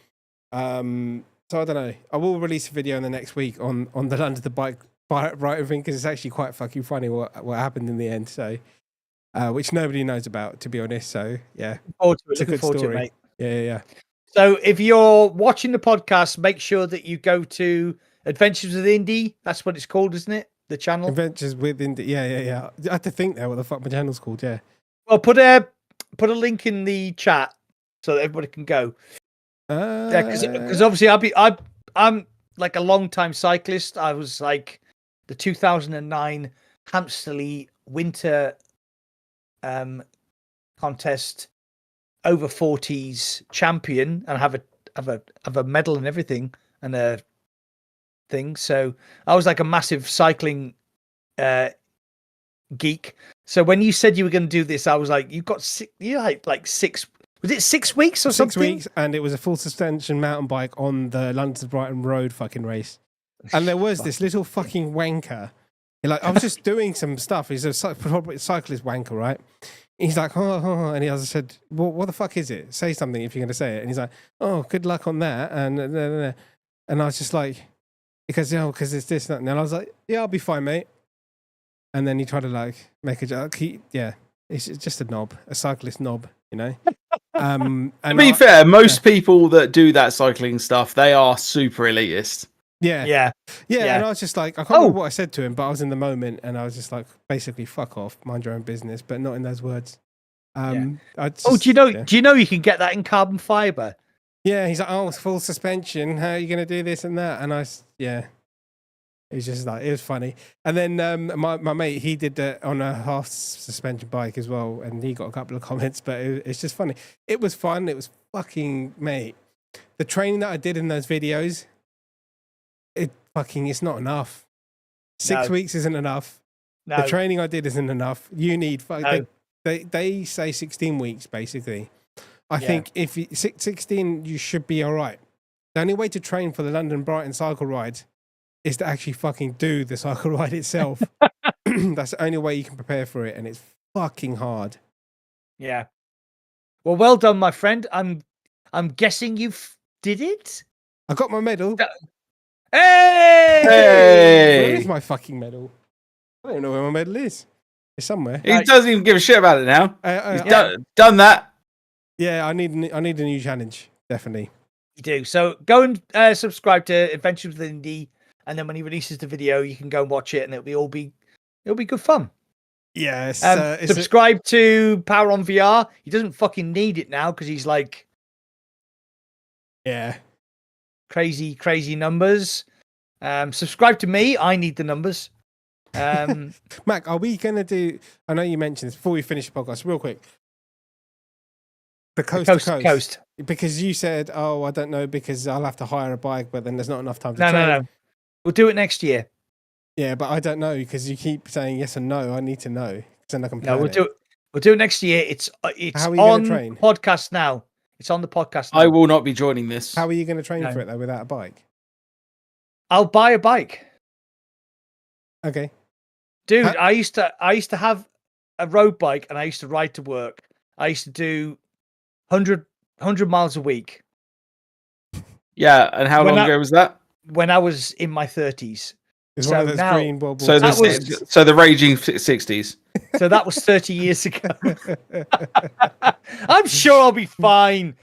So I don't know. I will release a video in the next week on the London to bike ride thing, because it's actually quite fucking funny what happened in the end. So, which nobody knows about, to be honest. So yeah, it's a good story, mate. Yeah. So if you're watching the podcast, make sure that you go to Adventures with Indy. That's what it's called, isn't it? The channel. Adventures with Indy. Yeah. I had to think there what the fuck my channel's called. Yeah. Well, put a link in the chat so that everybody can go. Because obviously I'm like a long time cyclist. I was like the 2009 Hampsterley Winter contest over 40s champion, and have a medal and everything and a thing. So I was like a massive cycling geek. So when you said you were going to do this, I was like, like 6. Was it 6 weeks or something? 6 weeks, and it was a full suspension mountain bike on the London to Brighton Road fucking race. And there was this little fucking wanker. Like, I was just doing some stuff. He's a cyclist wanker, right? He's like, and I said, well, what the fuck is it? Say something if you're going to say it. And he's like, oh, good luck on that. And I was just like, because it's this, that. And I was like, yeah, I'll be fine, mate. And then he tried to like make a joke. It's just a knob, a cyclist knob, you know? And to be fair, most people that do that cycling stuff, they are super elitist. Yeah. And I was just like, I can't remember what I said to him, but I was in the moment and I was just like, basically, fuck off, mind your own business, but not in those words. Do you know you can get that in carbon fiber? Yeah, he's like, it's full suspension. How are you going to do this and that? And it was just like, it was funny. And then my mate, he did that on a half suspension bike as well, and he got a couple of comments, but it's just funny. It was fun. It was fucking, mate. The training that I did in those videos, it's not enough. 6 weeks isn't enough. No. The training I did isn't enough. You need, they say 16 weeks, basically. I think if 16, you should be all right. The only way to train for the London Brighton cycle ride is to actually fucking do the cycle ride itself. That's the only way you can prepare for it, and it's fucking hard. Yeah. Well done, my friend. I'm guessing you did it? I got my medal. Hey! Where is my fucking medal? I don't know where my medal is. It's somewhere. He doesn't even give a shit about it now. He's done that. Yeah, I need a new challenge, definitely. You do. So go and subscribe to Adventures with Indie, and then when he releases the video, you can go and watch it, and it'll be good fun. Yes. Subscribe to Power on VR. He doesn't fucking need it now because he's like, crazy numbers. Subscribe to me. I need the numbers. Mac, are we going to do, I know you mentioned this before we finish the podcast, real quick. The coast to coast. Because you said, I don't know, because I'll have to hire a bike, but then there's not enough time to train. No. We'll do it next year. Yeah, but I don't know, because you keep saying yes and no. I need to know. Then I can we'll do it next year. It's How are you on train? Podcast now. It's on the podcast now. I will not be joining this. How are you going to train for it, though, without a bike? I'll buy a bike. Okay. Dude, I used to have a road bike, and I used to ride to work. I used to do 100 miles a week. Yeah, and how long ago was that? When I was in my 30s. It's one of those green bubbles. So the raging 60s. So that was 30 years ago. I'm sure I'll be fine.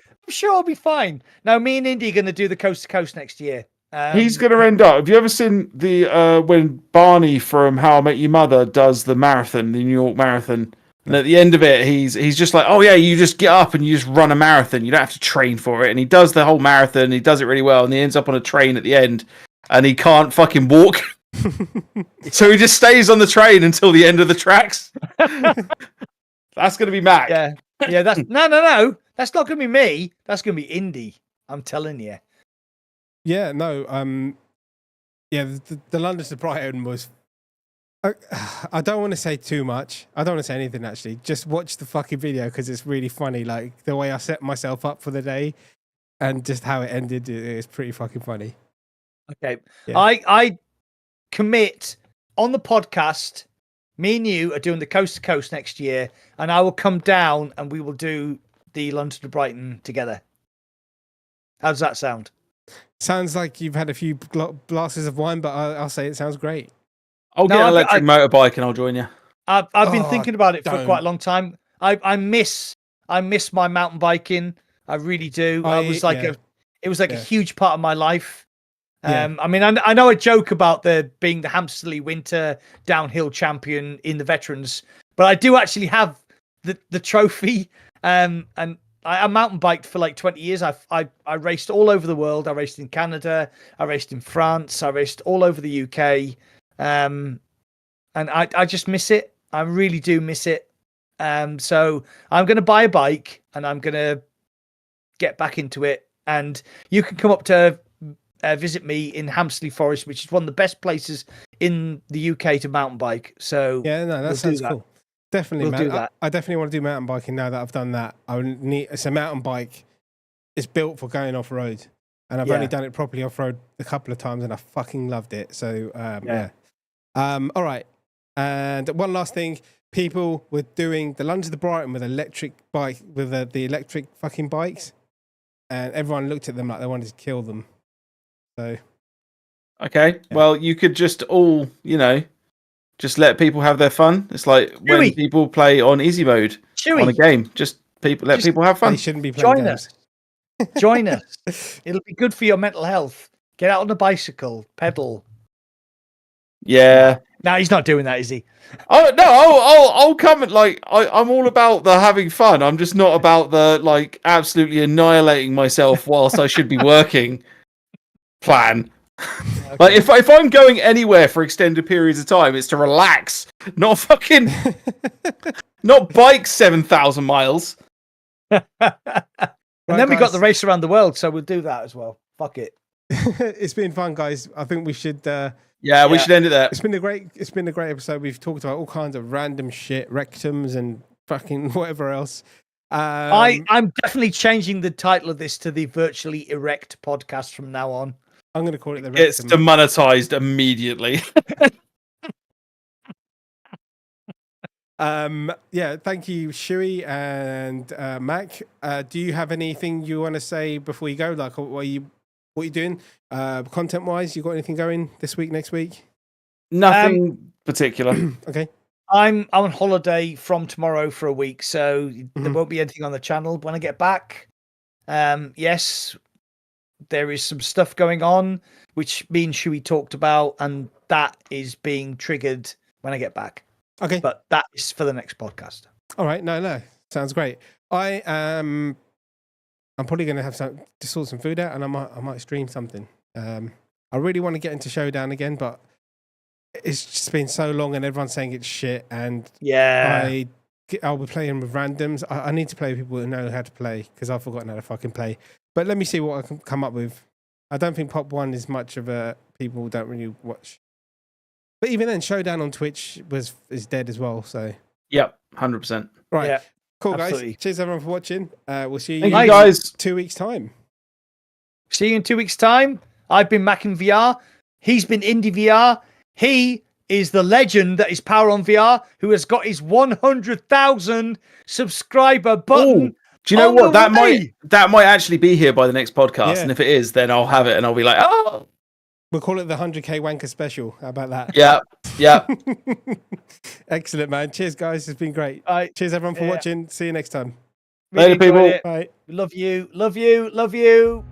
Now, me and Indy are going to do the coast to coast next year. He's going to end up. Have you ever seen the when Barney from How I Met Your Mother does the marathon, the New York Marathon? And at the end of it, he's just like, oh yeah, you just get up and you just run a marathon. You don't have to train for it. And he does the whole marathon. He does it really well. And he ends up on a train at the end, and he can't fucking walk. So he just stays on the train until the end of the tracks. That's going to be Mac. Yeah. That's no. That's not going to be me. That's going to be Indy. I'm telling you. Yeah. No. The London to Brighton was. I don't want to say too much. I don't want to say anything, actually. Just watch the fucking video because it's really funny. Like, the way I set myself up for the day and just how it ended is pretty fucking funny. Okay. Yeah. I commit on the podcast, me and you are doing the coast to coast next year, and I will come down and we will do the London to Brighton together. How does that sound? Sounds like you've had a few glasses of wine, but I'll say it sounds great. I'll get an electric motorbike and I'll join you. I've been thinking about it for quite a long time. I miss my mountain biking. I really do. It was like a huge part of my life. I mean, I know I joke about being the Hamsterley Winter downhill champion in the veterans, but I do actually have the trophy. And I mountain biked for like 20 years. I raced all over the world. I raced in Canada. I raced in France. I raced all over the UK. And I just miss it. I really do miss it. So I'm going to buy a bike and I'm going to get back into it. And you can come up to visit me in Hampstead Forest, which is one of the best places in the UK to mountain bike. So yeah, no, that sounds cool. Definitely, we'll man. do that. I definitely want to do mountain biking now that I've done that. I would need. It's a mountain bike. It's built for going off road, and I've only done it properly off road a couple of times, and I fucking loved it. So yeah. All right. And one last thing, people were doing the London to Brighton with electric bike with the electric fucking bikes, and everyone looked at them like they wanted to kill them. So okay, well, you could just all, just let people have their fun. It's like when people play on easy mode on a game. Just let people have fun. They shouldn't be playing games. Join us. It'll be good for your mental health. Get out on a bicycle, pedal. Yeah. No, he's not doing that, is he? Oh no! I'll come and I'm all about the having fun. I'm just not about the absolutely annihilating myself whilst I should be working. Plan. Okay. If I'm going anywhere for extended periods of time, it's to relax, not fucking, not bike 7,000 miles. And then we got the race around the world, so we'll do that as well. Fuck it. It's been fun, guys. I think we should. We should end it there. It's been a great episode. We've talked about all kinds of random shit, rectums and fucking whatever else. I'm definitely changing the title of this to the Virtually Rek't Podcast from now on. I'm going to call it the rectum. It's demonetized immediately. Thank you, Shuey and Mac. Do you have anything you want to say before you go? Like, what are you doing? Content wise, you got anything going this week, next week? Nothing particular. Okay. I'm on holiday from tomorrow for a week, so there won't be anything on the channel when I get back. Yes, there is some stuff going on, which me and Shuey talked about, and that is being triggered when I get back. Okay. But that is for the next podcast. All right. No. Sounds great. I'm probably going to have to sort some food out, and I might stream something. I really want to get into Showdown again, but it's just been so long, and everyone's saying it's shit. And I'll be playing with randoms. I need to play with people who know how to play, because I've forgotten how to fucking play. But let me see what I can come up with. I don't think Pop 1 is much of a people don't really watch. But even then, Showdown on Twitch is dead as well. So yep, 100%. Right. Yeah, cool, absolutely. Guys. Cheers, everyone, for watching. We'll see you guys in 2 weeks' time. See you in 2 weeks' time. I've been Mac in VR. He's been IndieVR. He is the legend that is Power on VR, who has got his 100,000 subscriber button. Ooh, do you know what? That might actually be here by the next podcast. And if it is, then I'll have it and I'll be like, oh. We'll call it the 100k wanker special. How about that? Yeah. Excellent, man. Cheers, guys. It's been great. Cheers, everyone, for watching. See you next time. Later, people. Bye. Love you. Love you. Love you.